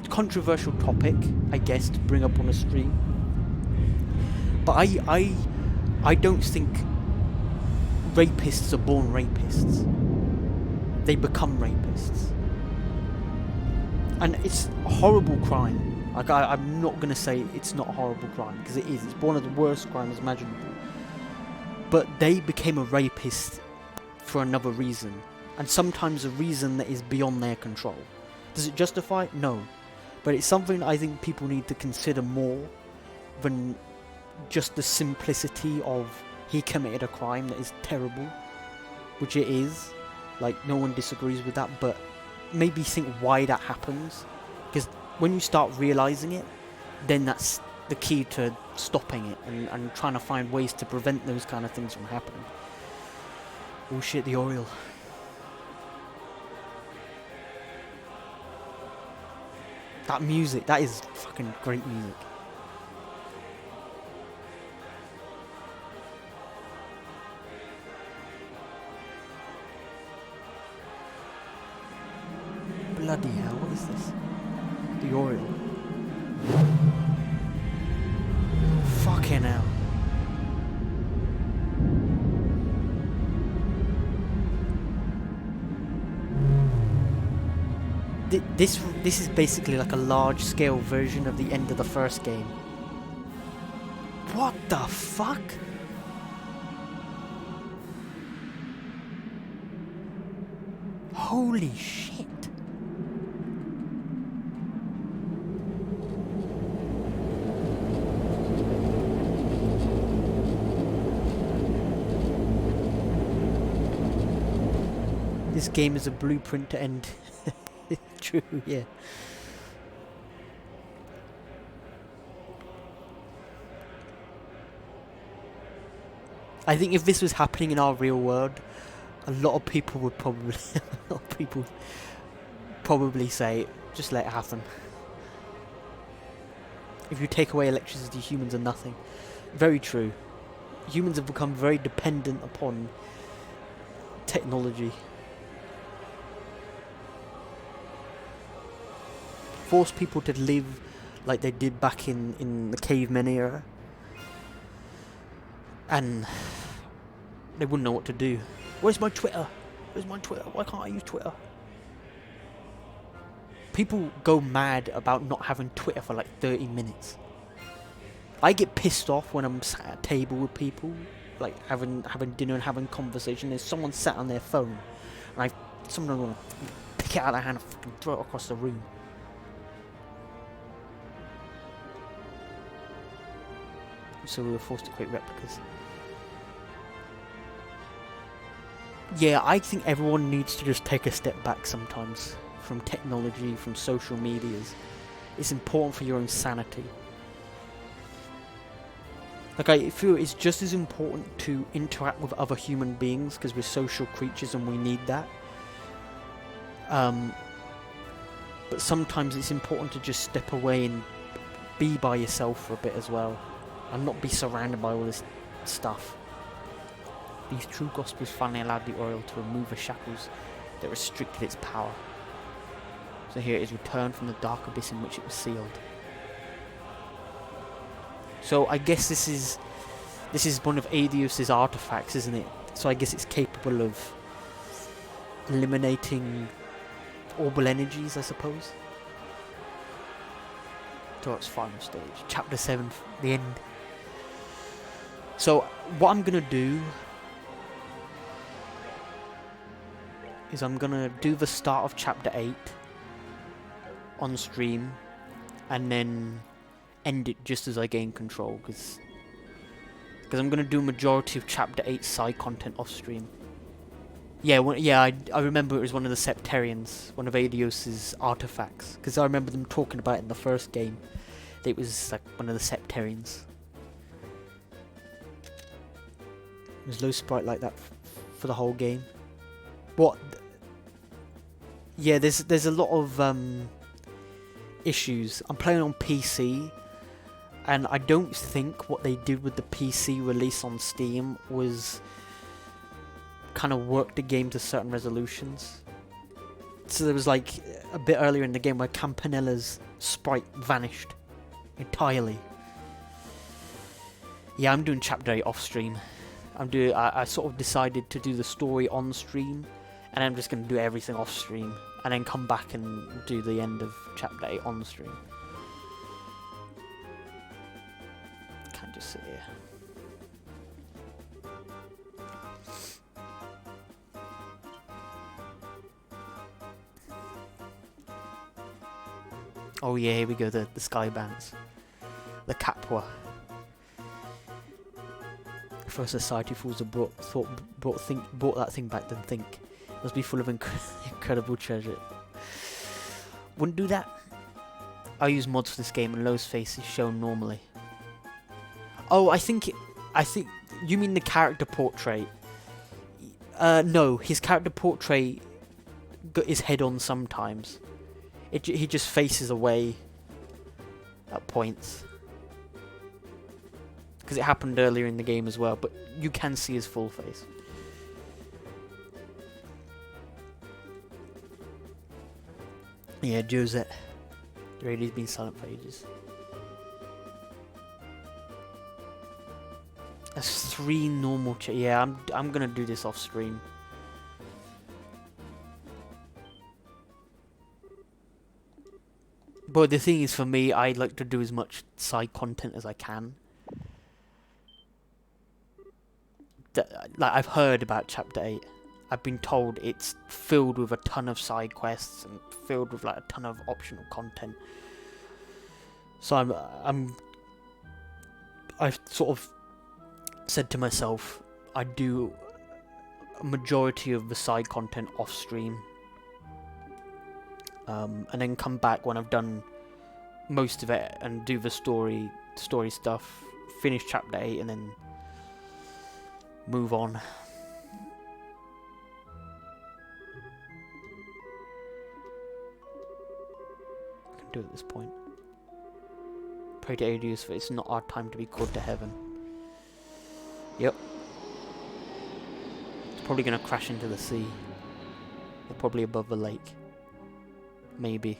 controversial topic, I guess, to bring up on a stream. But I don't think rapists are born rapists. They become rapists. And it's a horrible crime. Like, I'm not going to say it's not a horrible crime, because it is. It's one of the worst crimes imaginable. But they became a rapist for another reason. And sometimes a reason that is beyond their control. Does it justify it? No. But it's something I think people need to consider more than just the simplicity of he committed a crime that is terrible. Which it is. Like, no one disagrees with that, but maybe think why that happens. Because when you start realising it, then that's the key to stopping it and trying to find ways to prevent those kind of things from happening. Oh shit, the Aureole. That music, that is fucking great music. Bloody hell, what is this? The Aureole. Fucking hell. This is basically like a large-scale version of the end of the first game. What the fuck? Holy shit. This game is a blueprint to end. True, yeah. I think if this was happening in our real world, a lot of people would probably say, just let it happen. If you take away electricity, humans are nothing. Very true. Humans have become very dependent upon technology. Force people to live like they did back in the caveman era, and they wouldn't know what to do. Where's my Twitter? Where's my Twitter? Why can't I use Twitter? People go mad about not having Twitter for like 30 minutes. I get pissed off when I'm sat at a table with people, like having dinner and having conversation. There's someone sat on their phone, and someone will pick it out of their hand and fucking throw it across the room. So we were forced to create replicas. Yeah, I think everyone needs to just take a step back sometimes from technology, from social medias. It's important for your own sanity. Like, I feel it's just as important to interact with other human beings, because we're social creatures and we need that. But sometimes it's important to just step away and be by yourself for a bit as well. And not be surrounded by all this stuff. These true gospels finally allowed the Aureole to remove the shackles that restricted its power. So here it is returned from the dark abyss in which it was sealed. So I guess this is one of Adios's artifacts, isn't it? So I guess it's capable of eliminating orbital energies, I suppose. To its final stage. Chapter 7, the end. So what I'm gonna do is I'm gonna do the start of chapter 8 on stream, and then end it just as I gain control, because I'm gonna do a majority of chapter 8 side content off stream. Yeah, I remember it was one of the Sept-Terrions, one of Adios's artifacts, because I remember them talking about it in the first game. It was like one of the Sept-Terrions. There's low sprite like that for the whole game. What? Yeah, there's a lot of issues. I'm playing on PC, and I don't think what they did with the PC release on Steam was kind of work the game to certain resolutions. So there was like a bit earlier in the game where Campanella's sprite vanished entirely. Yeah, I'm doing chapter 8 off stream. I sort of decided to do the story on stream, and I'm just going to do everything off stream, and then come back and do the end of chapter 8 on stream. Can't just sit here. Oh yeah, here we go, the sky bands. The Capua. First society fools have brought that thing back, then think. Must be full of incredible treasure. Wouldn't do that. I use mods for this game and Lowe's face is shown normally. Oh, I think you mean the character portrait. No, his character portrait got his head on sometimes. He just faces away at points. Because it happened earlier in the game as well, but you can see his full face. Yeah, Josette. The radio's been silent for ages. That's 3 normal yeah, I'm gonna do this off stream. But the thing is, for me, I like to do as much side content as I can. Like, I've heard about chapter 8. I've been told it's filled with a ton of side quests and filled with like a ton of optional content. So I've sort of said to myself, I do a majority of the side content off stream, and then come back when I've done most of it and do the story stuff, finish chapter 8, and then move on. I can do it at this point. Pray to Adius, for it's not our time to be called to heaven. Yep. It's probably gonna crash into the sea. They're probably above the lake. Maybe.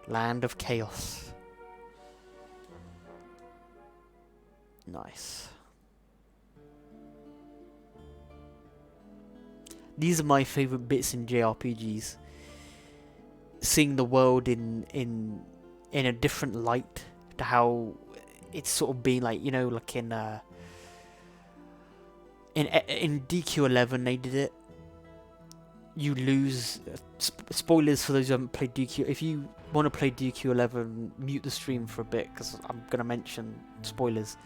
Land of Chaos. Nice. These are my favourite bits in JRPGs. Seeing the world in a different light to how it's sort of been, like, you know, like in DQ11 they did it. You lose spoilers for those who haven't played DQ. If you want to play DQ11, mute the stream for a bit because I'm gonna mention spoilers.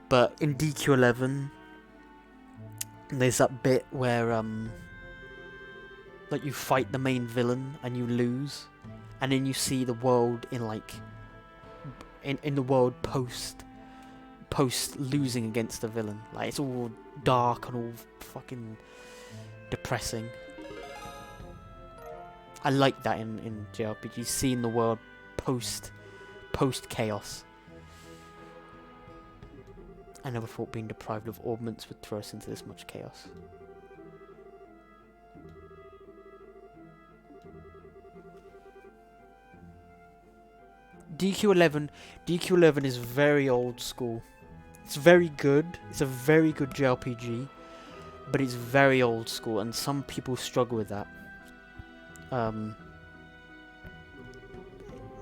But in DQ11, there's that bit where like you fight the main villain and you lose, and then you see the world in like in the world post losing against the villain. Like, it's all dark and all fucking depressing. I like that in JRPGs, seeing the world post chaos. I never thought being deprived of ornaments would throw us into this much chaos. DQ11 is very old school. It's very good. It's a very good JRPG, but it's very old school, and some people struggle with that.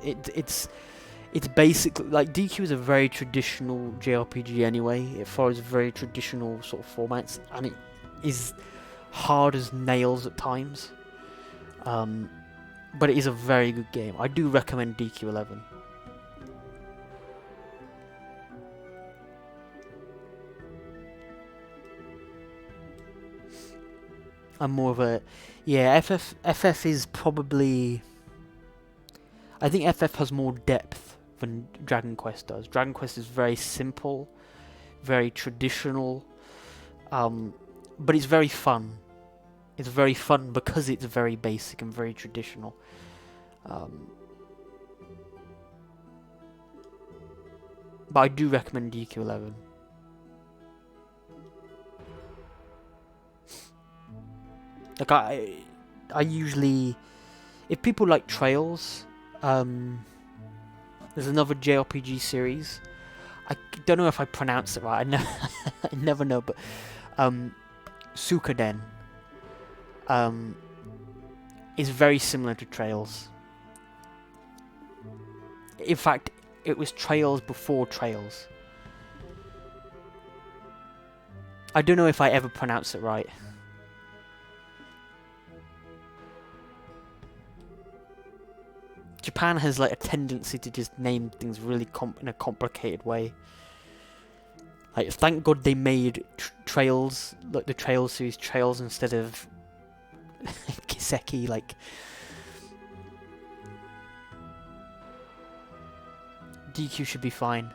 It's basically like DQ is a very traditional JRPG anyway. It follows very traditional sort of formats, and it is hard as nails at times. But it is a very good game. I do recommend DQ11. I'm more of a... Yeah, FF is probably... I think FF has more depth than Dragon Quest does. Dragon Quest is very simple, very traditional, but it's very fun. It's very fun because it's very basic and very traditional. But I do recommend DQ11. Like I usually, if people like Trails, there's another JRPG series. I don't know if I pronounce it right. I never know, but Suikoden is very similar to Trails. In fact, it was Trails before Trails. I don't know if I ever pronounce it right. Japan has like a tendency to just name things really in a complicated way. Like, thank God they made Trails, like the Trails series, Trails instead of Kiseki. Like, DQ should be fine.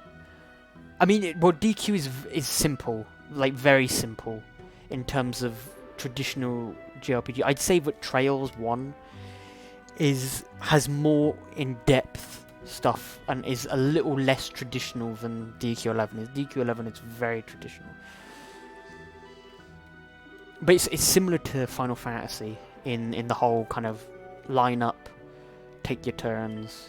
I mean, DQ is simple, like very simple, in terms of traditional JRPG. I'd say that Trails 1 has more in-depth stuff and is a little less traditional than DQ11 is. DQ11 is very traditional, but it's similar to Final Fantasy in the whole kind of line up, take your turns.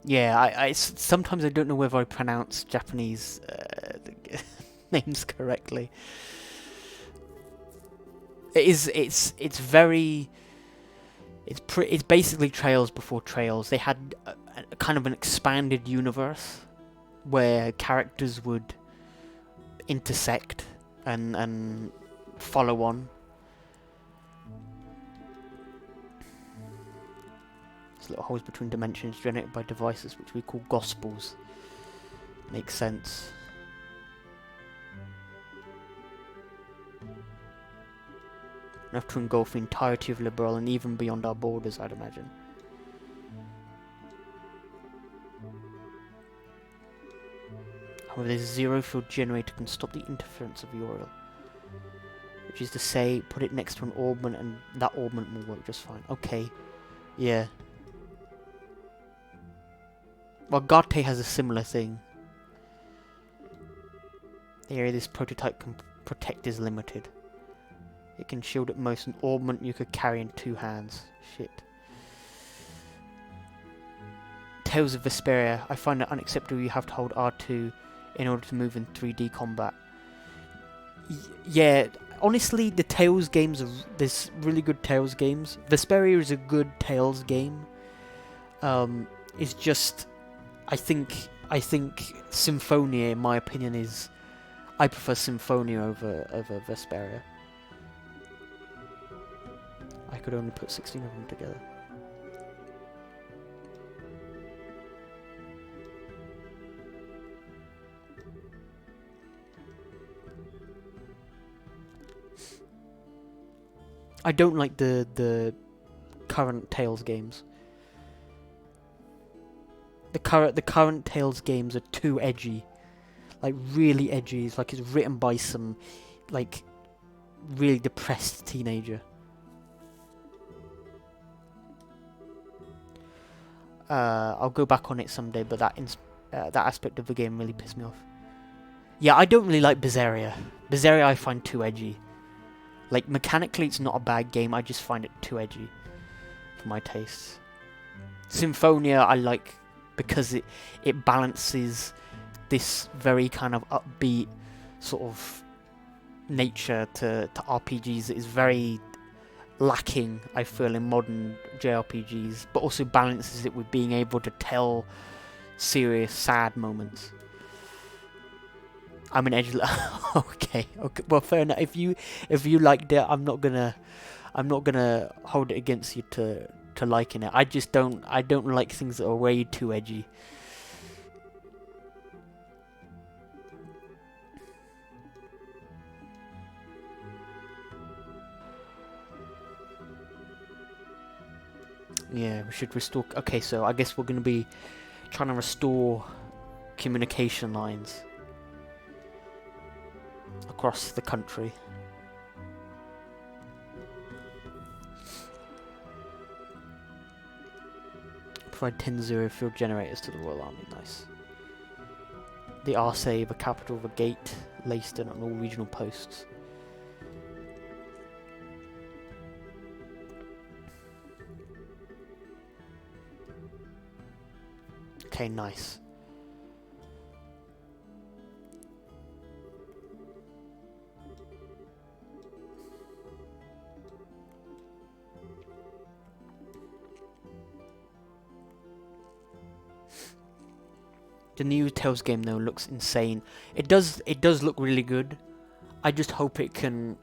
Yeah, I sometimes I don't know whether I pronounce Japanese names correctly. It's basically Trails before Trails. They had a kind of an expanded universe where characters would intersect and follow on. There's little holes between dimensions generated by devices which we call gospels. Makes sense. Enough to engulf the entirety of Liberal and even beyond our borders, I'd imagine. However, this zero field generator can stop the interference of the Aureole. Which is to say, put it next to an orbment and that orbment will work just fine. Okay. Yeah. Well, Garte has a similar thing. The area this prototype can protect is limited. It can shield at most an orbment you could carry in 2 hands. Shit. Tales of Vesperia. I find it unacceptable you have to hold R2 in order to move in 3D combat. Yeah, honestly, the Tales games there's really good Tales games. Vesperia is a good Tales game. It's just, I think Symphonia, in my opinion, is I prefer Symphonia over Vesperia. I could only put 16 of them together. I don't like the current Tales games. The current Tales games are too edgy. Like, really edgy. It's like it's written by some, like, really depressed teenager. I'll go back on it someday, but that aspect of the game really pissed me off. Yeah, I don't really like Berseria. Berseria I find too edgy. Like, mechanically it's not a bad game, I just find it too edgy for my tastes. Symphonia I like because it balances this very kind of upbeat sort of nature to RPGs that is very lacking, I feel, in modern JRPGs, but also balances it with being able to tell serious, sad moments. I'm an edgelord. Okay. Well, fair enough. If you liked it, I'm not gonna hold it against you to liking it. I just don't like things that are way too edgy. Yeah, we should restore. Okay, so I guess we're gonna be trying to restore communication lines across the country. Provide 10 zero field generators to the Royal Army. Nice. the Arce, the capital, the gate, Leiston, and all regional posts. Okay, nice. The new Tales game though looks insane. It does look really good. I just hope it can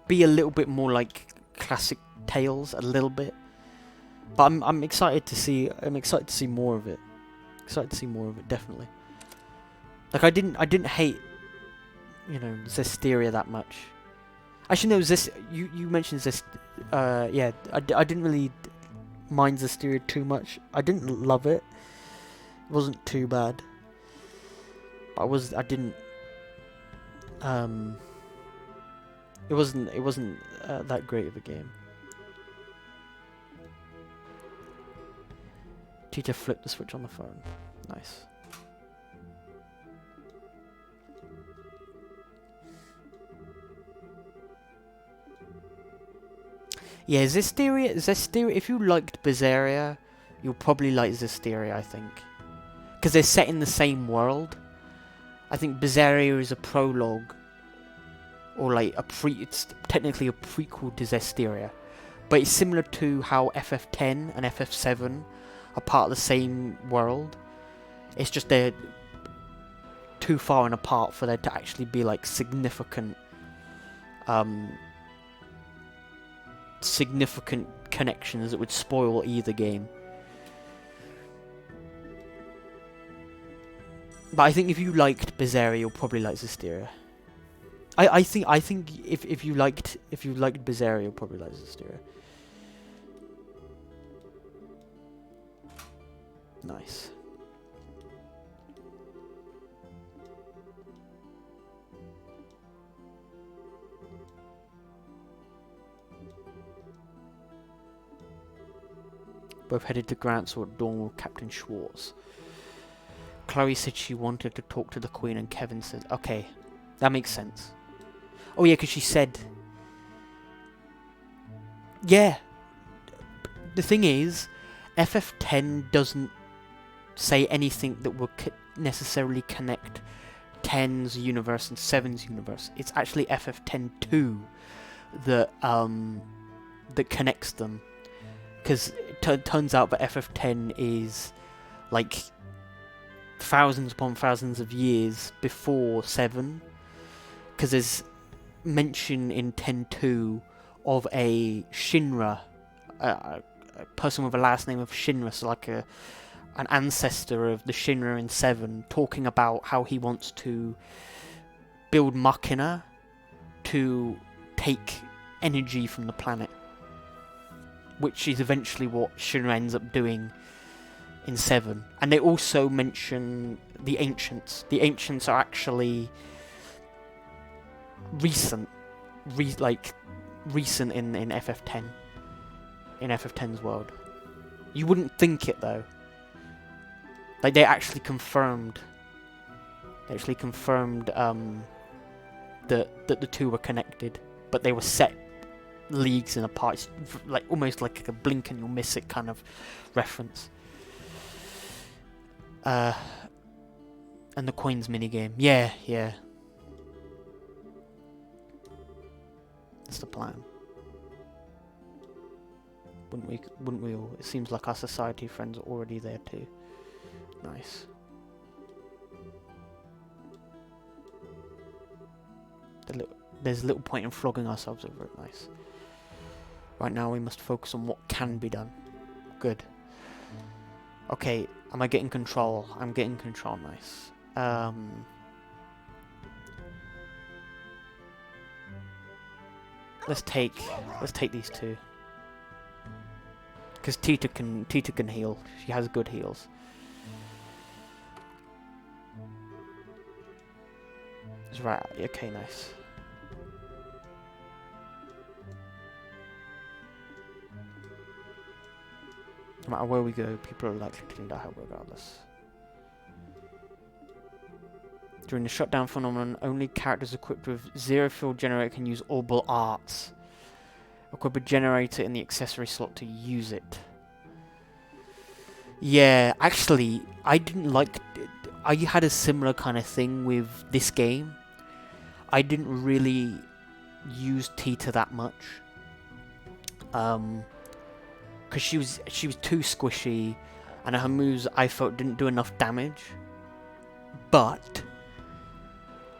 be a little bit more like classic Tales, a little bit. But I'm excited to see more of it. Excited to see more of it, definitely. Like I didn't hate, you know, Zestiria that much. Actually no, you mentioned yeah, I didn't really mind Zestiria too much. I didn't love it. It wasn't too bad. I didn't it wasn't that great of a game. Teacher flipped the switch on the phone. Nice. Yeah, Zestiria, if you liked Berseria, you'll probably like Zestiria, I think. Because they're set in the same world. I think Berseria is a prologue. Or like it's technically a prequel to Zestiria. But it's similar to how FF10 and FF7 are part of the same world. It's just they're too far and apart for there to actually be like significant connections that would spoil either game. But I think if you liked Berseria, you'll probably like Zestiria. I think if you liked Berseria, you'll probably like Zestiria. Nice. Both headed to Grant's or at dawn with Captain Schwartz. Chloe said she wanted to talk to the Queen, and Kevin said, okay, that makes sense. Oh yeah, because she said... Yeah. The thing is, FF10 doesn't say anything that will necessarily connect 10's universe and 7's universe. It's actually FF10-2 that connects them. Because it turns out that FF10 is like thousands upon thousands of years before 7. Because there's mention in 10-2 of a Shinra, a person with a last name of Shinra, so like an ancestor of the Shinra in 7, talking about how he wants to build Machina to take energy from the planet. Which is eventually what Shinra ends up doing in 7. And they also mention the Ancients. The Ancients are actually recent in FF10. In FF10's world. You wouldn't think it though. Like they actually confirmed that the two were connected, but they were set leagues in apart. It's like almost like a blink and you'll miss it kind of reference. And the coins minigame. Yeah. That's the plan. Wouldn't we all? It seems like our society friends are already there too. Nice. There's little point in flogging ourselves over it. Nice. Right now we must focus on what can be done. Good. Okay, am I getting control? I'm getting control. Nice. Let's take these two. Because Tita can heal. She has good heals. That's right. Okay, nice. No matter where we go, people are likely to need our help regardless. During the shutdown phenomenon, only characters equipped with zero field generator can use orbital arts. Equip a generator in the accessory slot to use it. Yeah, actually, I didn't like... I had a similar kind of thing with this game. I didn't really use Tita that much. Because she was too squishy, and her moves I felt didn't do enough damage. But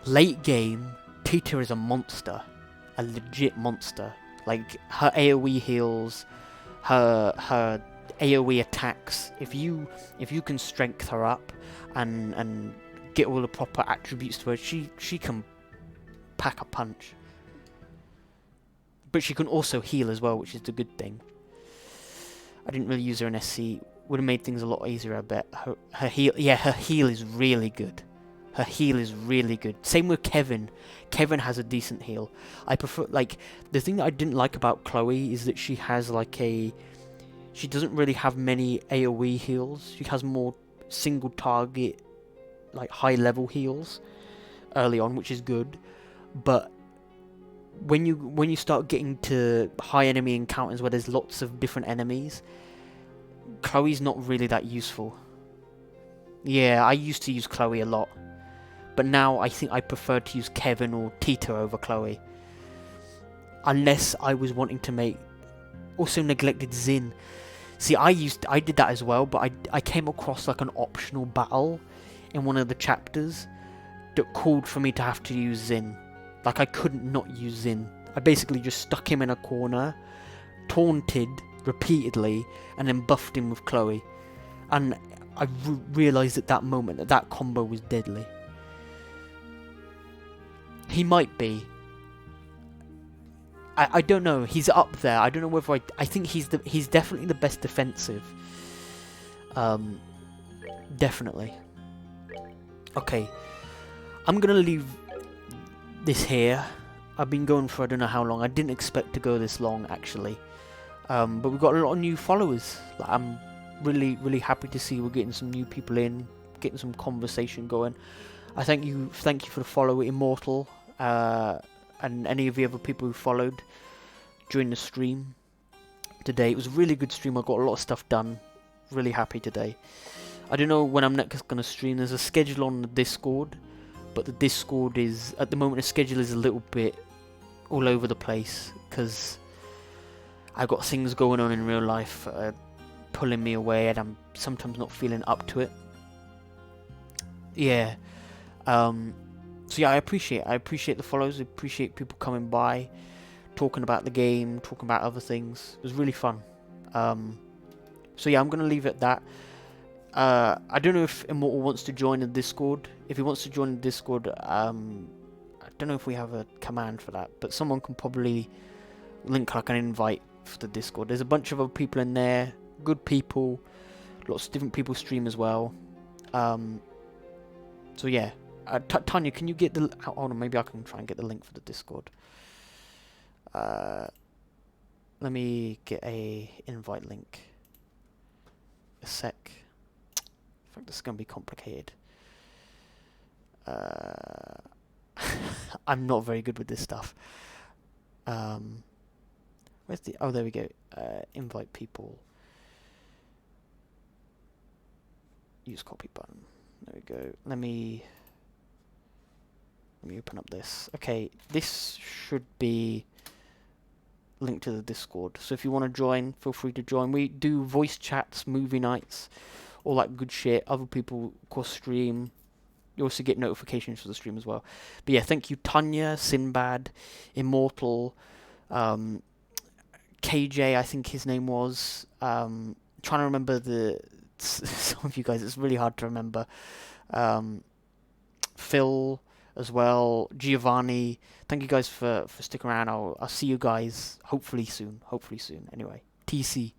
late game, Tita is a monster, a legit monster. Like her AOE heals, her AOE attacks. If you can strength her up and get all the proper attributes to her, she can pack a punch. But she can also heal as well, which is the good thing. I didn't really use her in SC. Would have made things a lot easier, I bet. Her heal, yeah, her heal is really good. Her heal is really good. Same with Kevin. Kevin has a decent heal. I prefer, like, the thing that I didn't like about Chloe is that she has like a... She doesn't really have many AoE heals. She has more single target, like high level heals early on, which is good. But when you start getting to high enemy encounters where there's lots of different enemies, Chloe's not really that useful. Yeah, I used to use Chloe a lot, but now I think I prefer to use Kevin or Tita over Chloe. Unless I was wanting to make... Also neglected Xin. See, I did that as well, but I came across like an optional battle in one of the chapters that called for me to have to use Xin. Like, I couldn't not use Xin. I basically just stuck him in a corner, taunted repeatedly, and then buffed him with Chloe. And I realised at that moment that that combo was deadly. He might be. I don't know. He's up there. I don't know whether I think he's definitely the best defensive. Definitely. Okay. I'm gonna leave this here. I've been going for I don't know how long. I didn't expect to go this long actually. But we've got a lot of new followers. Like, I'm really happy to see we're getting some new people in, getting some conversation going. I thank you for the follow, Immortal, and any of the other people who followed during the stream today. It was a really good stream. I got a lot of stuff done. Really happy today. I don't know when I'm next going to stream. There's a schedule on the Discord, but the Discord is, at the moment, the schedule is a little bit all over the place because I've got things going on in real life pulling me away, and I'm sometimes not feeling up to it. Yeah. So yeah, I appreciate the follows. I appreciate people coming by, talking about the game, talking about other things. It was really fun. So yeah, I'm gonna leave it at that. I don't know if Immortal wants to join the Discord. If he wants to join the Discord, I don't know if we have a command for that, but someone can probably link like an invite for the Discord. There's a bunch of other people in there, good people, lots of different people stream as well. So yeah. Tanya, can you get the... Hold on, maybe I can try and get the link for the Discord. Let me get a invite link. A sec. I think this is going to be complicated. I'm not very good with this stuff. Where's the... Oh, there we go. Invite people. Use copy button. There we go. Let me open up this. Okay, this should be linked to the Discord. So if you want to join, feel free to join. We do voice chats, movie nights, all that good shit. Other people, of course, stream. You also get notifications for the stream as well. But yeah, thank you, Tanya, Sinbad, Immortal, KJ, I think his name was. Trying to remember some of you guys. It's really hard to remember. Phil as well, Giovanni. Thank you guys for sticking around. I'll see you guys hopefully soon. Anyway, TC.